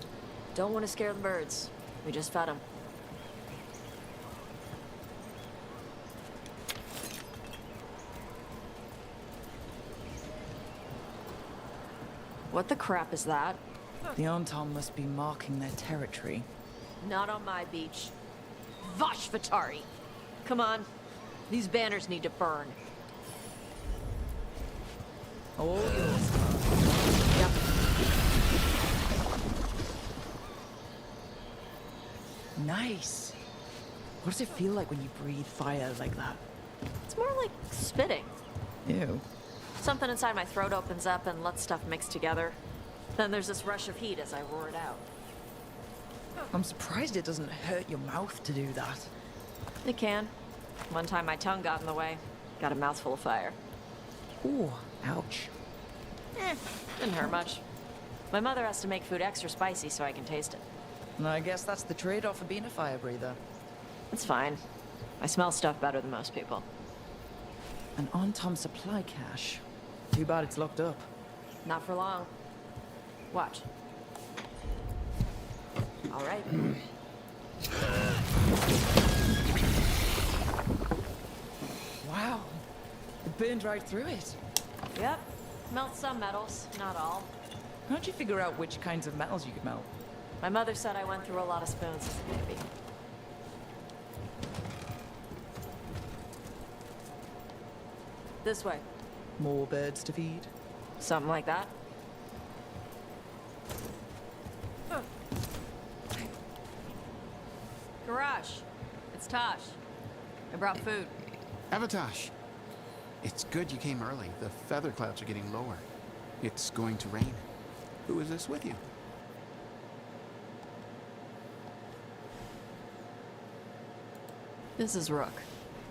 Don't want to scare the birds. We just fed them. What the crap is that? The Anton must be marking their territory. Not on my beach. Vashvatari! Come on. These banners need to burn. All yours. Yep. Nice. What does it feel like when you breathe fire like that? It's more like spitting. Ew. Something inside my throat opens up and lets stuff mix together. Then there's this rush of heat as I roar it out. I'm surprised it doesn't hurt your mouth to do that. It can. One time my tongue got in the way. Got a mouthful of fire. Ooh, ouch. Didn't hurt much. My mother has to make food extra spicy so I can taste it. And I guess that's the trade-off of being a fire breather. It's fine. I smell stuff better than most people. An Anton supply cache. Too bad it's locked up. Not for long. Watch. All right. Wow. It burned right through it. Yep. Melt some metals, not all. How'd you figure out which kinds of metals you could melt? My mother said I went through a lot of spoons as a baby. This way. More birds to feed? Something like that. Garage. It's Tosh. I brought food. Avatosh. It's good you came early. The feather clouds are getting lower. It's going to rain. Who is this with you? This is Rook.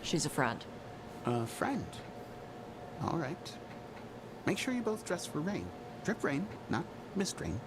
She's a friend. A friend? All right. Make sure you both dress for rain. Drip rain, not mist rain.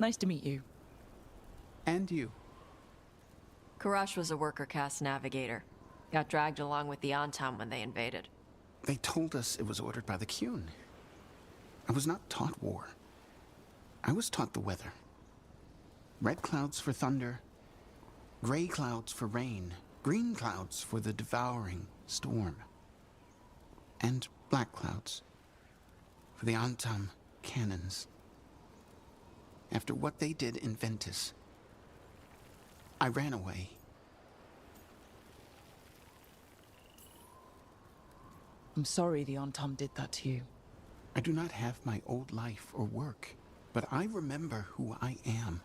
Nice to meet you. And you. Karash was a worker caste navigator. Got dragged along with the Antam when they invaded. They told us it was ordered by the Qun. I was not taught war. I was taught the weather. Red clouds for thunder, gray clouds for rain, green clouds for the devouring storm, and black clouds for the Antam cannons. After what they did in Ventus, I ran away. I'm sorry the Antam did that to you. I do not have my old life or work, but I remember who I am.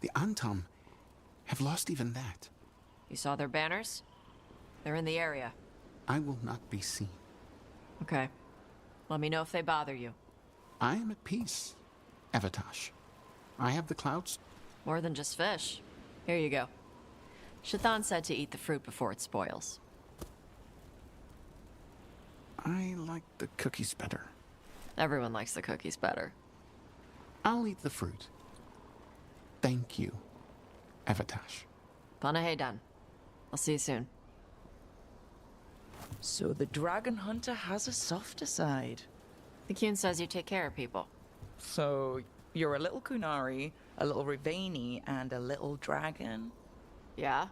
The Antam have lost even that. You saw their banners? They're in the area. I will not be seen. Okay. Let me know if they bother you. I am at peace, Evatash. I have the clouds. More than just fish. Here you go. Shathan said to eat the fruit before it spoils. I like the cookies better. Everyone likes the cookies better. I'll eat the fruit. Thank you, Evatash. Panahedan. I'll see you soon. So the dragon hunter has a softer side. The Qun says you take care of people. So you're a little Kunari, a little Rivani, and a little dragon? Yeah?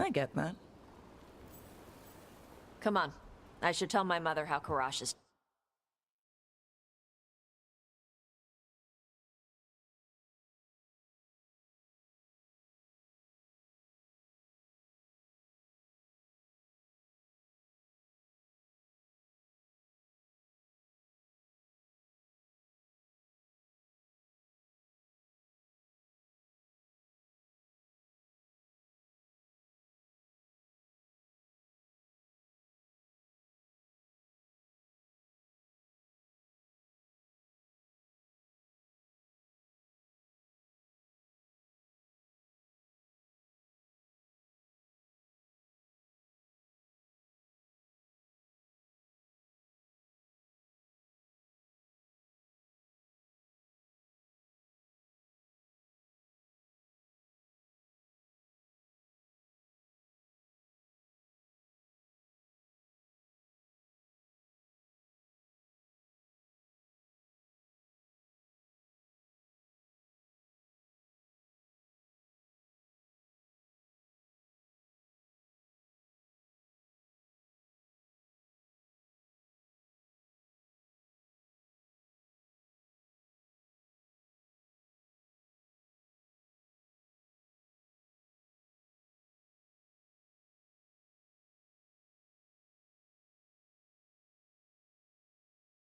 I get that. Come on. I should tell my mother how Karash is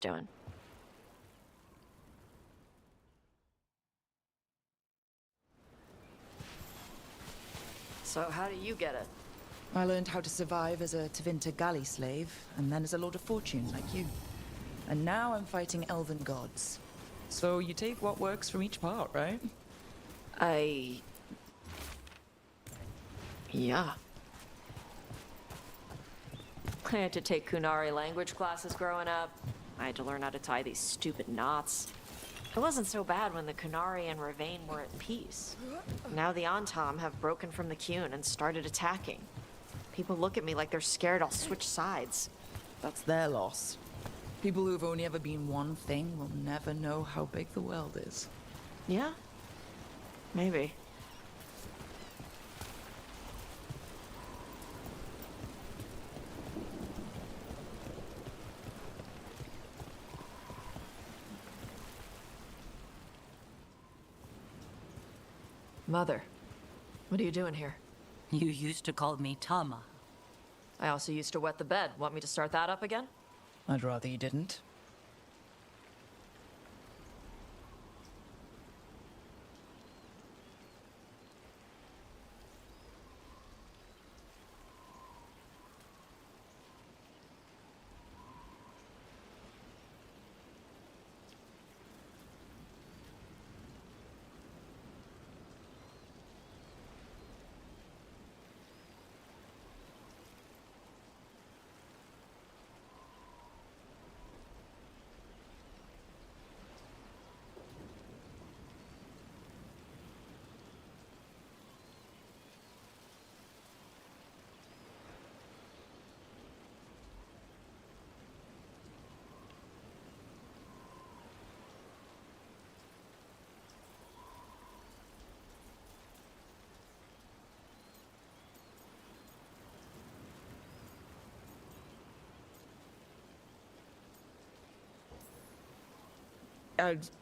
doing. So how do you get it? I learned how to survive as a Tevinter galley slave, and then as a Lord of Fortune like you. And now I'm fighting elven gods. So you take what works from each part, right? Yeah. I had to take Kunari language classes growing up. I had to learn how to tie these stupid knots. It wasn't so bad when the Kunari and Ravain were at peace. Now the Antam have broken from the Qun and started attacking. People look at me like they're scared I'll switch sides. That's their loss. People who've only ever been one thing will never know how big the world is. Yeah? Maybe. Mother, what are you doing here? You used to call me Tama. I also used to wet the bed. Want me to start that up again? I'd rather you didn't.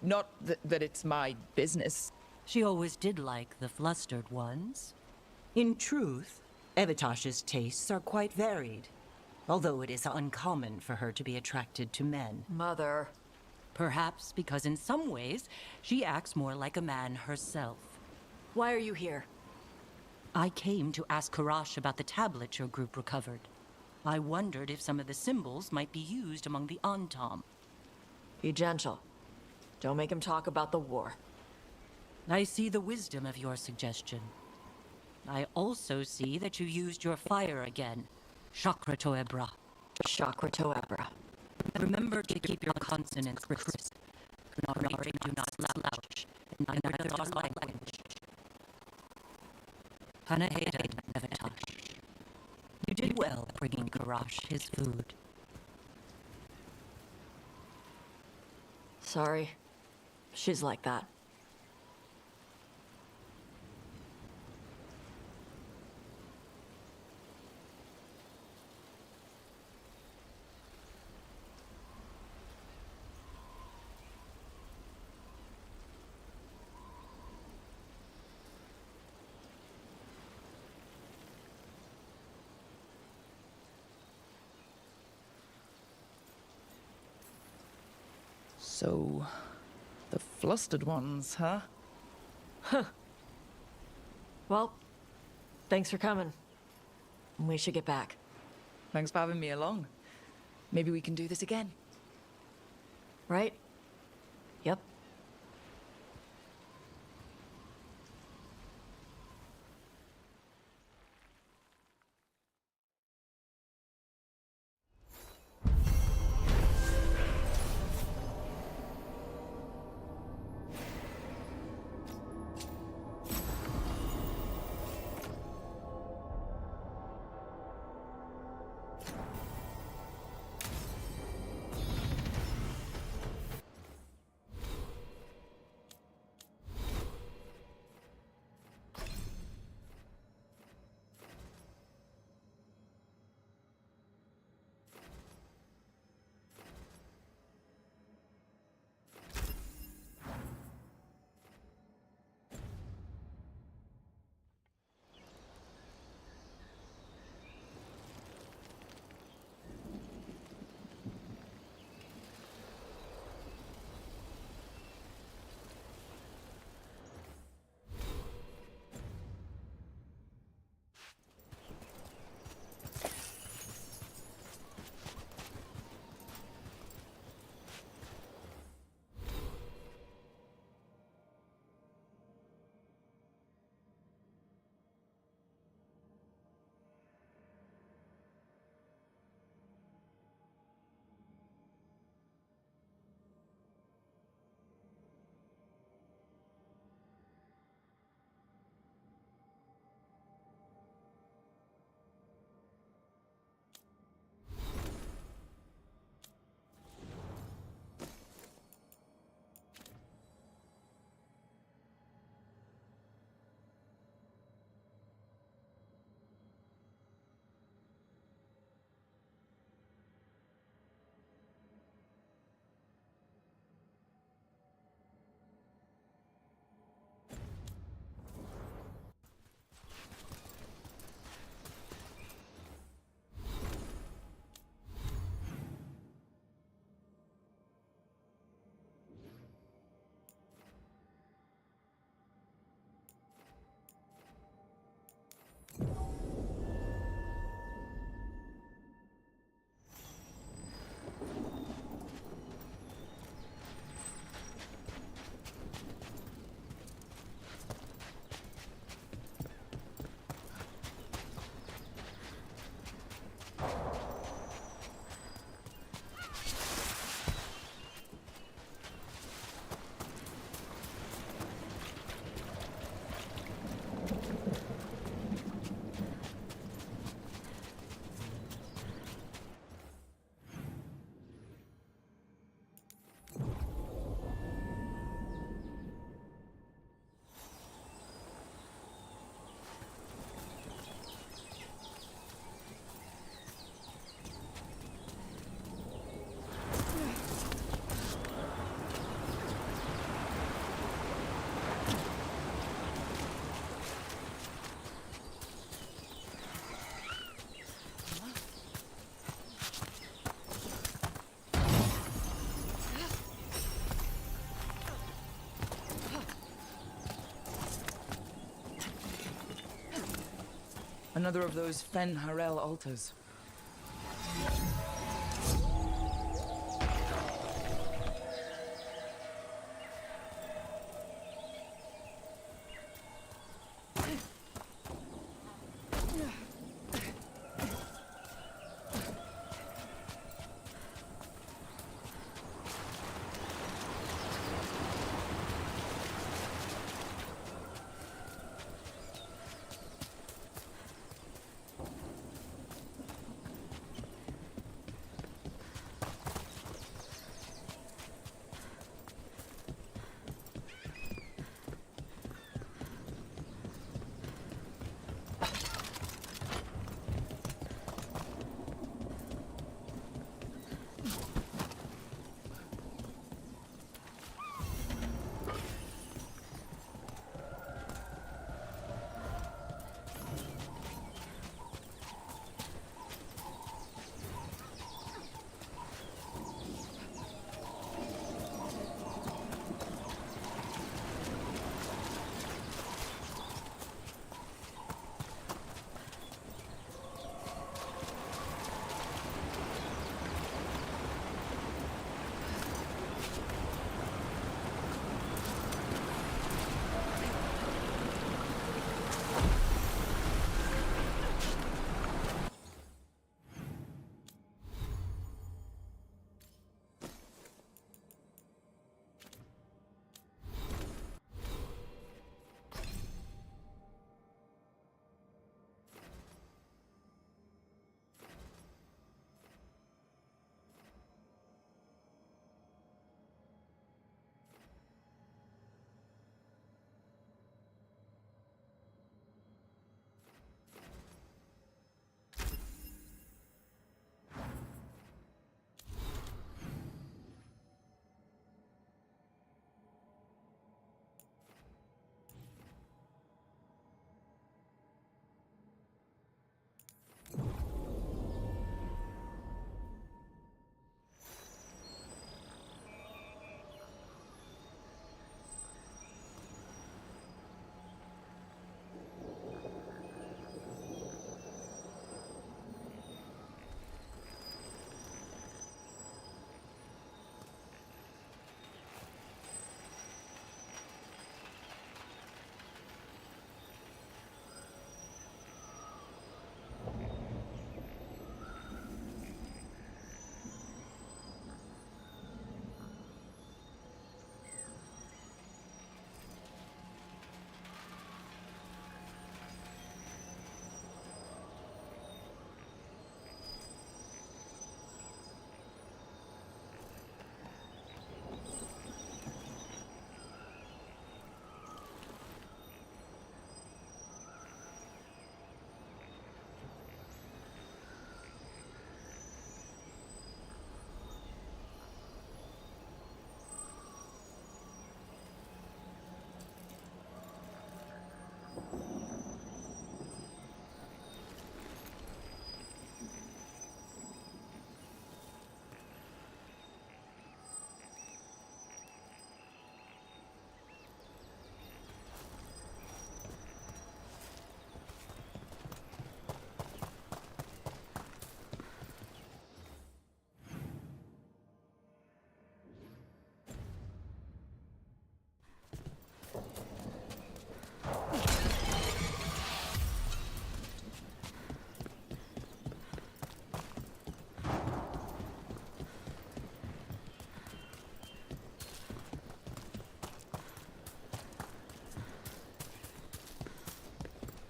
Not that it's my business. She always did like the flustered ones. In truth, Evitash's tastes are quite varied, although it is uncommon for her to be attracted to men. Mother. Perhaps because in some ways, she acts more like a man herself. Why are you here? I came to ask Karash about the tablet your group recovered. I wondered if some of the symbols might be used among the Antam. Be gentle. Don't make him talk about the war. I see the wisdom of your suggestion. I also see that you used your fire again. Chakra Toebra. Chakra Toebra. Remember to keep your consonants crisp. Kunari do not slouch in either language. Hanaheda Nevitash. You did well bringing Karash his food. Sorry. She's like that. So, the flustered ones, huh? Huh. Well, thanks for coming. We should get back. Thanks for having me along. Maybe we can do this again. Right? Yep. Another of those Fen Harel altars.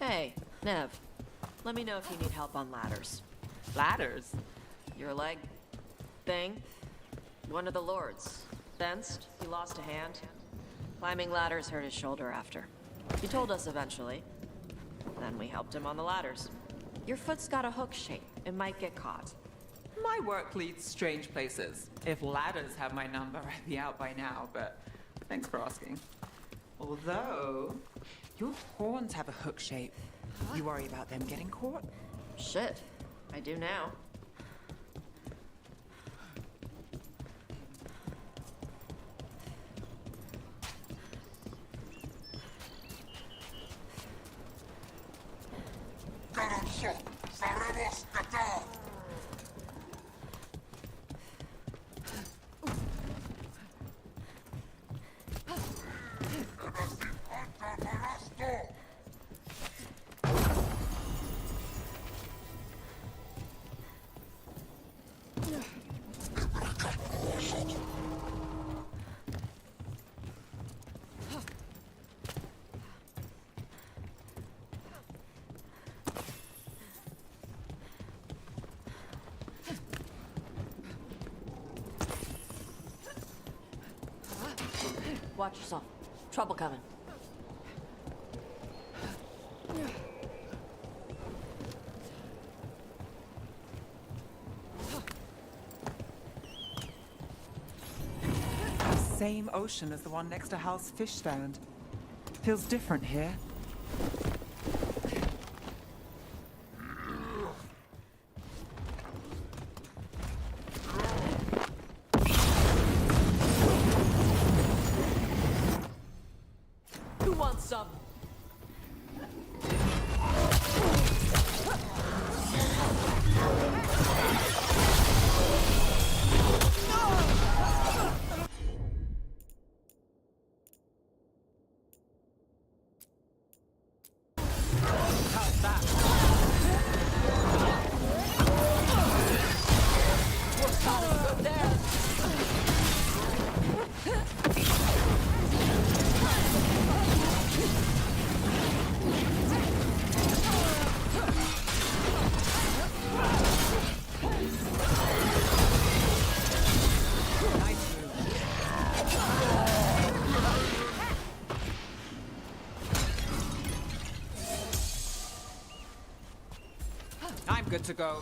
Hey, Nev. Let me know if you need help on ladders. Ladders? Your leg thing? One of the lords. Fenced, he lost a hand. Climbing ladders hurt his shoulder after. He told us eventually. Then we helped him on the ladders. Your foot's got a hook shape. It might get caught. My work leads strange places. If ladders have my number, I'd be out by now, but thanks for asking. Although, your horns have a hook shape. You worry about them getting caught? Shit. I do now. Garage Watch yourself. Trouble coming. Same ocean as the one next to Hal's fish stand. Feels different here. Who wants some? I'm good to go.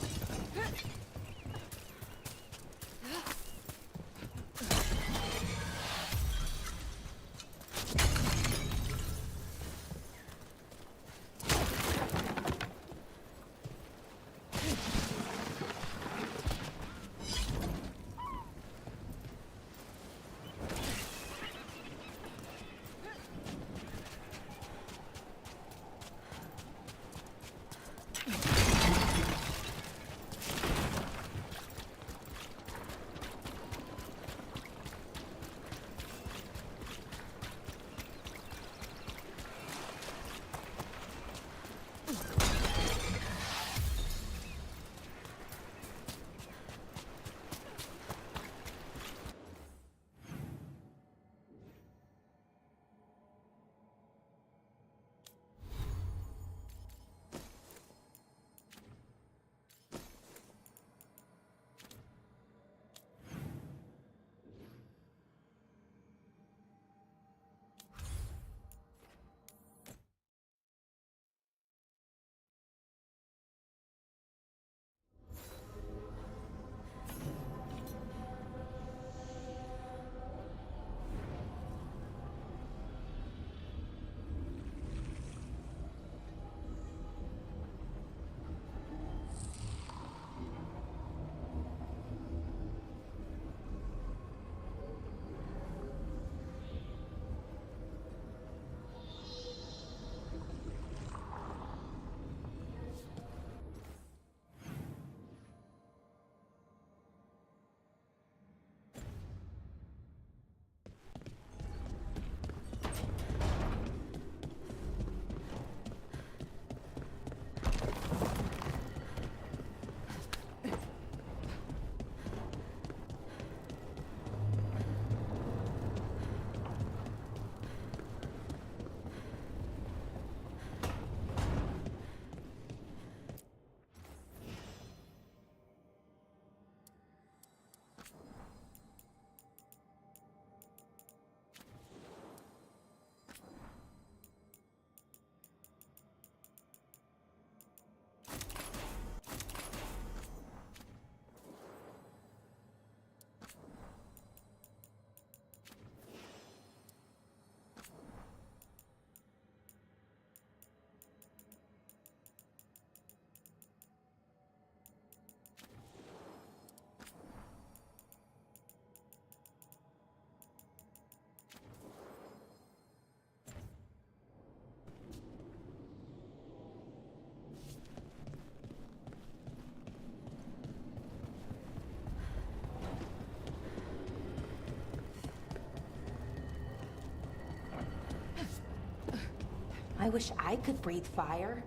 I wish I could breathe fire.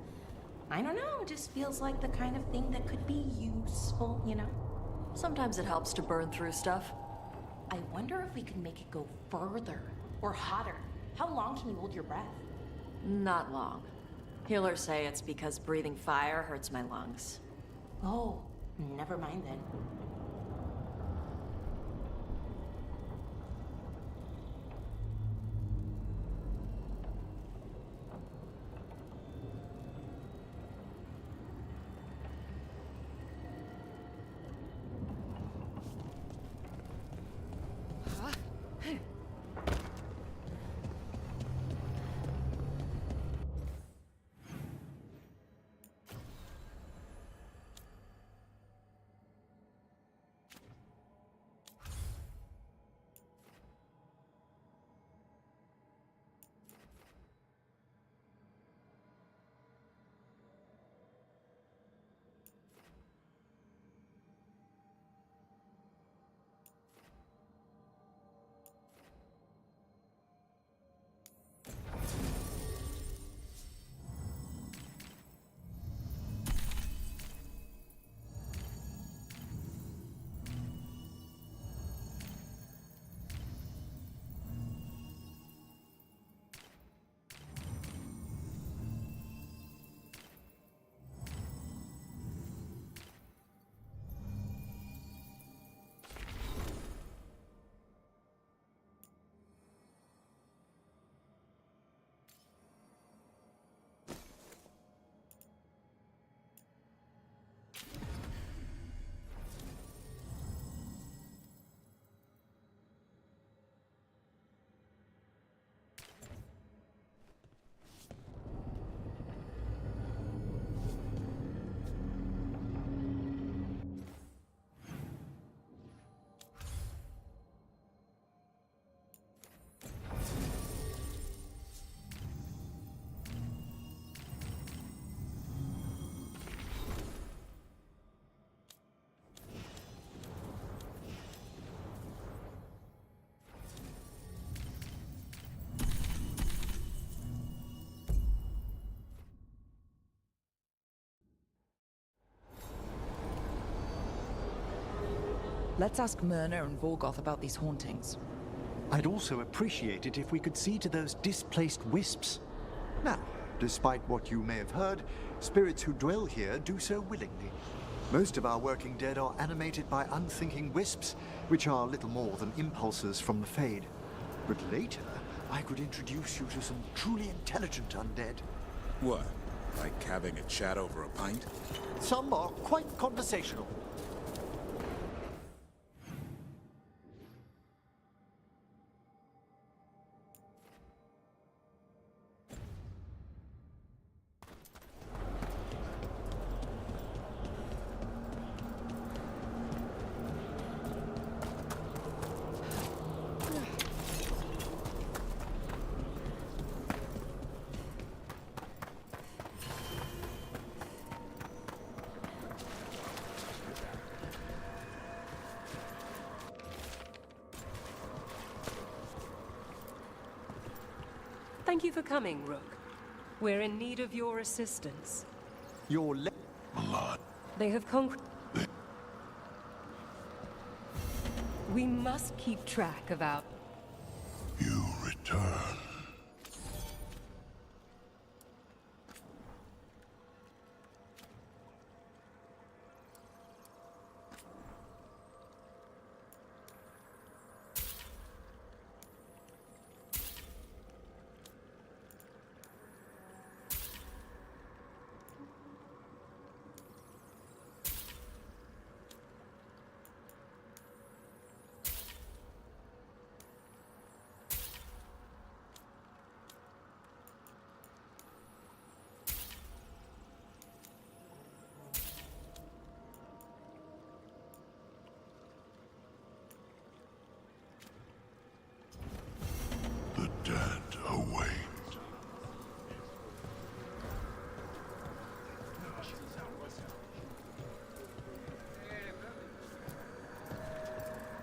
I don't know, it just feels like the kind of thing that could be useful, you know? Sometimes it helps to burn through stuff. I wonder if we could make it go further or hotter. How long can you hold your breath? Not long. Healers say it's because breathing fire hurts my lungs. Oh, never mind then. Let's ask Myrna and Vorgoth about these hauntings. I'd also appreciate it if we could see to those displaced wisps. Now, despite what you may have heard, spirits who dwell here do so willingly. Most of our working dead are animated by unthinking wisps, which are little more than impulses from the Fade. But later, I could introduce you to some truly intelligent undead. What? Like having a chat over a pint? Some are quite conversational. Thank you for coming, Rook. We're in need of your assistance. Your blood. They have conquered. We must keep track of our... You return. The dead await.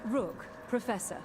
Rook, Professor,